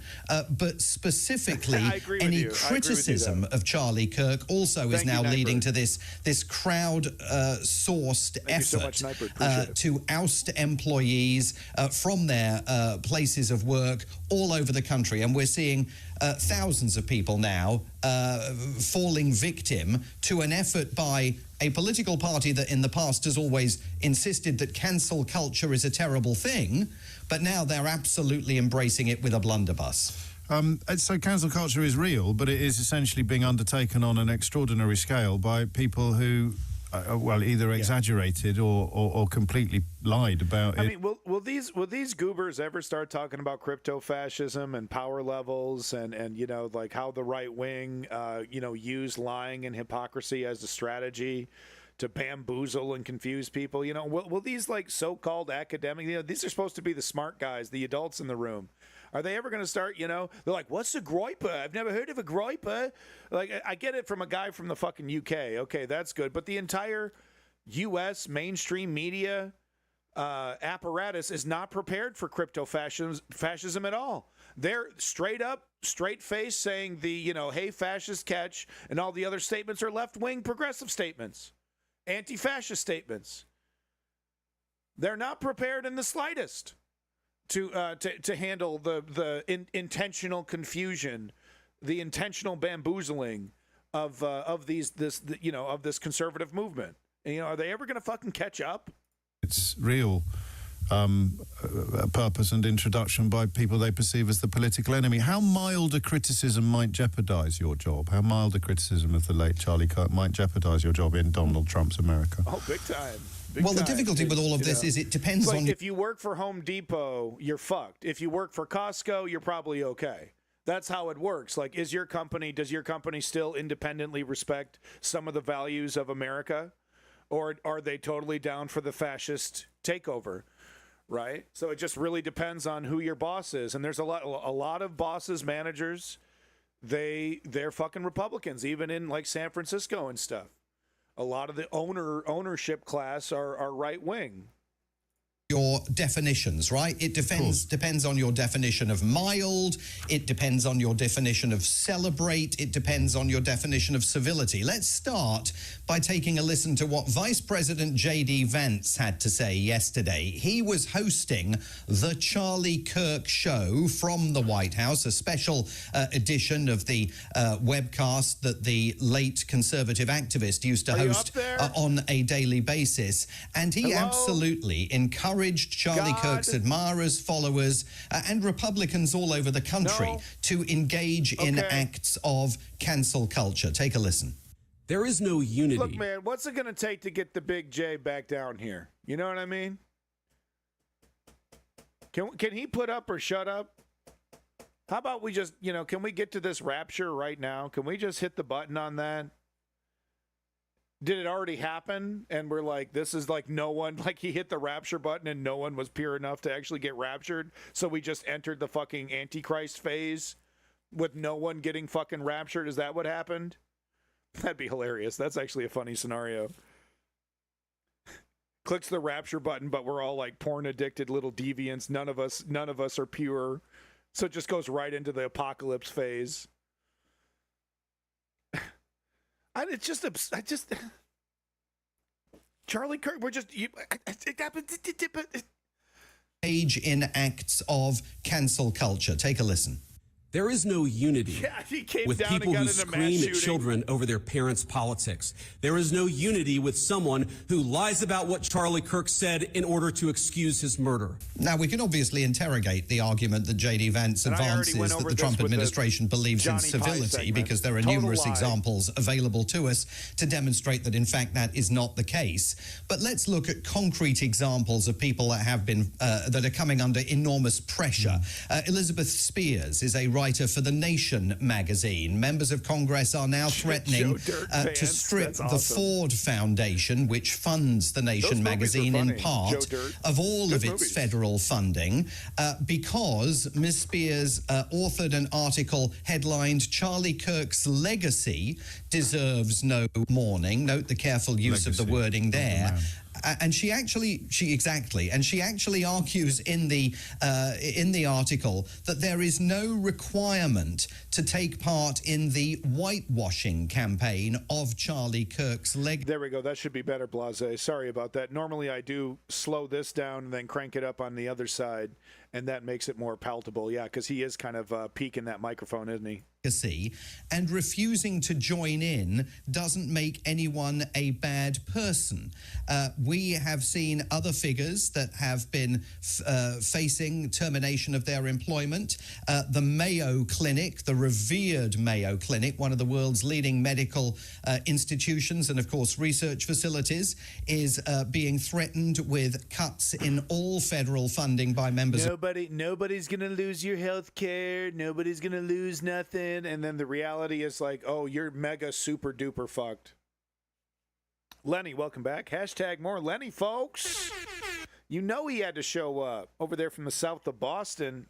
but specifically any criticism of Charlie Kirk also is now leading to this crowd-sourced effort to oust employees from their places of work all over the country. And we're seeing thousands of people now falling victim to an effort by a political party that in the past has always insisted that cancel culture is a terrible thing, but now they're absolutely embracing it with a blunderbuss. So cancel culture is real, but it is essentially being undertaken on an extraordinary scale by people who, either exaggerated or completely lied about it. I mean, will these goobers ever start talking about crypto fascism and power levels and like how the right wing use lying and hypocrisy as a strategy to bamboozle and confuse people? Will these like so-called academic, these are supposed to be the smart guys, the adults in the room. Are they ever going to start, they're like, what's a groiper? I've never heard of a groiper. Like, I get it from a guy from the fucking UK. Okay, that's good. But the entire U.S. mainstream media apparatus is not prepared for crypto fascism at all. They're straight face saying the, hey, fascist catch, and all the other statements are left-wing progressive statements, anti-fascist statements. They're not prepared in the slightest to handle the intentional confusion, the intentional bamboozling of this conservative movement. And, are they ever going to fucking catch up? It's real purpose and introduction by people they perceive as the political enemy. How mild a criticism might jeopardize your job? How mild a criticism of the late Charlie Kirk might jeopardize your job in Donald Trump's America? Oh, big time. The difficulty with all of this is it depends on... If you work for Home Depot, you're fucked. If you work for Costco, you're probably okay. That's how it works. Like, does your company still independently respect some of the values of America? Or are they totally down for the fascist takeover? Right? So it just really depends on who your boss is. And there's a lot of bosses, managers, they're fucking Republicans, even in like San Francisco and stuff. A lot of the ownership class are right wing. Your definitions, right? It depends on your definition of mild. It depends on your definition of celebrate. It depends on your definition of civility. Let's start by taking a listen to what Vice President J.D. Vance had to say yesterday. He was hosting the Charlie Kirk Show from the White House, a special edition of the webcast that the late conservative activist used to host on a daily basis. And he absolutely encouraged Charlie Kirk's admirers, followers, and Republicans all over the country to engage in acts of cancel culture. Take a listen. There is no unity. Look, man, what's it going to take to get the big J back down here? You know what I mean? Can he put up or shut up? How about we just, can we get to this rapture right now? Can we just hit the button on that? Did it already happen? And we're like, this is like no one, like he hit the rapture button and no one was pure enough to actually get raptured. So we just entered the fucking Antichrist phase with no one getting fucking raptured. Is that what happened? That'd be hilarious. That's actually a funny scenario. Clicks the rapture button, but we're all like porn addicted little deviants. None of us are pure. So it just goes right into the apocalypse phase. Charlie Kirk, Age in acts of cancel culture. Take a listen. There is no unity with people who scream at shooting. children over their parents' politics. There is no unity with someone who lies about what Charlie Kirk said in order to excuse his murder. Now, we can obviously interrogate the argument that J.D. Vance advances that the Trump administration believes in civility because there are numerous examples available to us to demonstrate that, in fact, that is not the case. But let's look at concrete examples of people that have been that are coming under enormous pressure. Elizabeth Spears is a writer for The Nation magazine. Members of Congress are now threatening to strip the Ford Foundation, which funds The Nation magazine in part, of all of its federal funding because Ms. Spears authored an article headlined "Charlie Kirk's Legacy Deserves No Mourning." Note the careful use of the wording there. And she actually argues in the article that there is no requirement to take part in the whitewashing campaign of Charlie Kirk's legacy. There we go. That should be better, Blase. Sorry about that. Normally I do slow this down and then crank it up on the other side. and that makes it more palatable. Yeah, because he is kind of peeking that microphone, isn't he? And refusing to join in doesn't make anyone a bad person. We have seen other figures that have been facing termination of their employment. The Mayo Clinic, the revered Mayo Clinic, one of the world's leading medical institutions and, of course, research facilities, is being threatened with cuts in all federal funding by members. Nobody's going to lose your health care. Nobody's going to lose nothing. And then the reality is like, oh, you're mega super duper fucked. Lenny, welcome back. Hashtag more Lenny, folks. You know he had to show up over there from the south of Boston.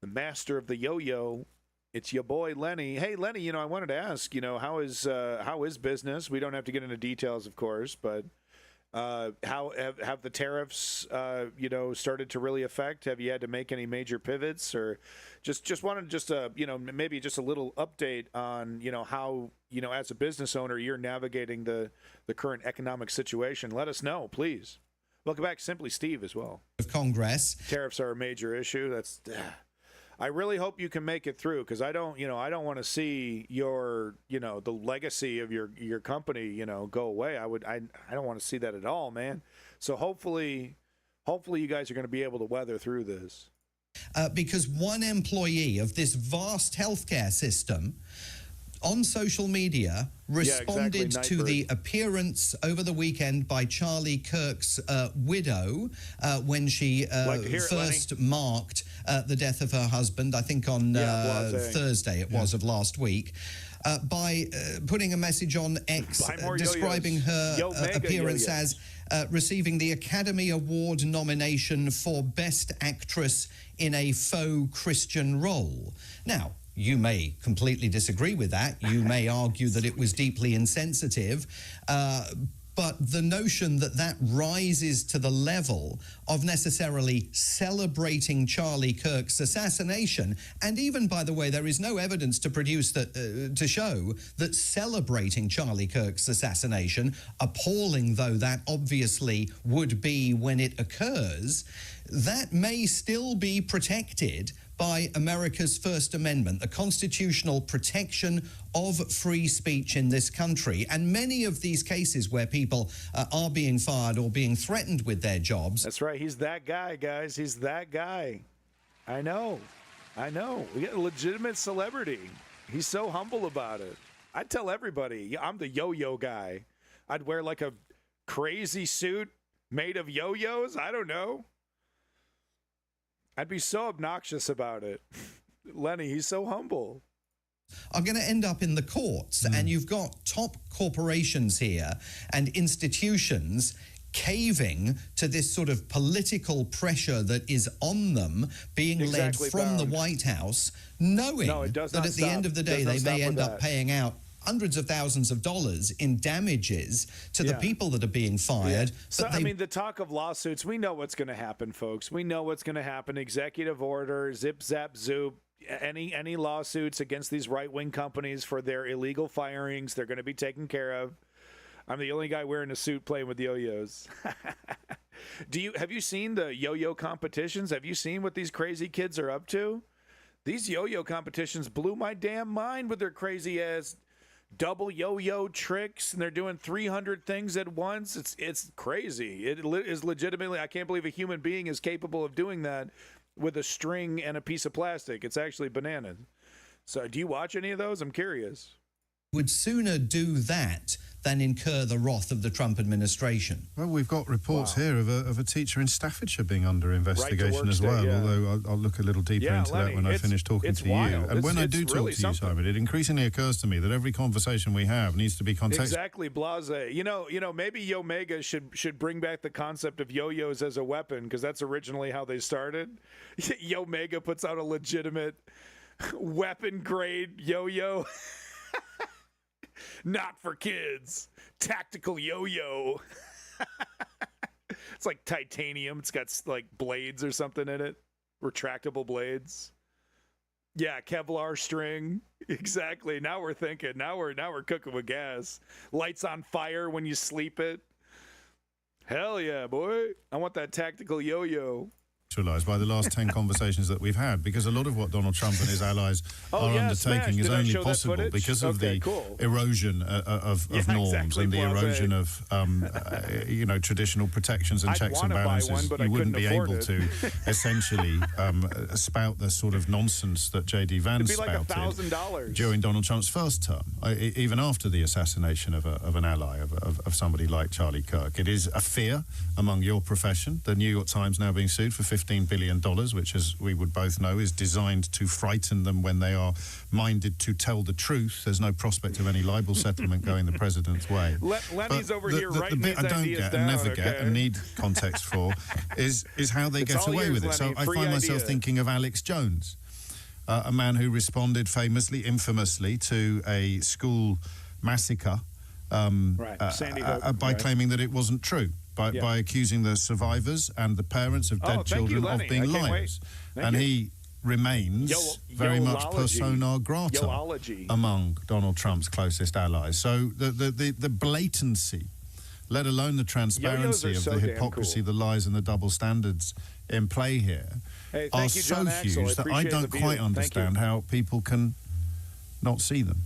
The master of the yo-yo. It's your boy Lenny. Hey, Lenny, I wanted to ask, how is business? We don't have to get into details, of course, but how have the tariffs, started to really affect? Have you had to make any major pivots, or just wanted maybe just a little update on, how, as a business owner, you're navigating the current economic situation? Let us know, please. Welcome back, Simply Steve, as well. Of Congress. Tariffs are a major issue. I really hope you can make it through, because I don't want to see your, the legacy of your company, go away. I don't want to see that at all, man. So hopefully you guys are going to be able to weather through this. Because one employee of this vast healthcare system on social media responded to the appearance over the weekend by Charlie Kirk's widow when she first marked the death of her husband, I think on Thursday of last week, by putting a message on X describing her appearance as receiving the Academy Award nomination for Best Actress in a Faux Christian Role. Now, you may completely disagree with that. You may argue that it was deeply insensitive. But the notion that rises to the level of necessarily celebrating Charlie Kirk's assassination, and even, by the way, there is no evidence to produce that to show that celebrating Charlie Kirk's assassination, appalling though that obviously would be when it occurs, that may still be protected by America's First Amendment, the constitutional protection of free speech in this country. And many of these cases where people are being fired or being threatened with their jobs. That's right. He's that guy, guys. He's that guy. I know. We got a legitimate celebrity. He's so humble about it. I tell everybody, I'm the yo-yo guy. I'd wear like a crazy suit made of yo-yos. I don't know. I'd be so obnoxious about it. Lenny, he's so humble. Are going to end up in the courts, and you've got top corporations here and institutions caving to this sort of political pressure that is on them, being led from the White House, knowing that at the end of the day they may end up paying out hundreds of thousands of dollars in damages to the people that are being fired. So, the talk of lawsuits, we know what's going to happen, folks. We know what's going to happen. Executive order, zip, zap, zoop. Any lawsuits against these right-wing companies for their illegal firings, they're going to be taken care of. I'm the only guy wearing a suit playing with yo-yos. Have you seen the yo-yo competitions? Have you seen what these crazy kids are up to? These yo-yo competitions blew my damn mind with their crazy-ass double yo-yo tricks, and they're doing 300 things at once. It's crazy. It is legitimately, I can't believe a human being is capable of doing that with a string and a piece of plastic. It's actually bananas. So do you watch any of those? I'm curious. Would sooner do that than incur the wrath of the Trump administration. Well, we've got reports here of a teacher in Staffordshire being under investigation as well, although I'll look a little deeper into that when I finish talking to you. And when I do talk to you, Simon, it increasingly occurs to me that every conversation we have needs to be contextual. Exactly, blase. You know, maybe Yo-Mega should bring back the concept of yo-yos as a weapon, because that's originally how they started. Yo-Mega puts out a legitimate weapon-grade yo-yo. Not for kids. Tactical yo-yo. It's like titanium. It's got like blades or something in it. Retractable blades. Yeah, Kevlar string. Exactly. Now we're thinking. Now we're cooking with gas. Lights on fire when you sleep it. Hell yeah, boy. I want that tactical yo-yo. by the last 10 conversations that we've had, because a lot of what Donald Trump and his allies are undertaking is only possible because of the erosion of norms and the erosion of traditional protections and checks and balances. You wouldn't be able to essentially spout the sort of nonsense that J.D. Vance spouted during Donald Trump's first term, even after the assassination of an ally, of somebody like Charlie Kirk. It is a fear among your profession. The New York Times now being sued for $15 billion, which, as we would both know, is designed to frighten them when they are minded to tell the truth. There's no prospect of any libel settlement going the president's way. Lenny's over here writing the bit I don't get and never get and need context for is how they get away with it. So I find myself thinking of Alex Jones, a man who responded famously, infamously, to a school massacre by claiming that it wasn't true. By accusing the survivors and the parents of dead children of being liars. And he remains very much persona grata among Donald Trump's closest allies. So the blatancy, let alone the transparency of the hypocrisy, the lies and the double standards in play here are so huge that I don't quite understand how people can not see them.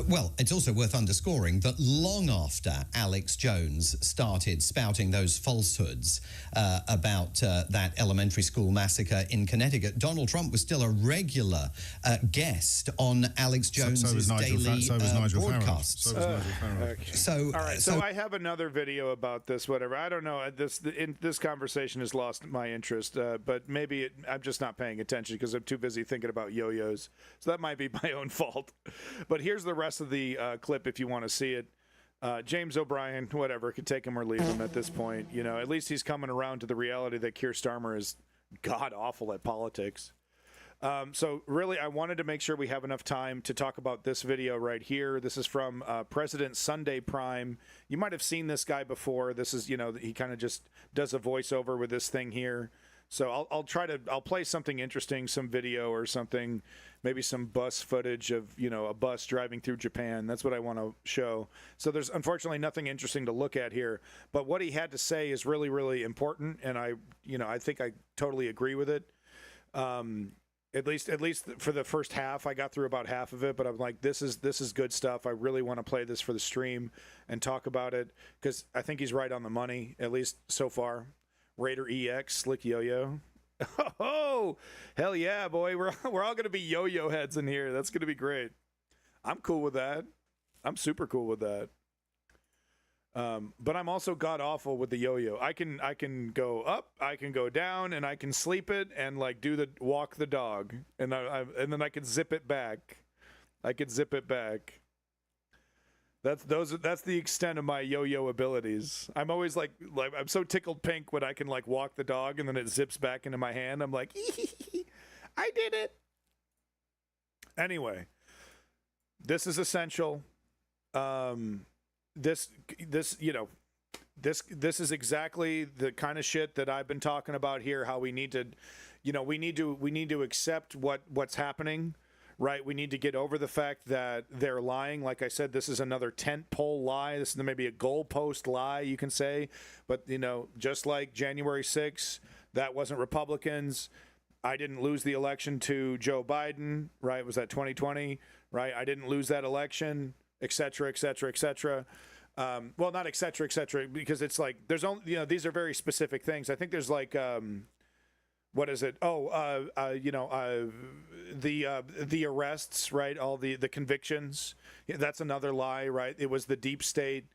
Well, it's also worth underscoring that long after Alex Jones started spouting those falsehoods about that elementary school massacre in Connecticut, Donald Trump was still a regular guest on Alex Jones's daily broadcasts. All right, so I have another video about this, whatever. I don't know. This conversation has lost my interest, but maybe I'm just not paying attention because I'm too busy thinking about yo-yos. So that might be my own fault. But here's the rest of the clip if you want to see it. James O'Brien, whatever, could take him or leave him at this point. You know, at least he's coming around to the reality that Keir Starmer is god-awful at politics. So really, I wanted to make sure we have enough time to talk about this video right here. This is from President Sunday Prime. You might have seen this guy before. This is, he kind of just does a voiceover with this thing here. So I'll play something interesting, some video or something, maybe some bus footage of, a bus driving through Japan. That's what I want to show. So there's unfortunately nothing interesting to look at here, but what he had to say is really, really important. And I think I totally agree with it. At least for the first half, I got through about half of it, but I'm like, this is good stuff. I really want to play this for the stream and talk about it because I think he's right on the money, at least so far. Raider EX, Slick Yo-Yo. Oh, hell yeah, boy. We're all going to be yo-yo heads in here. That's going to be great. I'm cool with that. I'm super cool with that. But I'm also god-awful with the yo-yo. I can go up, I can go down, and I can sleep it and, walk the dog. And then I can zip it back. That's the extent of my yo-yo abilities. I'm always like I'm so tickled pink when I can walk the dog and then it zips back into my hand. I'm like, I did it. Anyway, this is essential. This is exactly the kind of shit that I've been talking about here. How we need to accept what's happening. Right, we need to get over the fact that they're lying. Like I said, this is another tentpole lie. This is maybe a goalpost lie, you can say. But, just like January 6th, that wasn't Republicans. I didn't lose the election to Joe Biden, right? Was that 2020, right? I didn't lose that election, et cetera, et cetera, et cetera. Well, not et cetera, because it's like there's only, these are very specific things. I think there's what is it? The arrests, right? All the convictions. Yeah, that's another lie, right? It was the deep state,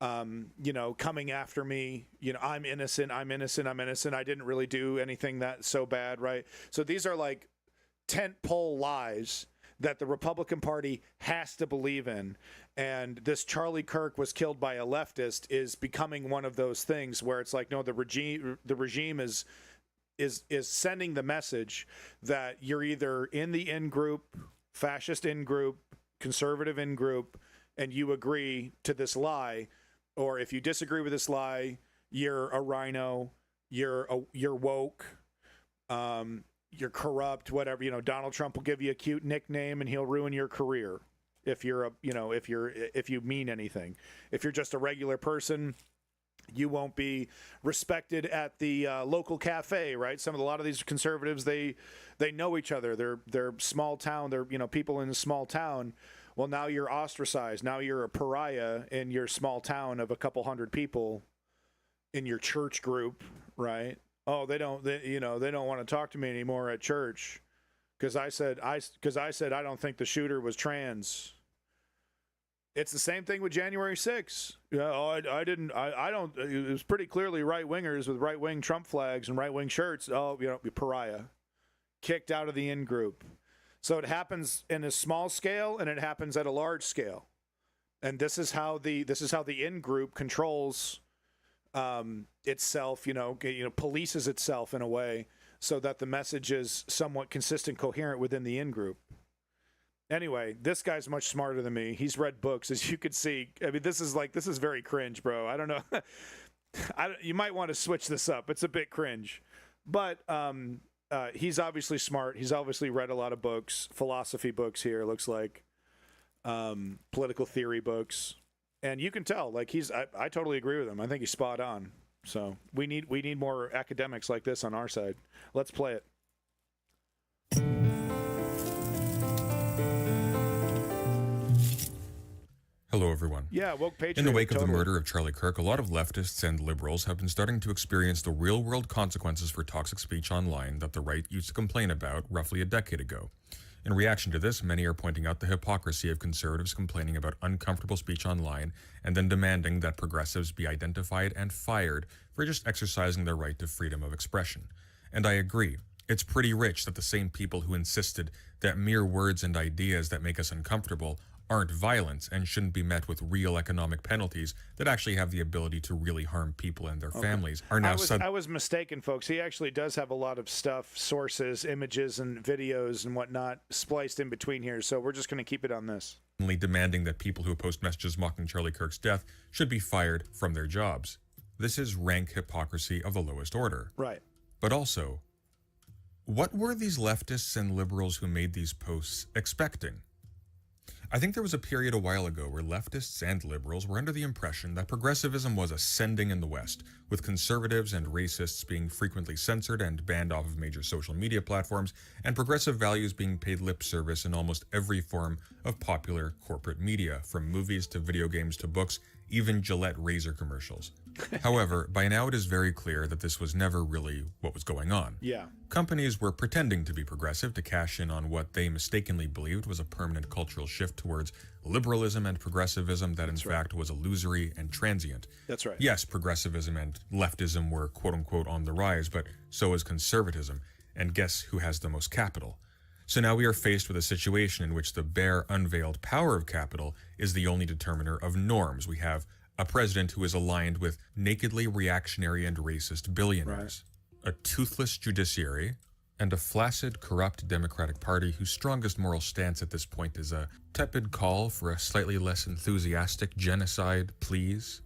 coming after me. I'm innocent. I didn't really do anything that so bad, right? So these are like tentpole lies that the Republican Party has to believe in. And this Charlie Kirk was killed by a leftist is becoming one of those things where it's like, no, the regime is sending the message that you're either in the in-group, fascist in-group, conservative in-group, and you agree to this lie, or if you disagree with this lie, you're a rhino, you're woke, you're corrupt, whatever. Donald Trump will give you a cute nickname and he'll ruin your career if you mean anything. If you're just a regular person, You won't be respected at the local cafe, right? A lot of these conservatives, they know each other. They're small town. They're people in a small town. Well, now you're ostracized. Now you're a pariah in your small town of a couple hundred people in your church group, right? Oh, they don't want to talk to me anymore at church because I said I don't think the shooter was trans. It's the same thing with January 6th. I don't. It was pretty clearly right-wingers with right-wing Trump flags and right-wing shirts. Oh, pariah. Kicked out of the in-group. So it happens in a small scale and it happens at a large scale. And this is how the in-group controls itself, polices itself in a way so that the message is somewhat consistent, coherent within the in-group. Anyway, this guy's much smarter than me. He's read books, as you can see. I mean, this is very cringe, bro. I don't know. You might want to switch this up. It's a bit cringe. But he's obviously smart. He's obviously read a lot of books, philosophy books here, it looks like, political theory books. And you can tell, like, I totally agree with him. I think he's spot on. So we need more academics like this on our side. Let's play it. Hello, everyone. Yeah, woke patriot. In the wake of the murder of Charlie Kirk, a lot of leftists and liberals have been starting to experience the real-world consequences for toxic speech online that the right used to complain about roughly a decade ago. In reaction to this, many are pointing out the hypocrisy of conservatives complaining about uncomfortable speech online and then demanding that progressives be identified and fired for just exercising their right to freedom of expression. And I agree. It's pretty rich that the same people who insisted that mere words and ideas that make us uncomfortable aren't violent and shouldn't be met with real economic penalties that actually have the ability to really harm people and their families are now I was mistaken, folks. He actually does have a lot of stuff, sources, images, and videos and whatnot spliced in between here, so we're just going to keep it on this. Demanding that people who post messages mocking Charlie Kirk's death should be fired from their jobs. This is rank hypocrisy of the lowest order. Right. But also, what were these leftists and liberals who made these posts expecting? I think there was a period a while ago where leftists and liberals were under the impression that progressivism was ascending in the West, with conservatives and racists being frequently censored and banned off of major social media platforms, and progressive values being paid lip service in almost every form of popular corporate media, from movies to video games to books, even Gillette razor commercials. However, by now it is very clear that this was never really what was going on. Yeah. Companies were pretending to be progressive to cash in on what they mistakenly believed was a permanent cultural shift towards liberalism and progressivism that in fact was illusory and transient. That's right. Yes, progressivism and leftism were quote-unquote on the rise, but so is conservatism. And guess who has the most capital? So now we are faced with a situation in which the bare, unveiled power of capital is the only determiner of norms. We have a president who is aligned with nakedly reactionary and racist billionaires, a toothless judiciary, and a flaccid, corrupt Democratic Party whose strongest moral stance at this point is a tepid call for a slightly less enthusiastic genocide, please.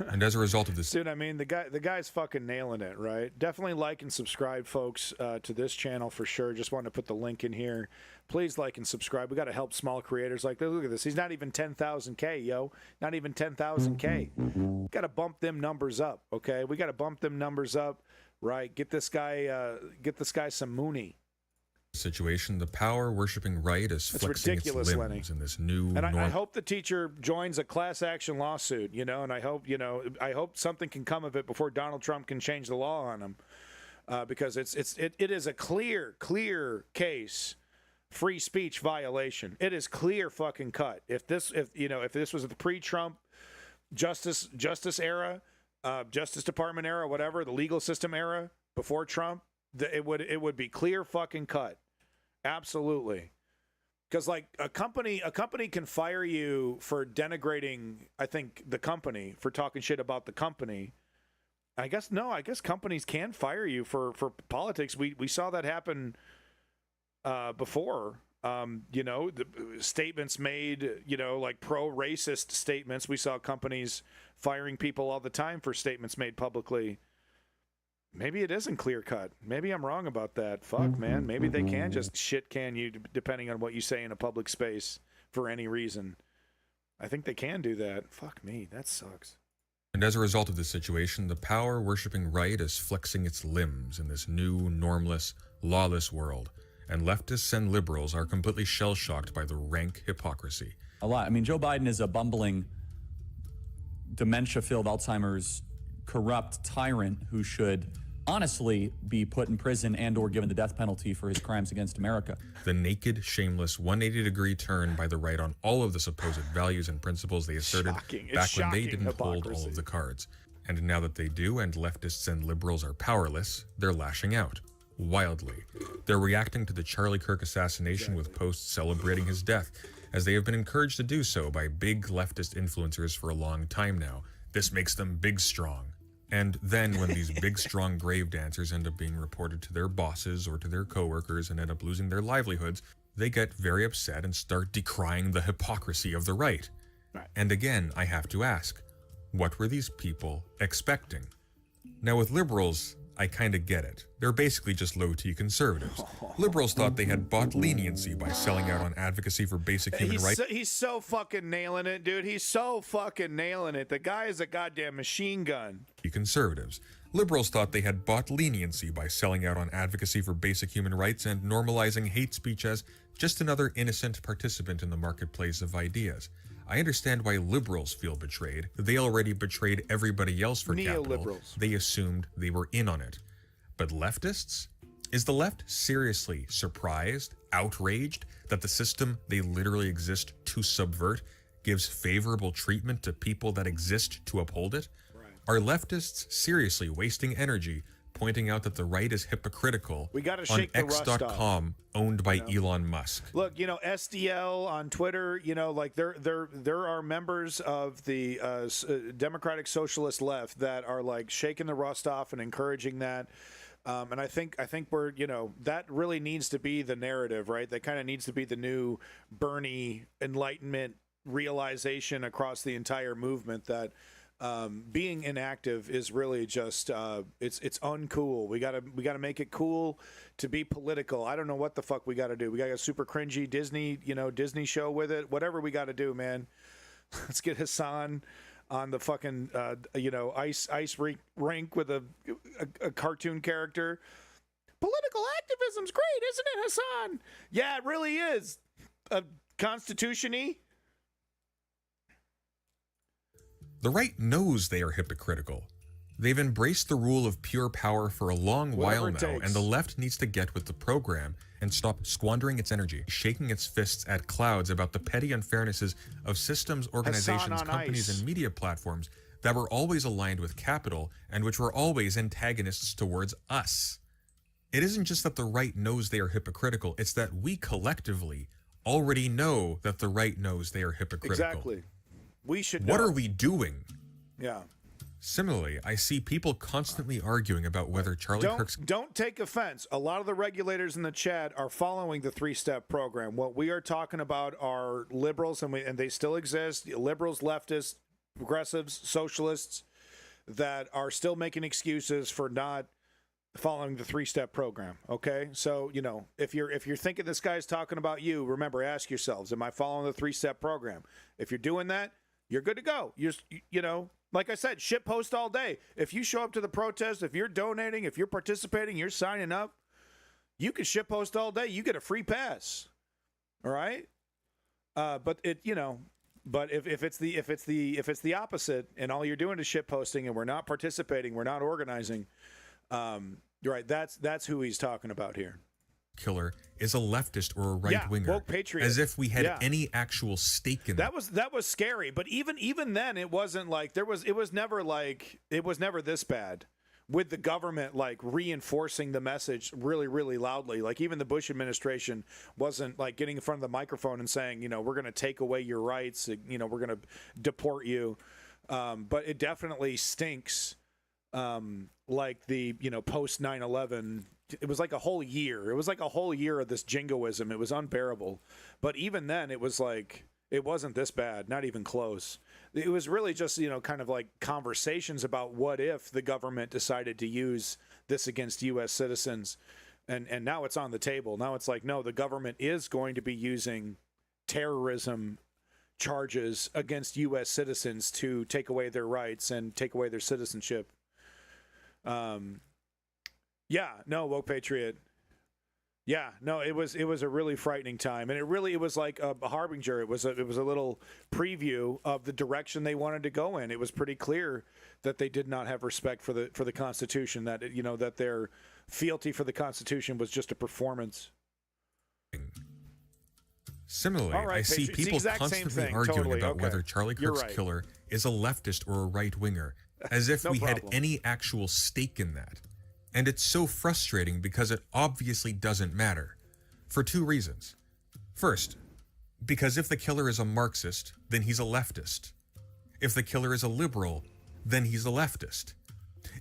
And as a result of this... Dude, I mean, the guy's fucking nailing it, right? Definitely like and subscribe, folks, to this channel for sure. Just wanted to put the link in here. Please like and subscribe. We got to help small creators like this. Look at this. He's not even 10,000K, yo. Not even 10,000K. Got to bump them numbers up, okay? We got to bump them numbers up, right? Get this guy some Mooney. Situation, the power-worshipping right is flexing its limbs in this new and I hope the teacher joins a class action lawsuit, and I hope something can come of it before Donald Trump can change the law on him, because it is a clear case free speech violation. It is clear fucking cut. If this was the pre-Trump justice era, Justice Department era, whatever, the legal system era before Trump, it would be clear fucking cut. Absolutely. Because like a company can fire you for denigrating, I think, the company, for talking shit about the company. I guess companies can fire you for politics. We saw that happen before. The statements made, like pro-racist statements. We saw companies firing people all the time for statements made publicly. Maybe it isn't clear cut. Maybe I'm wrong about that. Fuck, man. Maybe they can just shit can you depending on what you say in a public space for any reason. I think they can do that. Fuck me. That sucks. And as a result of this situation, the power-worshipping right is flexing its limbs in this new, normless, lawless world, and leftists and liberals are completely shell-shocked by the rank hypocrisy. A lot. I mean, Joe Biden is a bumbling, dementia-filled Alzheimer's, corrupt tyrant who should honestly be put in prison and or given the death penalty for his crimes against America. The naked, shameless 180-degree turn by the right on all of the supposed values and principles they asserted back when they didn't hold all of the cards. And now that they do and leftists and liberals are powerless, they're lashing out. Wildly. They're reacting to the Charlie Kirk assassination with posts celebrating his death, as they have been encouraged to do so by big leftist influencers for a long time now. This makes them big strong. And then when these big strong grave dancers end up being reported to their bosses or to their coworkers and end up losing their livelihoods, they get very upset and start decrying the hypocrisy of the right. And again, I have to ask, what were these people expecting? Now with liberals, I kind of get it. They're basically just low-T conservatives. Liberals thought they had bought leniency by selling out on advocacy for basic human rights. He's so fucking nailing it, dude. He's so fucking nailing it. The guy is a goddamn machine gun. Conservatives. Liberals thought they had bought leniency by selling out on advocacy for basic human rights and normalizing hate speech as just another innocent participant in the marketplace of ideas. I understand why liberals feel betrayed. They already betrayed everybody else for capital. They assumed they were in on it. But leftists? Is the left seriously surprised, outraged, that the system they literally exist to subvert gives favorable treatment to people that exist to uphold it? Are leftists seriously wasting energy pointing out that the right is hypocritical on X.com, owned by Elon Musk? Look, SDL on Twitter, like there are members of the Democratic Socialist left that are like shaking the rust off and encouraging that. And I think we're, that really needs to be the narrative, right? That kind of needs to be the new Bernie Enlightenment realization across the entire movement that being inactive is really just it's uncool. We gotta make it cool to be political. I don't know what the fuck we gotta do. We gotta go super cringy Disney show with it. Whatever we gotta do, man. Let's get Hassan on the fucking ice rink with a cartoon character. Political activism's great, isn't it, Hassan? Yeah, it really is. Constitution-y. The right knows they are hypocritical. They've embraced the rule of pure power for a long while now, and the left needs to get with the program and stop squandering its energy, shaking its fists at clouds about the petty unfairnesses of systems, organizations, companies, and media platforms that were always aligned with capital and which were always antagonists towards us. It isn't just that the right knows they are hypocritical, it's that we collectively already know that the right knows they are hypocritical. Exactly. We should know. What are we doing? Yeah. Similarly, I see people constantly arguing about whether Charlie Kirk's... Don't take offense. A lot of the regulators in the chat are following the three-step program. What we are talking about are liberals, and they still exist, liberals, leftists, progressives, socialists, that are still making excuses for not following the three-step program, okay? So, if you're thinking this guy's talking about you, remember, ask yourselves, am I following the three-step program? If you're doing that, you're good to go. Like I said, shit post all day. If you show up to the protest, if you're donating, if you're participating, you're signing up, you can shit post all day. You get a free pass. All right? But if it's the opposite and all you're doing is shit posting and we're not participating, we're not organizing, right, that's who he's talking about here. Killer is a leftist or a right-winger, woke patriot. as if we had any actual stake in that. That was scary, but even then, it wasn't like it was never this bad, with the government like reinforcing the message really, really loudly. Like even the Bush administration wasn't like getting in front of the microphone and saying, we're going to take away your rights, we're going to deport you, but it definitely stinks. Like the post 9/11. It was like a whole year. It was like a whole year of this jingoism. It was unbearable. But even then, it was like, it wasn't this bad, not even close. It was really just, kind of like conversations about what if the government decided to use this against U.S. citizens. And now it's on the table. Now it's like, no, the government is going to be using terrorism charges against U.S. citizens to take away their rights and take away their citizenship. Yeah, no, woke patriot. Yeah, no, it was a really frightening time, and it was like a harbinger. It was a little preview of the direction they wanted to go in. It was pretty clear that they did not have respect for the Constitution. That that their fealty for the Constitution was just a performance. Similarly, Right, I see people constantly arguing about whether Charlie Kirk's killer is a leftist or a right-winger, as if we had any actual stake in that. And it's so frustrating because it obviously doesn't matter. For two reasons. First, because if the killer is a Marxist, then he's a leftist. If the killer is a liberal, then he's a leftist.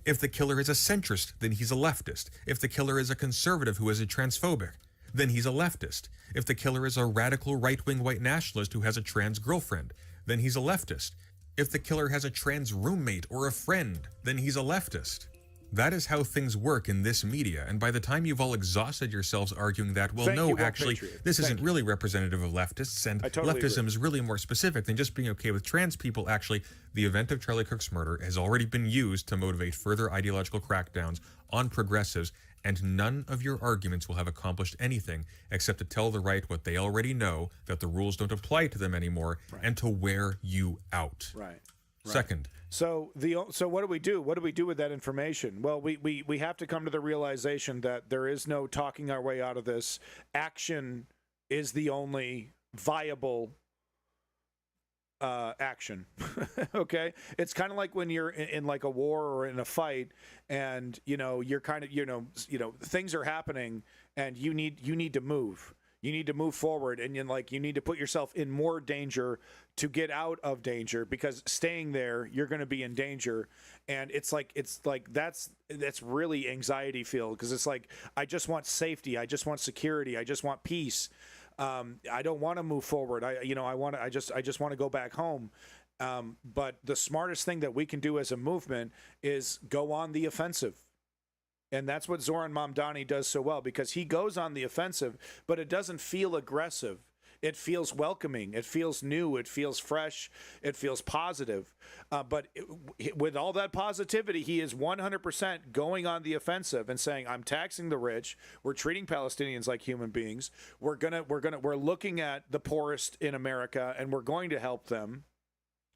If the killer is a centrist, then he's a leftist. If the killer is a conservative who is a transphobic, then he's a leftist. If the killer is a radical right-wing white nationalist who has a trans girlfriend, then he's a leftist. If the killer has a trans roommate or a friend, then he's a leftist. That is how things work in this media, and by the time you've all exhausted yourselves arguing that, well, no, actually, this isn't really representative of leftists, and leftism is really more specific than just being okay with trans people, actually, the event of Charlie Kirk's murder has already been used to motivate further ideological crackdowns on progressives, and none of your arguments will have accomplished anything except to tell the right what they already know, that the rules don't apply to them anymore, and to wear you out. Right. Second. So what do we do? What do we do with that information? Well, we have to come to the realization that there is no talking our way out of this. Action is the only viable action. Okay, it's kind of like when you're in like a war or in a fight, and you're kind of things are happening, and you need to move. You need to move forward, and you need to put yourself in more danger to get out of danger, because staying there, you're going to be in danger. And it's like that's really anxiety filled, because it's like, I just want safety, I just want security, I just want peace. I don't want to move forward. I just want to go back home. But the smartest thing that we can do as a movement is go on the offensive. And that's what Zoran Mamdani does so well, because he goes on the offensive, but it doesn't feel aggressive. It feels welcoming. It feels new. It feels fresh. It feels positive. But with all that positivity, he is 100% going on the offensive and saying, "I'm taxing the rich. We're treating Palestinians like human beings. We're looking at the poorest in America, and we're going to help them."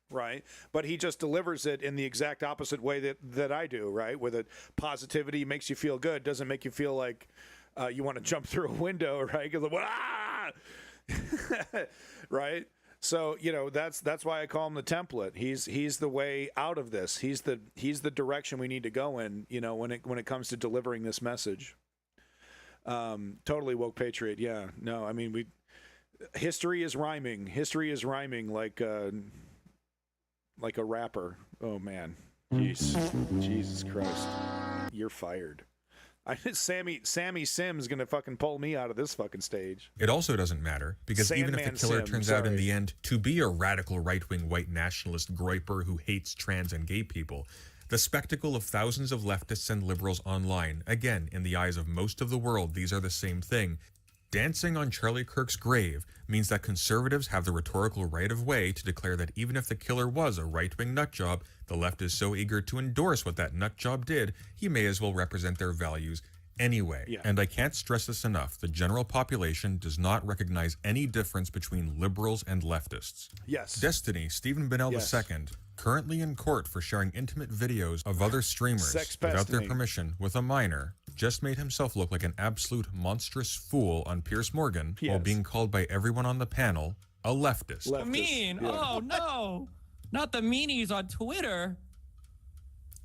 Right. But he just delivers it in the exact opposite way that I do. Right. With it, positivity makes you feel good. Doesn't make you feel like you want to jump through a window. Right. Because right. So that's why I call him the template. He's the way out of this. He's the direction we need to go in. When it comes to delivering this message. Totally woke patriot. Yeah. No. I mean, history is rhyming. History is rhyming like a rapper. Oh man, Jesus Christ, you're fired. Sammy Sims gonna fucking pull me out of this fucking stage. It also doesn't matter, because even if the killer turns out in the end to be a radical right-wing white nationalist groiper who hates trans and gay people, the spectacle of thousands of leftists and liberals online, again, in the eyes of most of the world, these are the same thing. Dancing on Charlie Kirk's grave means that conservatives have the rhetorical right of way to declare that even if the killer was a right-wing nutjob, the left is so eager to endorse what that nutjob did, he may as well represent their values anyway. Yeah. And I can't stress this enough, the general population does not recognize any difference between liberals and leftists. Yes. Destiny, Stephen Bennell II, currently in court for sharing intimate videos of other streamers without their permission with a minor, just made himself look like an absolute monstrous fool on Piers Morgan while being called by everyone on the panel a leftist. Mean? Yeah. Oh, no. Not the meanies on Twitter.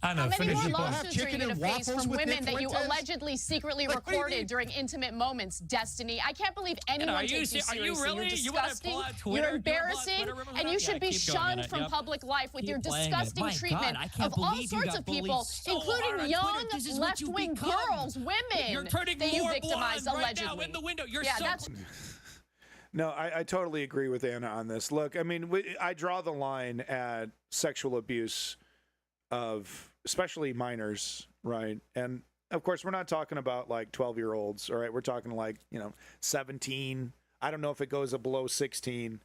How many more lawsuits are you going to face from women that you allegedly secretly recorded during intimate moments, Destiny? I can't believe anyone takes you seriously. Are you really? You're disgusting, you're embarrassing, and you should be shunned from public life with your disgusting treatment of all sorts of people, including young left-wing girls, women that you victimized allegedly. No, I totally agree with Anna on this. Look, I mean, I draw the line at sexual abuse of especially minors, right? And of course, we're not talking about like 12-year-olds, all right? We're talking like, 17. I don't know if it goes below 16.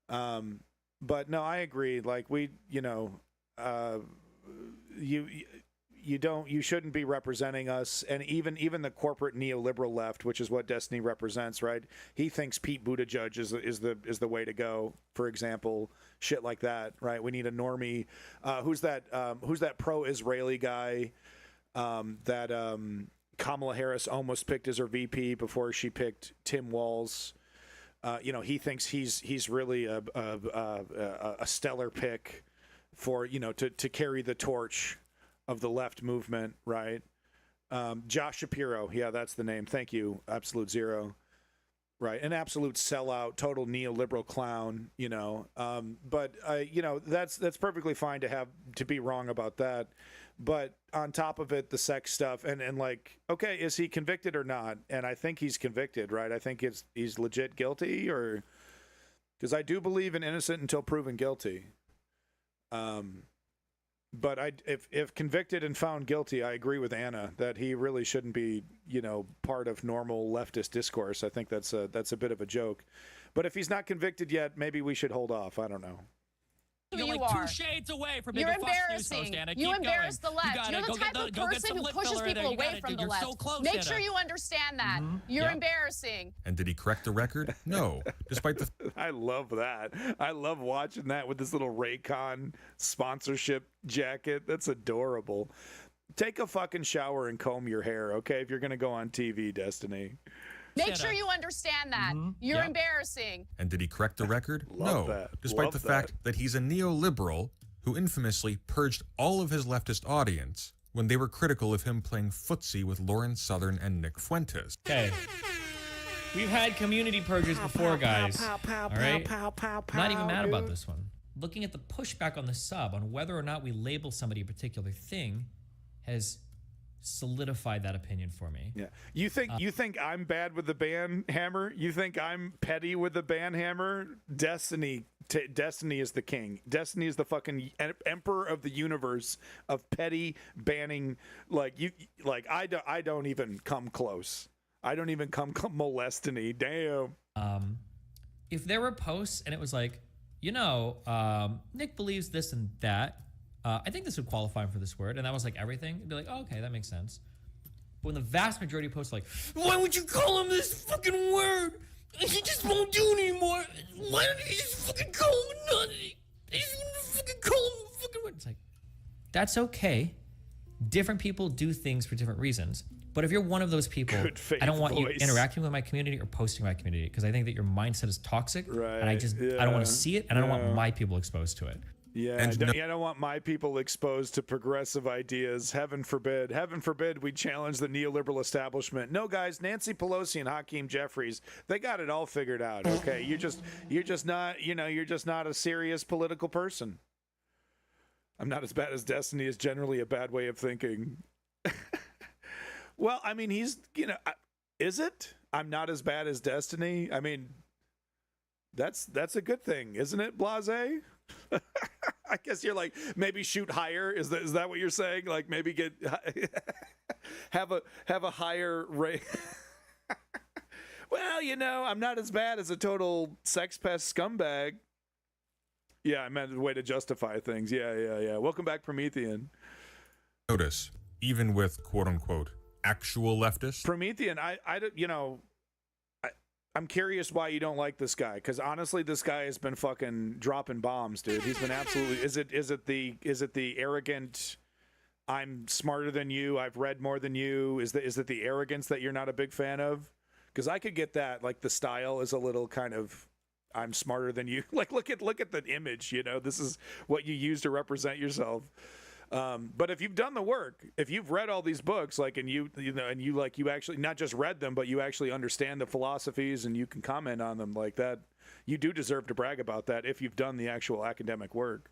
But no, I agree. Like you shouldn't be representing us, and even the corporate neoliberal left, which is what Destiny represents, right? He thinks Pete Buttigieg is the way to go. For example, shit like that, right? We need a normie. Who's that pro-Israeli guy that Kamala Harris almost picked as her VP before she picked Tim Walz? He thinks he's really a stellar pick for to carry the torch of the left movement, right? Josh Shapiro, yeah, that's the name. Thank you, Absolute Zero, right? An absolute sellout, total neoliberal clown, But that's perfectly fine to be wrong about that. But on top of it, the sex stuff and like, okay, is he convicted or not? And I think he's convicted, right? I think he's legit guilty, or because I do believe in innocent until proven guilty. But if convicted and found guilty, I agree with Anna that he really shouldn't be, part of normal leftist discourse. I think that's a bit of a joke. But if he's not convicted yet, maybe we should hold off. I don't know. You're like 2 shades away from being a Fox News host, Anna. You embarrass the left. You're the type of person who pushes people away from the left. So close, Make sure you understand that. You're embarrassing. And did he correct the record? No. Despite the... I love that. I love watching that with this little Raycon sponsorship jacket. That's adorable. Take a fucking shower and comb your hair, okay, if you're going to go on TV, Destiny. Make sure you understand that. You're embarrassing. And did he correct the record? No. Despite the fact that he's a neoliberal who infamously purged all of his leftist audience when they were critical of him playing footsie with Lauren Southern and Nick Fuentes. Okay. We've had community purges before, guys. All right? Not even mad about this one. Looking at the pushback on the sub on whether or not we label somebody a particular thing has solidified that opinion for me. Yeah. You think I'm bad with the band hammer? You think I'm petty with the band hammer? Destiny is the king. Destiny is the fucking emperor of the universe of petty banning. I don't even come close. I don't even come molestiny. Damn. If there were posts and it was like, Nick believes this and that, I think this would qualify him for this word. And that was like everything. It'd be like, oh, okay, that makes sense. But when the vast majority of posts are like, why would you call him this fucking word? He just won't do it anymore. Why don't you just fucking call him nutty? He just fucking call him a fucking word. It's like, that's okay. Different people do things for different reasons. But if you're one of those people, I don't want you interacting with my community or posting my community because I think that your mindset is toxic. Right. And I don't want to see it, and I don't want my people exposed to it. Yeah, I don't want my people exposed to progressive ideas. Heaven forbid. Heaven forbid we challenge the neoliberal establishment. No, guys, Nancy Pelosi and Hakeem Jeffries, they got it all figured out. Okay, you're just not a serious political person. I'm not as bad as Destiny is generally a bad way of thinking. Well, I mean, he's, is it? I'm not as bad as Destiny. I mean, that's a good thing, isn't it, Blase? I guess you're like, maybe shoot higher. Is that what you're saying? Like maybe get have a higher rate. Well, I'm not as bad as a total sex pest scumbag. Yeah, I meant a way to justify things. Yeah. Welcome back, Promethean. Notice, even with quote unquote actual leftists. Promethean, I'm curious why you don't like this guy, because honestly, this guy has been fucking dropping bombs, dude. He's been absolutely. Is it the arrogant? I'm smarter than you. I've read more than you. Is it the arrogance that you're not a big fan of? Because I could get that. Like the style is a little kind of. I'm smarter than you. Like look at the image. This is what you use to represent yourself. But if you've done the work, if you've read all these books, and you actually not just read them, but you actually understand the philosophies and you can comment on them like that, you do deserve to brag about that if you've done the actual academic work.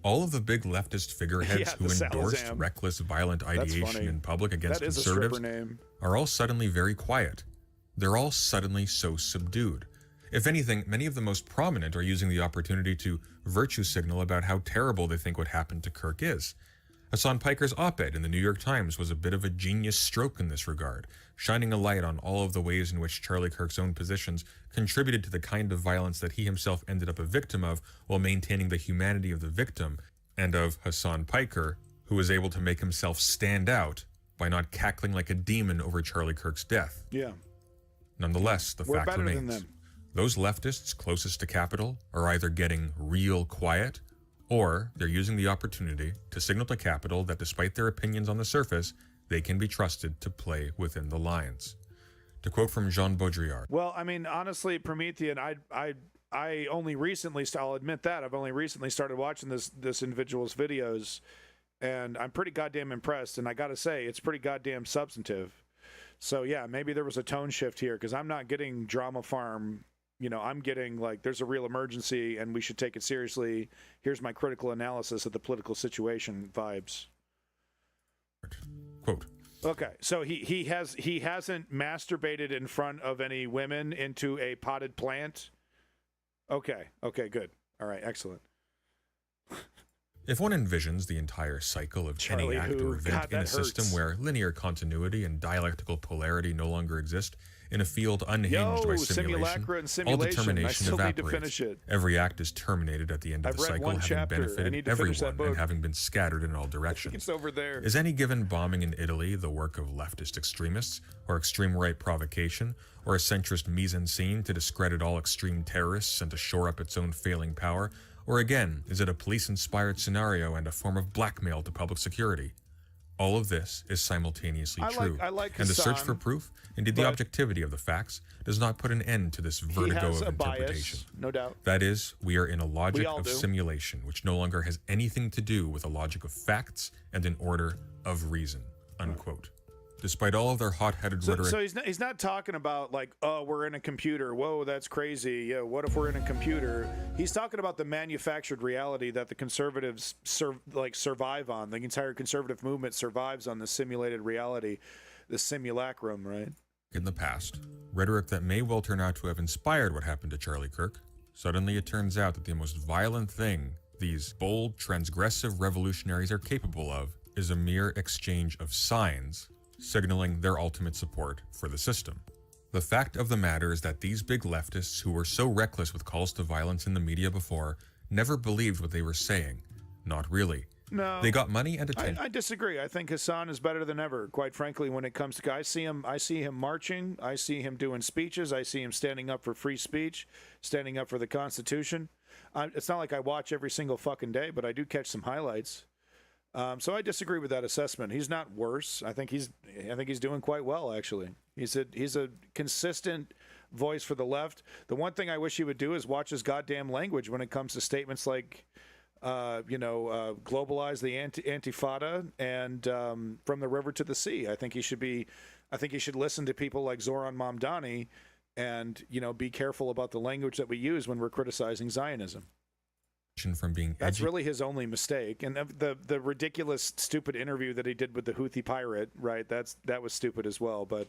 All of the big leftist figureheads who endorsed reckless, violent ideation in public against conservatives are all suddenly very quiet. They're all suddenly so subdued. If anything, many of the most prominent are using the opportunity to virtue signal about how terrible they think what happened to Kirk is. Hassan Piker's op-ed in the New York Times was a bit of a genius stroke in this regard, shining a light on all of the ways in which Charlie Kirk's own positions contributed to the kind of violence that he himself ended up a victim of while maintaining the humanity of the victim and of Hassan Piker, who was able to make himself stand out by not cackling like a demon over Charlie Kirk's death. Yeah. Nonetheless, the fact better than remains. them. Those leftists closest to Capitol are either getting real quiet or they're using the opportunity to signal to Capitol that despite their opinions on the surface, they can be trusted to play within the lines. To quote from Jean Baudrillard. Well, I mean, honestly, Promethean, I only recently, I'll admit that, I've only recently started watching this individual's videos, and I'm pretty goddamn impressed, and I gotta say, it's pretty goddamn substantive. So yeah, maybe there was a tone shift here, because I'm not getting drama farm. I'm getting like, there's a real emergency and we should take it seriously. Here's my critical analysis of the political situation vibes. Quote. Okay, so he hasn't masturbated in front of any women into a potted plant. Okay, good. All right, excellent. If one envisions the entire cycle of any act or event in a system where linear continuity and dialectical polarity no longer exist, in a field unhinged by simulation, all determination evaporates. Every act is terminated at the end of the cycle, having benefited everyone and having been scattered in all directions. It's over there. Is any given bombing in Italy the work of leftist extremists, or extreme right provocation, or a centrist mise-en-scene to discredit all extreme terrorists and to shore up its own failing power? Or again, is it a police-inspired scenario and a form of blackmail to public security? All of this is simultaneously true, and the search for proof, indeed the objectivity of the facts, does not put an end to this vertigo of interpretation. Bias, no doubt. That is, we are in a logic of simulation, which no longer has anything to do with a logic of facts and an order of reason, unquote. Despite all of their hot-headed rhetoric. So he's not talking about like, oh, we're in a computer. Whoa, that's crazy. Yeah, what if we're in a computer? He's talking about the manufactured reality that the conservatives survive on. The entire conservative movement survives on the simulated reality, the simulacrum, right? In the past, rhetoric that may well turn out to have inspired what happened to Charlie Kirk. Suddenly it turns out that the most violent thing these bold, transgressive revolutionaries are capable of is a mere exchange of signs, signaling their ultimate support for the system. The fact of the matter is that these big leftists who were so reckless with calls to violence in the media before never believed what they were saying. Not really. No. They got money and attention. I disagree. I think Hassan is better than ever, quite frankly, when it comes to guys. I see him marching. I see him doing speeches. I see him standing up for free speech, standing up for the Constitution. It's not like I watch every single fucking day, but I do catch some highlights. So I disagree with that assessment. He's not worse. I think he's doing quite well, actually. He's a consistent voice for the left. The one thing I wish he would do is watch his goddamn language when it comes to statements like, globalize the Antifada and from the river to the sea. I think he should listen to people like Zoran Mamdani and, be careful about the language that we use when we're criticizing Zionism. From being That's really his only mistake. And the ridiculous, stupid interview that he did with the Houthi pirate, right? That was stupid as well. But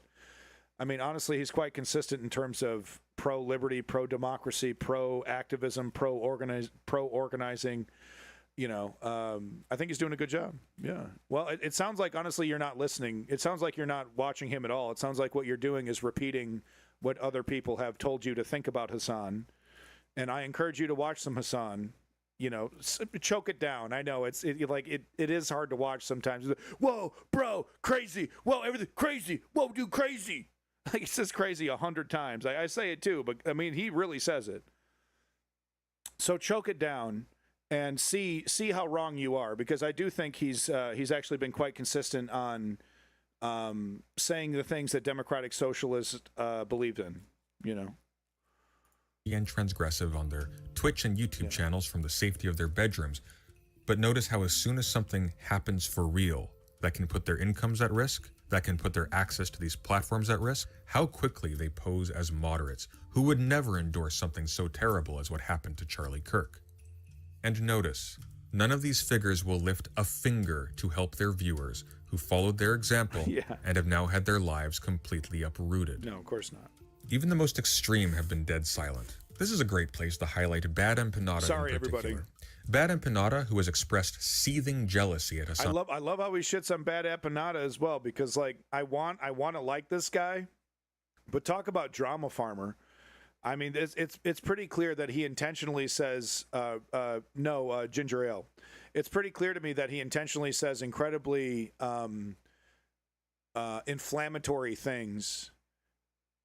I mean, honestly, he's quite consistent in terms of pro-liberty, pro-democracy, pro-activism, pro-organizing. I think he's doing a good job. Yeah. Well, it sounds like, honestly, you're not listening. It sounds like you're not watching him at all. It sounds like what you're doing is repeating what other people have told you to think about Hassan. And I encourage you to watch some Hassan. Choke it down. I know it is hard to watch sometimes. Whoa, bro, crazy. Whoa, everything crazy. Whoa, dude, crazy. He says crazy 100 times. I say it too, but I mean, he really says it. So choke it down and see how wrong you are, because I do think he's actually been quite consistent on saying the things that democratic socialists believed in. And transgressive on their Twitch and YouTube channels from the safety of their bedrooms. But notice how as soon as something happens for real that can put their incomes at risk, that can put their access to these platforms at risk, how quickly they pose as moderates who would never endorse something so terrible as what happened to Charlie Kirk. And notice, none of these figures will lift a finger to help their viewers who followed their example and have now had their lives completely uprooted. No, of course not. Even the most extreme have been dead silent. This is a great place to highlight Bad Empanada in particular. Everybody. Bad Empanada, who has expressed seething jealousy at Hassan. I love how we shits on Bad Empanada as well, because like I want to like this guy, but talk about drama farmer. I mean, it's pretty clear that he intentionally says no ginger ale. It's pretty clear to me that he intentionally says incredibly inflammatory things.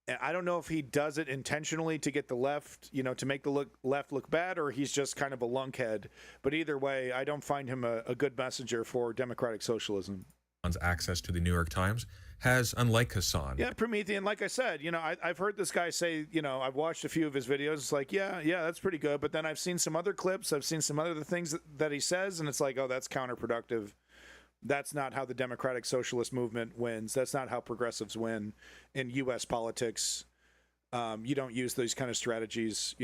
And I don't know if he does it intentionally to get the left, to make the left look bad, or he's just kind of a lunkhead. But either way, I don't find him a good messenger for democratic socialism. Access to the New York Times has, unlike Hassan. Yeah, Promethean, like I said, I've heard this guy say, I've watched a few of his videos. It's like, yeah, that's pretty good. But then I've seen some other clips. I've seen some other things that he says, and it's like, oh, that's counterproductive. That's not how the democratic socialist movement wins. That's not how progressives win in U.S. politics. You don't use these kind of strategies,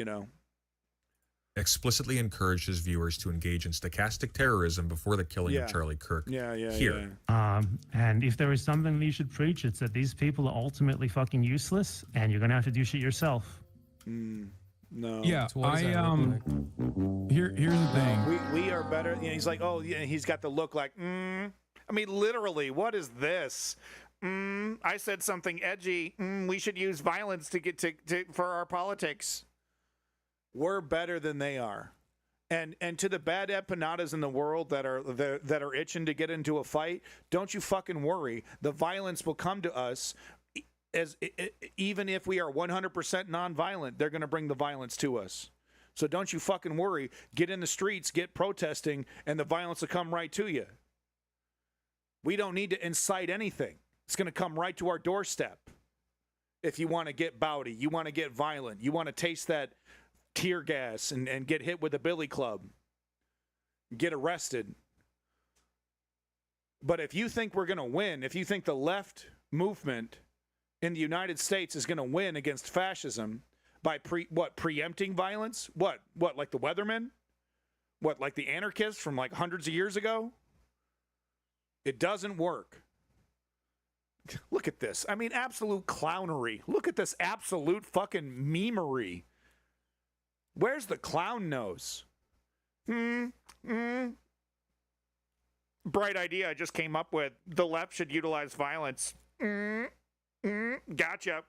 Explicitly encouraged his viewers to engage in stochastic terrorism before the killing of Charlie Kirk. Here. And if there is something that you should preach, it's that these people are ultimately fucking useless, and you're gonna have to do shit yourself. No. Yeah, here's the thing. We are better. He's like, oh, yeah. He's got the look like, I mean, literally, what is this? I said something edgy. We should use violence to get for our politics. We're better than they are. And to the bad empanadas in the world that are itching to get into a fight, don't you fucking worry. The violence will come to us. Even if we are 100% nonviolent, they're going to bring the violence to us. So don't you fucking worry. Get in the streets, get protesting, and the violence will come right to you. We don't need to incite anything. It's going to come right to our doorstep. If you want to get bowdy, you want to get violent, you want to taste that tear gas and get hit with a billy club, get arrested. But if you think we're going to win, if you think the left movement in the United States is going to win against fascism by preempting violence? What, like the Weathermen? What, like the anarchists from like hundreds of years ago? It doesn't work. Look at this. I mean, absolute clownery. Look at this absolute fucking memery. Where's the clown nose? Bright idea I just came up with. The left should utilize violence. Gotcha.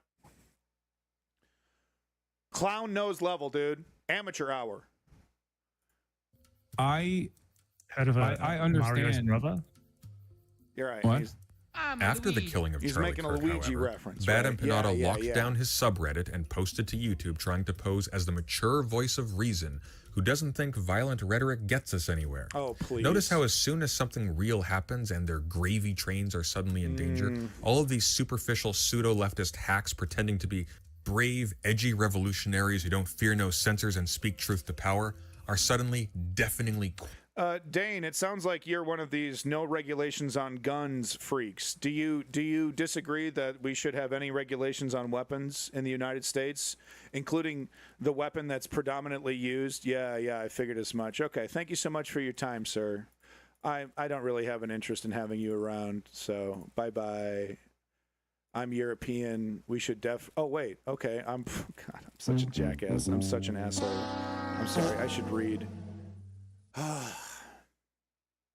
Clown nose level, dude. Amateur hour. I understand. Mario's brother? You're right. What? After the killing of Charlie making Kirk, a Luigi however, reference. Bad Right? Empanada Yeah, locked down his subreddit and posted to YouTube trying to pose as the mature voice of reason who doesn't think violent rhetoric gets us anywhere. Oh, please. Notice how as soon as something real happens and their gravy trains are suddenly in danger, all of these superficial pseudo-leftist hacks pretending to be brave, edgy revolutionaries who don't fear no censors and speak truth to power are suddenly deafeningly Dane, it sounds like you're one of these no regulations on guns freaks. Do you disagree that we should have any regulations on weapons in the United States, including the weapon that's predominantly used? Yeah, I figured as much. Okay, thank you so much for your time, sir. I don't really have an interest in having you around, so bye-bye. I'm European. We should oh, wait. Okay, I'm such a jackass. I'm such an asshole. I'm sorry. I should read.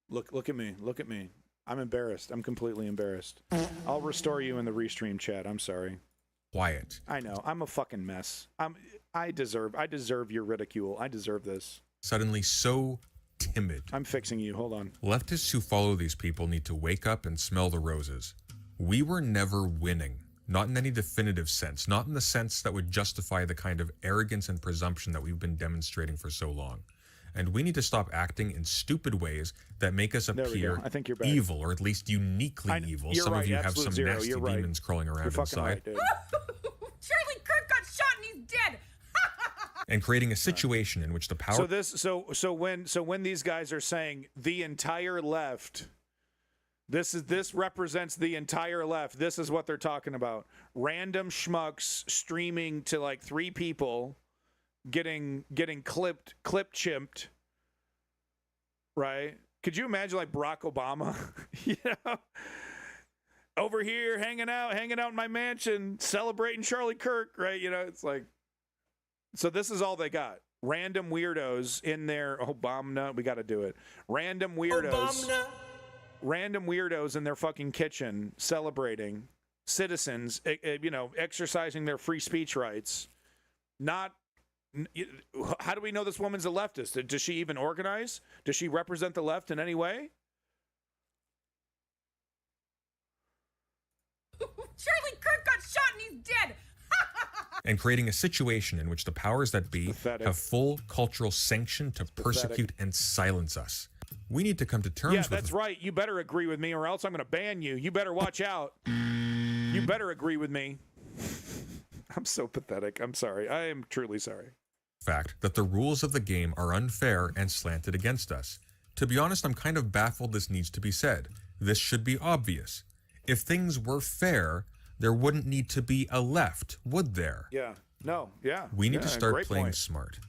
Look at me. Look at me. I'm embarrassed. I'm completely embarrassed. I'll restore you in the restream chat. I'm sorry. quiet. I know. I'm a fucking mess. I deserve your ridicule. I deserve this. Suddenly so timid. I'm fixing you. Hold on. Leftists who follow these people need to wake up and smell the roses. We were never winning. Not in any definitive sense. Not in the sense that would justify the kind of arrogance and presumption that we've been demonstrating for so long. And we need to stop acting in stupid ways that make us appear I think you're back. evil, or at least uniquely evil. Some right, of you have some zero. nasty You're right. demons crawling around You're inside. Right, dude. Charlie Kirk got shot and he's dead. And creating a situation in which the power... So when these guys are saying the entire left, this represents the entire left, this is what they're talking about. Random schmucks streaming to like 3 people getting clip chimped, right? Could you imagine like Barack Obama, you know, over here hanging out in my mansion, celebrating Charlie Kirk, right? You know, it's like, so this is all they got. random weirdos in their Obama. We got to do it. Random weirdos. Obama. Random weirdos in their fucking kitchen celebrating citizens, exercising their free speech rights. Not. How do we know this woman's a leftist? Does she even organize? Does she represent the left in any way? Charlie Kirk got shot and he's dead. And creating a situation in which the powers that be have full cultural sanction to persecute and silence us. We need to come to terms with... Yeah, that's right. You better agree with me or else I'm going to ban you. You better watch out. You better agree with me. I'm so pathetic. I'm sorry. I am truly sorry. Fact that the rules of the game are unfair and slanted against us. To be honest, I'm kind of baffled this needs to be said. This should be obvious. If things were fair, there wouldn't need to be a left, would there? Yeah. No. Yeah. We need to start playing smart.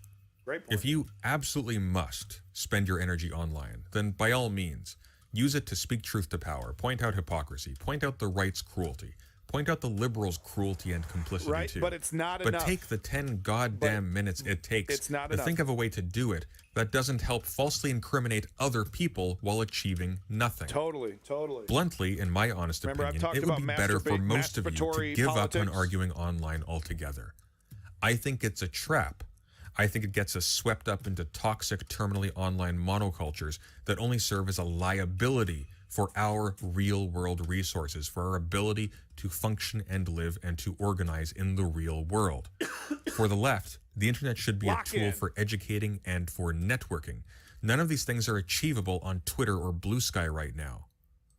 Great point. If you absolutely must spend your energy online, then by all means, use it to speak truth to power, point out hypocrisy, point out the right's cruelty, point out the liberals' cruelty and complicity too. But it's not enough. But take the 10 goddamn minutes it takes to think of a way to do it that doesn't help falsely incriminate other people while achieving nothing. Totally. Bluntly, in my honest opinion, it would be better for most of you to give up on arguing online altogether. I think it's a trap. I think it gets us swept up into toxic, terminally online monocultures that only serve as a liability for our real-world resources, for our ability to function and live and to organize in the real world. For the left, the internet should be a tool for educating and for networking. None of these things are achievable on Twitter or Blue Sky right now.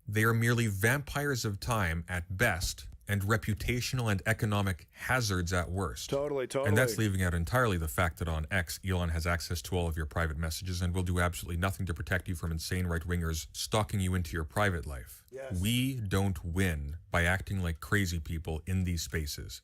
They are merely vampires of time at best and reputational and economic hazards at worst. Totally. And that's leaving out entirely the fact that on X, Elon has access to all of your private messages and will do absolutely nothing to protect you from insane right-wingers stalking you into your private life. Yes. We don't win by acting like crazy people in these spaces.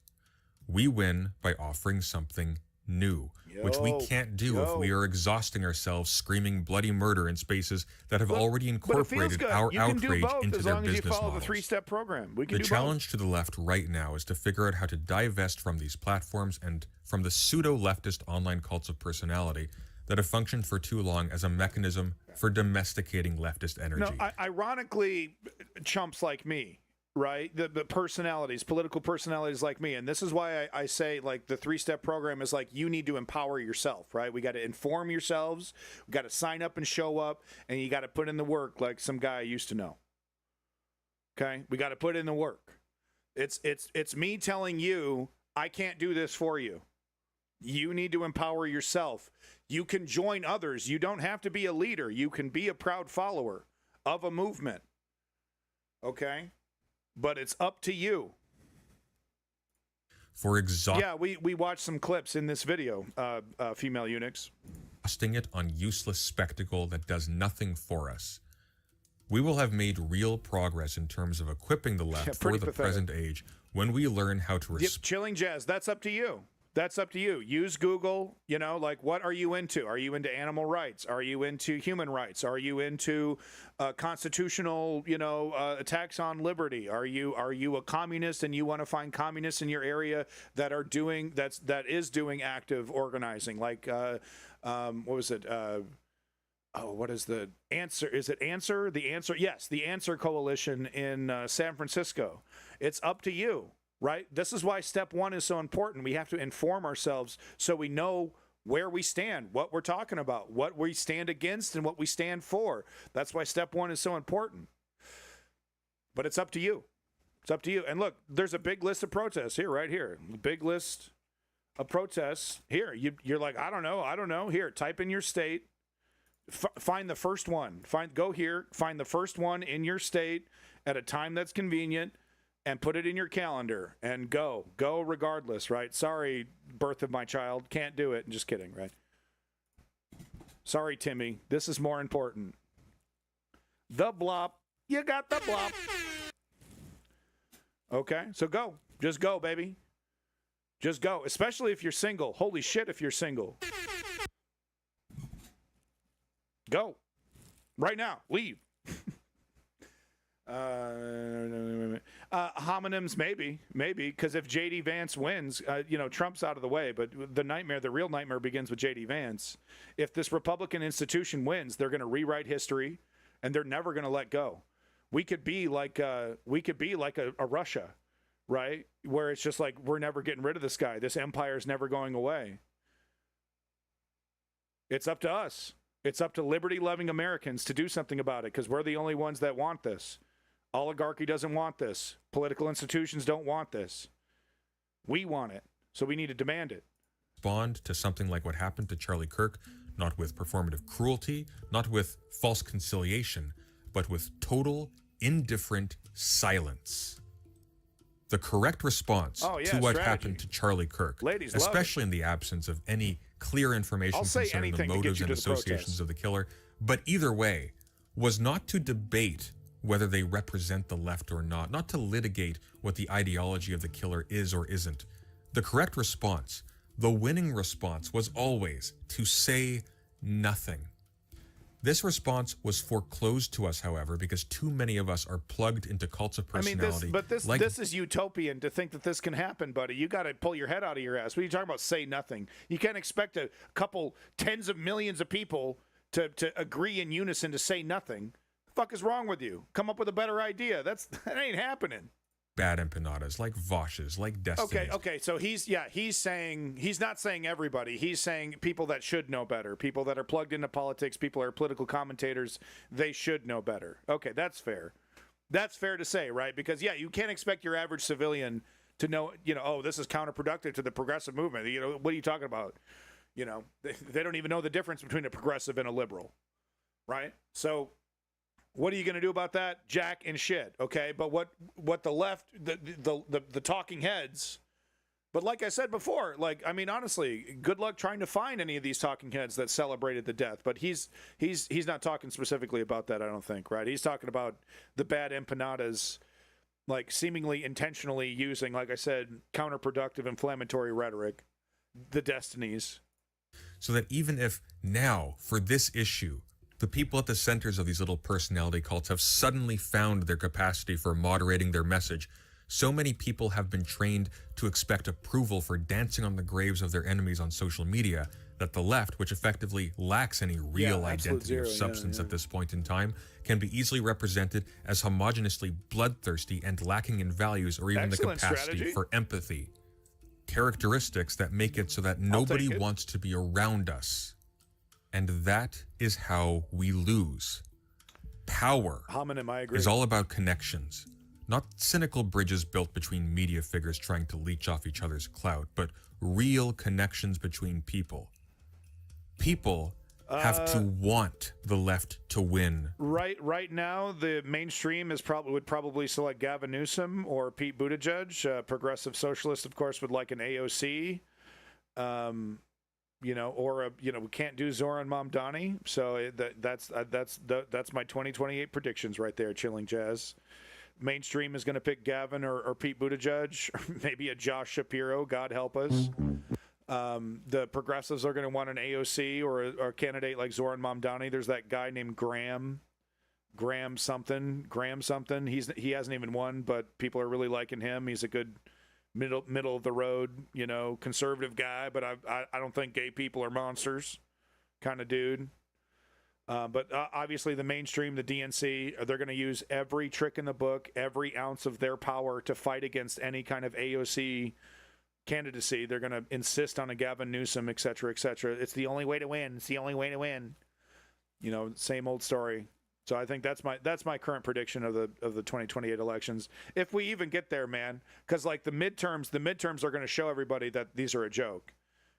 We win by offering something new, which we can't do if we are exhausting ourselves screaming bloody murder in spaces that have already incorporated our outrage into their business models. Follow the three-step program. The challenge to the left right now is to figure out how to divest from these platforms and from the pseudo-leftist online cults of personality that have functioned for too long as a mechanism for domesticating leftist energy. No, ironically, chumps like me, right? The personalities, political personalities like me. And this is why I say, like, the three-step program is like, you need to empower yourself, right? We got to inform yourselves. We got to sign up and show up, and you got to put in the work like some guy I used to know. Okay? We got to put in the work. It's me telling you, I can't do this for you. You need to empower yourself. You can join others. You don't have to be a leader. You can be a proud follower of a movement. Okay? But it's up to you. Yeah, we watched some clips in this video, female eunuchs. Exhausting it on useless spectacle that does nothing for us. We will have made real progress in terms of equipping the left for the present age when we learn how to respond. Chilling Jazz, that's up to you. That's up to you. Use Google, like, what are you into? Are you into animal rights? Are you into human rights? Are you into constitutional, attacks on liberty? Are you a communist and you want to find communists in your area that are doing that is doing active organizing? Like, what was it? What is the answer? Is it Answer? The Answer? Yes, the Answer Coalition in San Francisco. It's up to you. Right? This is why step one is so important. We have to inform ourselves so we know where we stand, what we're talking about, what we stand against, and what we stand for. That's why step one is so important. But it's up to you. It's up to you. And look, there's a big list of protests here, right here. Big list of protests here. You're like, I don't know. Here, type in your state. Find the first one. Go here. Find the first one in your state at a time that's convenient. And put it in your calendar and go regardless, right? Sorry, birth of my child, can't do it. Just kidding, right? Sorry, Timmy, this is more important. The blop, you got the blop. Okay, so go. Just go, baby. Just go, especially if you're single. Holy shit, if you're single. Go. Right now, leave. Homonyms, maybe, because if J.D. Vance wins, Trump's out of the way, but the real nightmare begins with J.D. Vance. If this Republican institution wins, they're going to rewrite history, and they're never going to let go. We could be like a Russia, right? Where it's just like, we're never getting rid of this guy. This empire is never going away. It's up to us. It's up to liberty-loving Americans to do something about it, because we're the only ones that want this. Oligarchy doesn't want this. Political institutions don't want this. We want it, so we need to demand it. Respond to something like what happened to Charlie Kirk, not with performative cruelty, not with false conciliation, but with total, indifferent silence. The correct response to what happened to Charlie Kirk, ladies, especially in the absence of any clear information concerning the motives and associations of the killer, but either way, was not to debate whether they represent the left or not to litigate what the ideology of the killer is or isn't. The correct response, the winning response, was always to say nothing. This response was foreclosed to us, however, because too many of us are plugged into cults of personality. This is utopian to think that this can happen, buddy. You got to pull your head out of your ass. What are you talking about? Say nothing. You can't expect a couple tens of millions of people to agree in unison to say nothing. The fuck is wrong with you? Come up with a better idea. That ain't happening. Bad empanadas, like Vosh's, like Destiny. Okay. So he's not saying everybody. He's saying people that should know better, people that are plugged into politics, people that are political commentators. They should know better. Okay, that's fair. That's fair to say, right? Because you can't expect your average civilian to know. Oh, this is counterproductive to the progressive movement. What are you talking about? They don't even know the difference between a progressive and a liberal, right? So. What are you going to do about that? Jack and shit, okay? But what the left, the talking heads, but like I said before, honestly, good luck trying to find any of these talking heads that celebrated the death. But he's not talking specifically about that, I don't think, right? He's talking about the bad empanadas, like seemingly intentionally using, like I said, counterproductive inflammatory rhetoric, the destinies. So that even if now, for this issue, the people at the centers of these little personality cults have suddenly found their capacity for moderating their message. So many people have been trained to expect approval for dancing on the graves of their enemies on social media that the left, which effectively lacks any real identity or substance at this point in time, can be easily represented as homogeneously bloodthirsty and lacking in values or even the capacity for empathy. Characteristics that make it so that nobody wants to be around us. And that is how we lose. Power is all about connections, not cynical bridges built between media figures trying to leech off each other's clout, but real connections between people. People have to want the left to win. Right now, the mainstream would probably select Gavin Newsom or Pete Buttigieg. Progressive socialists, of course, would like an AOC. We can't do Zoran Mamdani, so that's my 2028 predictions right there. Chilling Jazz. Mainstream is going to pick Gavin or Pete Buttigieg, or maybe a Josh Shapiro. God help us. The progressives are going to want an AOC or a candidate like Zoran Mamdani. There's that guy named Graham something. He hasn't even won, but people are really liking him. He's a good middle of the road, conservative guy, but I don't think gay people are monsters kind of dude. But obviously the mainstream, the DNC, they're going to use every trick in the book, every ounce of their power to fight against any kind of AOC candidacy. They're going to insist on a Gavin Newsom, et cetera, et cetera. It's the only way to win. It's the only way to win. Same old story. So I think that's my current prediction of the 2028 elections. If we even get there, man, because like the midterms are going to show everybody that these are a joke.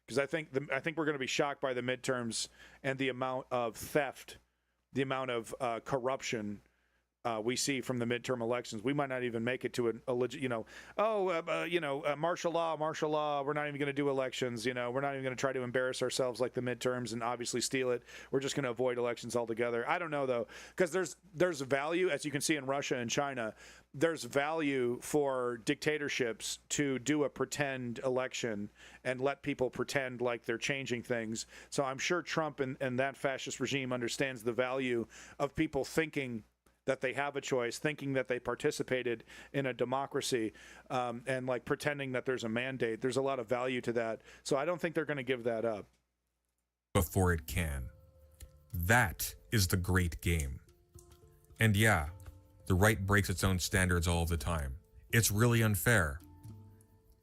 Because I think we're going to be shocked by the midterms and the amount of theft, the amount of corruption we see from the midterm elections. We might not even make it to a legit, martial law. We're not even going to do elections. We're not even going to try to embarrass ourselves like the midterms and obviously steal it. We're just going to avoid elections altogether. I don't know though, because there's value, as you can see in Russia and China. There's value for dictatorships to do a pretend election and let people pretend like they're changing things. So I'm sure Trump and that fascist regime understands the value of people thinking that they have a choice, thinking that they participated in a democracy, and like pretending that there's a mandate. There's a lot of value to that. So I don't think they're going to give that up. Before it can. That is the great game. And yeah, the right breaks its own standards all the time. It's really unfair.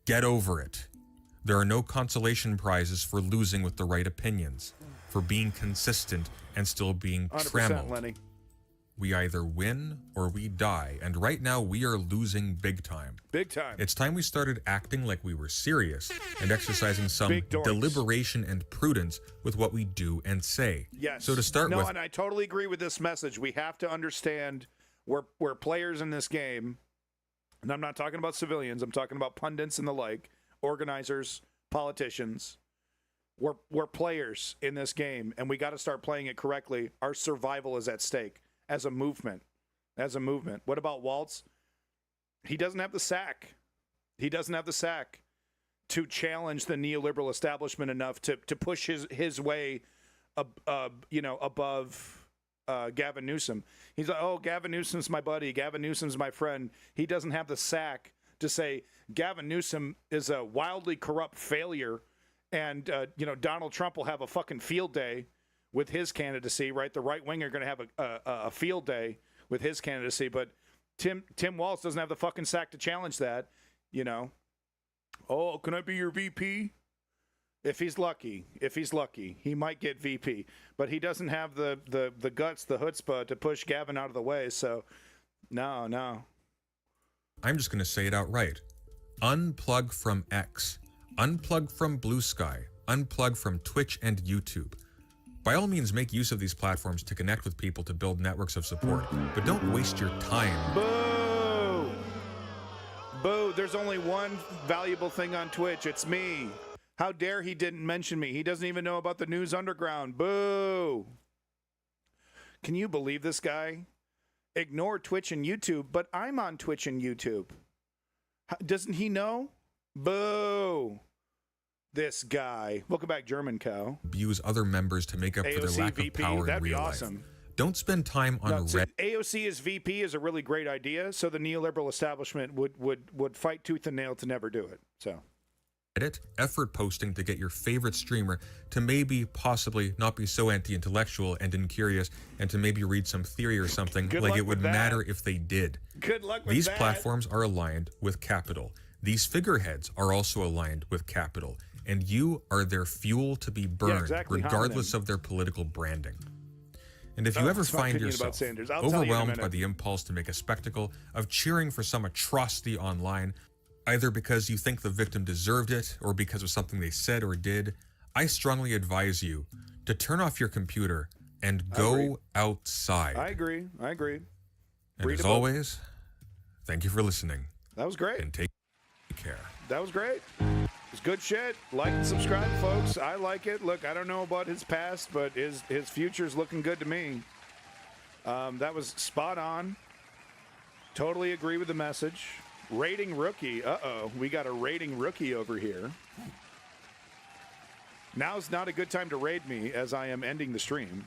Get over it. There are no consolation prizes for losing with the right opinions, for being consistent and still being 100%, trammeled. Lenny. We either win or we die, and right now we are losing big time. Big time. It's time we started acting like we were serious and exercising some deliberation and prudence with what we do and say. Yes. So to start with... No, and I totally agree with this message. We have to understand we're players in this game, and I'm not talking about civilians. I'm talking about pundits and the like, organizers, politicians. We're players in this game, and we got to start playing it correctly. Our survival is at stake. As a movement. What about Waltz? He doesn't have the sack. He doesn't have the sack to challenge the neoliberal establishment enough to push his way, above Gavin Newsom. He's like, oh, Gavin Newsom's my buddy. Gavin Newsom's my friend. He doesn't have the sack to say Gavin Newsom is a wildly corrupt failure, and Donald Trump will have a fucking field day with his candidacy, right? The right wing are going to have a field day with his candidacy, but Tim Walz doesn't have the fucking sack to challenge that, Oh, can I be your VP? If he's lucky, he might get VP, but he doesn't have the guts, the chutzpah to push Gavin out of the way. So, no. I'm just going to say it outright. Unplug from X. Unplug from Blue Sky. Unplug from Twitch and YouTube. By all means, make use of these platforms to connect with people to build networks of support, but don't waste your time. Boo! Boo, there's only one valuable thing on Twitch. It's me. How dare he didn't mention me? He doesn't even know about the News Underground. Boo! Can you believe this guy? Ignore Twitch and YouTube, but I'm on Twitch and YouTube. Doesn't he know? Boo! This guy. Welcome back, German cow. Abuse other members to make up for their lack of power in real life. Don't spend time on Reddit. AOC as VP is a really great idea, so the neoliberal establishment would fight tooth and nail to never do it. So Reddit, effort posting to get your favorite streamer to maybe possibly not be so anti-intellectual and incurious, and to maybe read some theory or something like it would matter if they did. Good luck with These that. platforms are aligned with capital. These figureheads are also aligned with capital. And you are their fuel to be burned, regardless of their political branding. And if you ever find yourself overwhelmed by the impulse to make a spectacle of cheering for some atrocity online, either because you think the victim deserved it or because of something they said or did, I strongly advise you to turn off your computer and go outside. I agree. And as always, thank you for listening. That was great. And take care. That was great. It's good shit. Like and subscribe, folks. I like it. Look, I don't know about his past, but his future's looking good to me. That was spot on. Totally agree with the message. Rating rookie. Uh-oh. We got a rating rookie over here. Now's not a good time to raid me as I am ending the stream.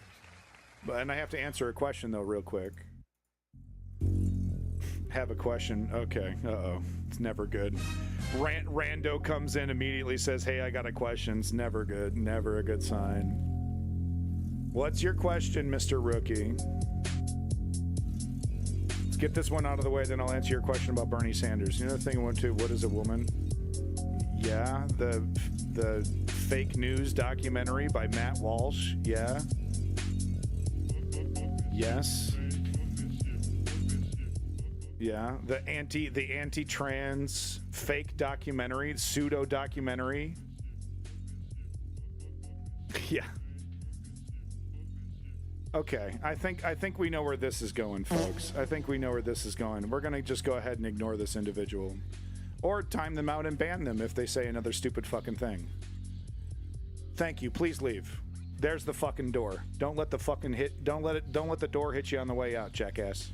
And I have to answer a question, though, real quick. Have a question. Okay. Uh-oh. It's never good. Rando comes in immediately, says, hey, I got a question. It's never good. Never a good sign. What's your question, Mr. Rookie? Let's get this one out of the way, then I'll answer your question about Bernie Sanders. You know the thing I went to, What is a Woman? Yeah, the fake news documentary by Matt Walsh. Yeah. Yes. Yeah, the anti-trans fake documentary, pseudo documentary. Yeah. Okay, I think we know where this is going, folks. I think we know where this is going. We're gonna just go ahead and ignore this individual, or time them out and ban them if they say another stupid fucking thing. Thank you. Please leave. There's the fucking door. Don't let the fucking hit. Don't let the door hit you on the way out, jackass.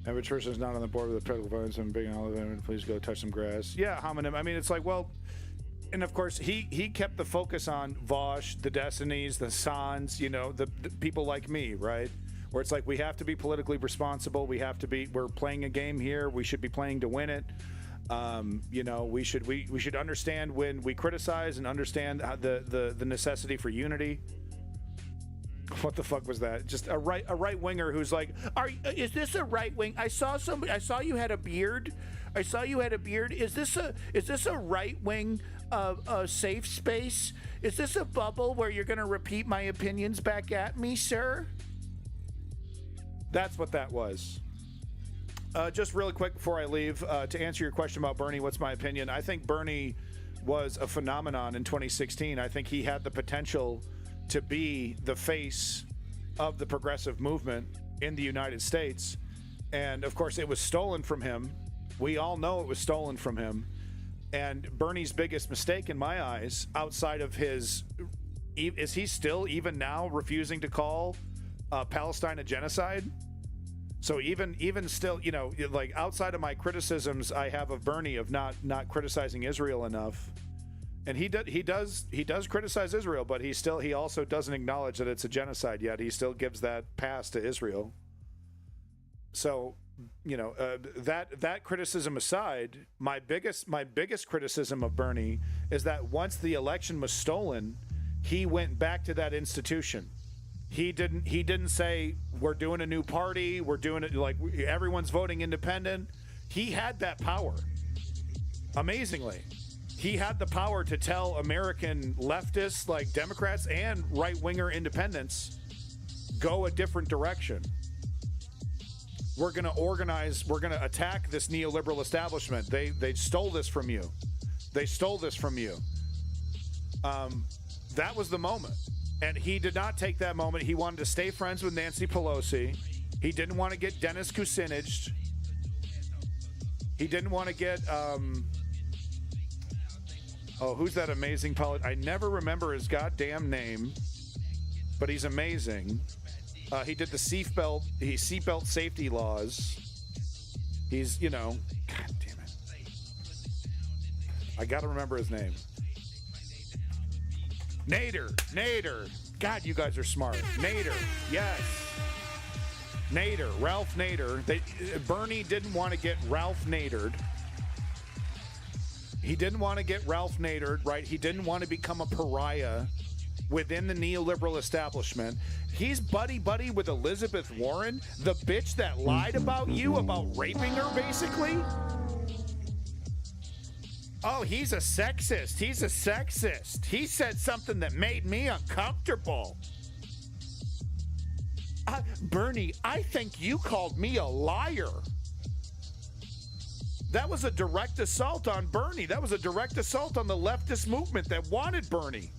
Average person is not on the board with the political violence and big elevator. Please go touch some grass. Yeah, homonym. I mean, it's like, well, And of course, he kept the focus on Vosh, the Destinies, the Sans, you know, the people like me, right? Where it's like, we have to be politically responsible. We're playing a game here. We should be playing to win it. You know, we should understand when we criticize and understand the necessity for unity. What the fuck was that? Just a right winger who's like, is this a right wing? I saw you had a beard. Is this a right wing safe space? Is this a bubble where you're going to repeat my opinions back at me, sir? That's what that was. Just really quick before I leave, to answer your question about Bernie, what's my opinion? I think Bernie was a phenomenon in 2016. I think he had the potential to be the face of the progressive movement in the United States. And of course, it was stolen from him. We all know it was stolen from him. And Bernie's biggest mistake in my eyes, outside of is he still even now refusing to call Palestine a genocide? So even still, you know, like outside of my criticisms I have of Bernie of not criticizing Israel enough, and he does criticize Israel, but he also doesn't acknowledge that it's a genocide yet. He still gives that pass to Israel. So, you know, that criticism aside, my biggest criticism of Bernie is that once the election was stolen, he went back to that institution. He didn't say we're doing a new party, we're doing it like everyone's voting independent. He had that power. Amazingly, he had the power to tell American leftists like Democrats and right-winger independents, go a different direction. We're going to attack this neoliberal establishment. They stole this from you. That was the moment. And he did not take that moment. He wanted to stay friends with Nancy Pelosi. He didn't want to get Dennis Kucinich. He didn't want to get, who's that amazing I never remember his goddamn name, but he's amazing. He did the seatbelt safety laws. He's, you know, God damn it. I got to remember his name. Nader. God, you guys are smart. Nader, yes. Ralph Nader. Bernie didn't want to get Ralph Nadered. He didn't want to get Ralph Nadered, right? He didn't want to become a pariah within the neoliberal establishment. He's buddy with Elizabeth Warren, the bitch that lied about you, about raping her, basically. Oh, he's a sexist. He said something that made me uncomfortable. Bernie, I think you called me a liar. That was a direct assault on Bernie. That was a direct assault on the leftist movement that wanted Bernie.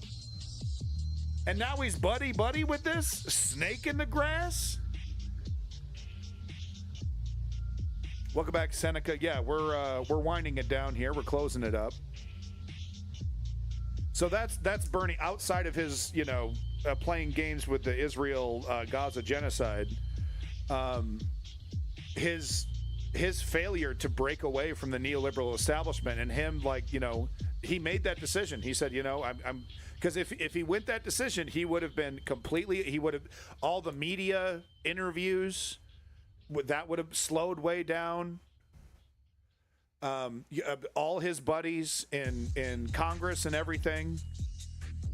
And now he's buddy with this snake in the grass. Welcome back, Seneca. Yeah, we're winding it down here. We're closing it up. So that's Bernie outside of his, you know, playing games with the Israel Gaza genocide. His failure to break away from the neoliberal establishment, and him, like, you know, he made that decision. He said, you know, I'm because if he went that decision, he would have been all the media interviews, that would have slowed way down. All his buddies in Congress and everything,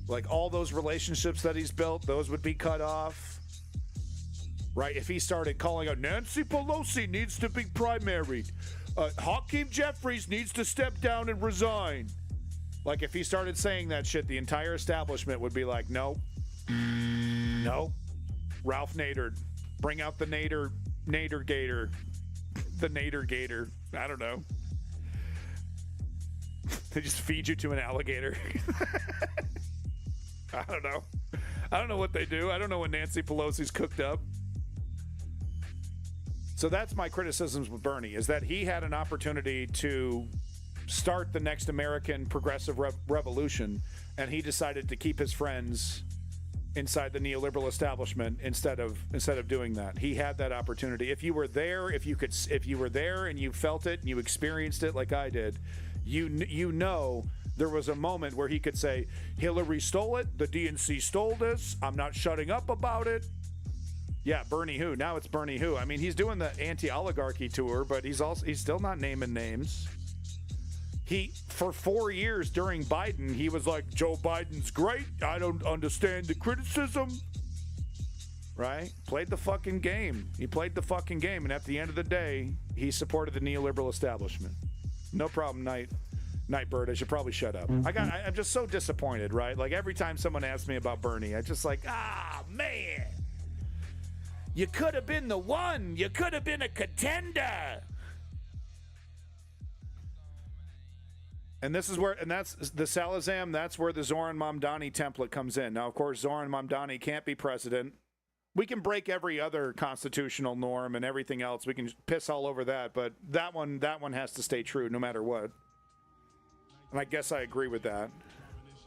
like all those relationships that he's built, those would be cut off. Right? If he started calling out Nancy Pelosi needs to be primaried, Hakeem Jeffries needs to step down and resign. Like if he started saying that shit, the entire establishment would be like, nope. Ralph Nader, bring out the Nader Gator, the Nader Gator. I don't know. They just feed you to an alligator. I don't know. I don't know what they do. I don't know what Nancy Pelosi's cooked up. So that's my criticisms with Bernie, is that he had an opportunity to start the next American progressive revolution, and he decided to keep his friends inside the neoliberal establishment instead of doing that. He had that opportunity. If you were there, if you were there and you felt it and you experienced it like I did, you know there was a moment where he could say, Hillary stole it, the DNC stole this, I'm not shutting up about it. Yeah, Bernie who? Now it's Bernie who? I mean, he's doing the anti-oligarchy tour, but he's still not naming names. For 4 years during Biden, he was like, Joe Biden's great, I don't understand the criticism. Right? Played the fucking game. He played the fucking game, and at the end of the day, he supported the neoliberal establishment. No problem, Nightbird. I should probably shut up. I'm just so disappointed, right? Like every time someone asks me about Bernie, I just like, man. You could have been the one. You could have been a contender. And that's the Salazam, that's where the Zoran Mamdani template comes in. Now, of course, Zoran Mamdani can't be president. We can break every other constitutional norm and everything else. We can piss all over that, but that one has to stay true no matter what. And I guess I agree with that.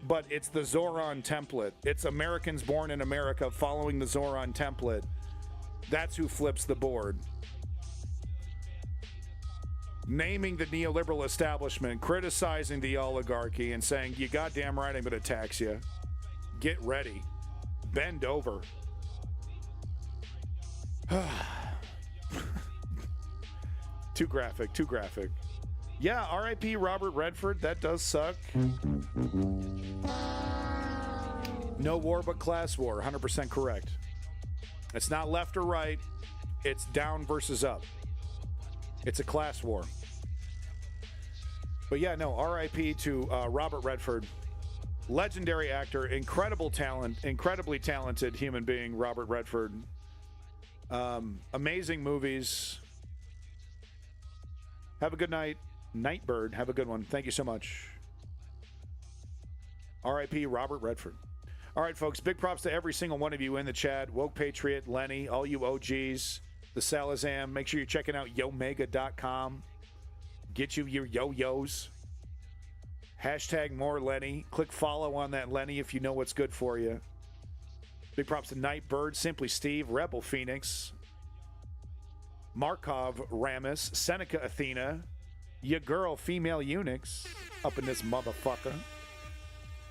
But it's the Zoran template. It's Americans born in America following the Zoran template. That's who flips the board. Naming the neoliberal establishment, criticizing the oligarchy, and saying, you goddamn right I'm going to tax you. Get ready. Bend over. Too graphic. Yeah, R.I.P. Robert Redford. That does suck. No war but class war. 100% correct. It's not left or right. It's down versus up. It's a class war. But yeah, no, R.I.P. to Robert Redford. Legendary actor, incredible talent, incredibly talented human being, Robert Redford. Amazing movies. Have a good night. Nightbird, have a good one. Thank you so much. R.I.P. Robert Redford. All right, folks, big props to every single one of you in the chat. Woke Patriot, Lenny, all you OGs, the Salazam. Make sure you're checking out yomega.com. Get you your yo-yos. Hashtag more Lenny. Click follow on that Lenny if you know what's good for you. Big props to Nightbird, Simply Steve, Rebel Phoenix, Markov Ramus, Seneca Athena, your girl Female Eunuchs up in this motherfucker.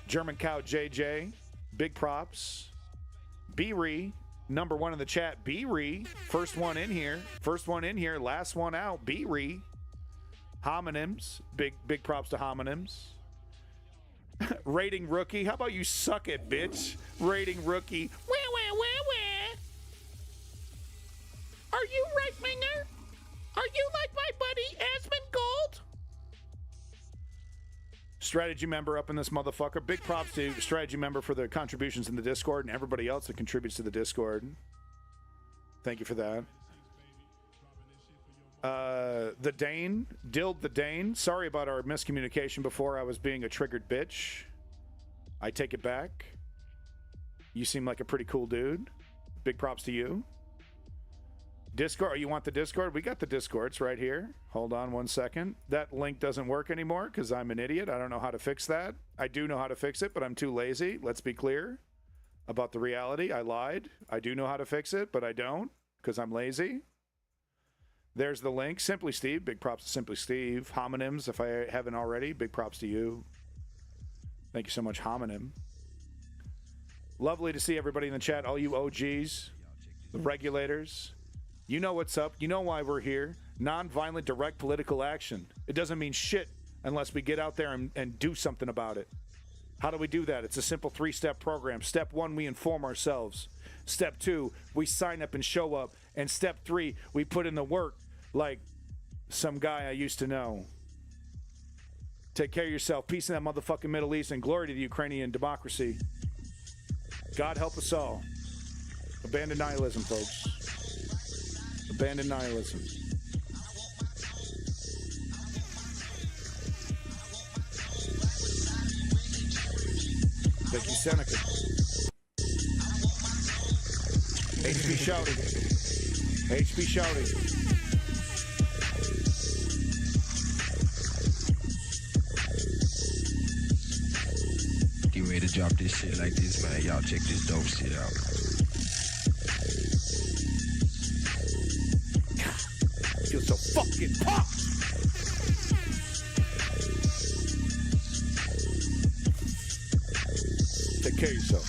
German Cow JJ, big props. B-Ree, number one in the chat. B-Ree, first one in here, last one out. B-Ree. Homonyms, big props to homonyms. Rating Rookie, how about you suck it, bitch? Rating Rookie. Wah. Are you right, Minger? Are you like my buddy Asmund Gold? Strategy member up in this motherfucker. Big props to strategy member for the contributions in the Discord and everybody else that contributes to the Discord. Thank you for that. The Dane, Dild the Dane. Sorry about our miscommunication before. I was being a triggered bitch. I take it back. You seem like a pretty cool dude. Big props to you. Discord, oh, you want the Discord? We got the Discords right here. Hold on one second. That link doesn't work anymore because I'm an idiot. I don't know how to fix that. I do know how to fix it, but I'm too lazy. Let's be clear about the reality. I lied. I do know how to fix it, but I don't because I'm lazy. There's the link. Simply Steve. Big props to Simply Steve. Homonyms, if I haven't already. Big props to you. Thank you so much, Homonym. Lovely to see everybody in the chat. All you OGs, the regulators. You know what's up. You know why we're here. Nonviolent, direct political action. It doesn't mean shit unless we get out there and do something about it. How do we do that? It's a simple 3-step program. Step 1, we inform ourselves. Step 2, we sign up and show up. And step 3, we put in the work like some guy I used to know. Take care of yourself. Peace in that motherfucking Middle East and glory to the Ukrainian democracy. God help us all. Abandon nihilism, folks. Abandon nihilism. Thank you, Seneca. HP shouting. HP shouting. Get ready to drop this shit like this, man. Y'all check this dope shit out. I feel so fucking pumped. queso.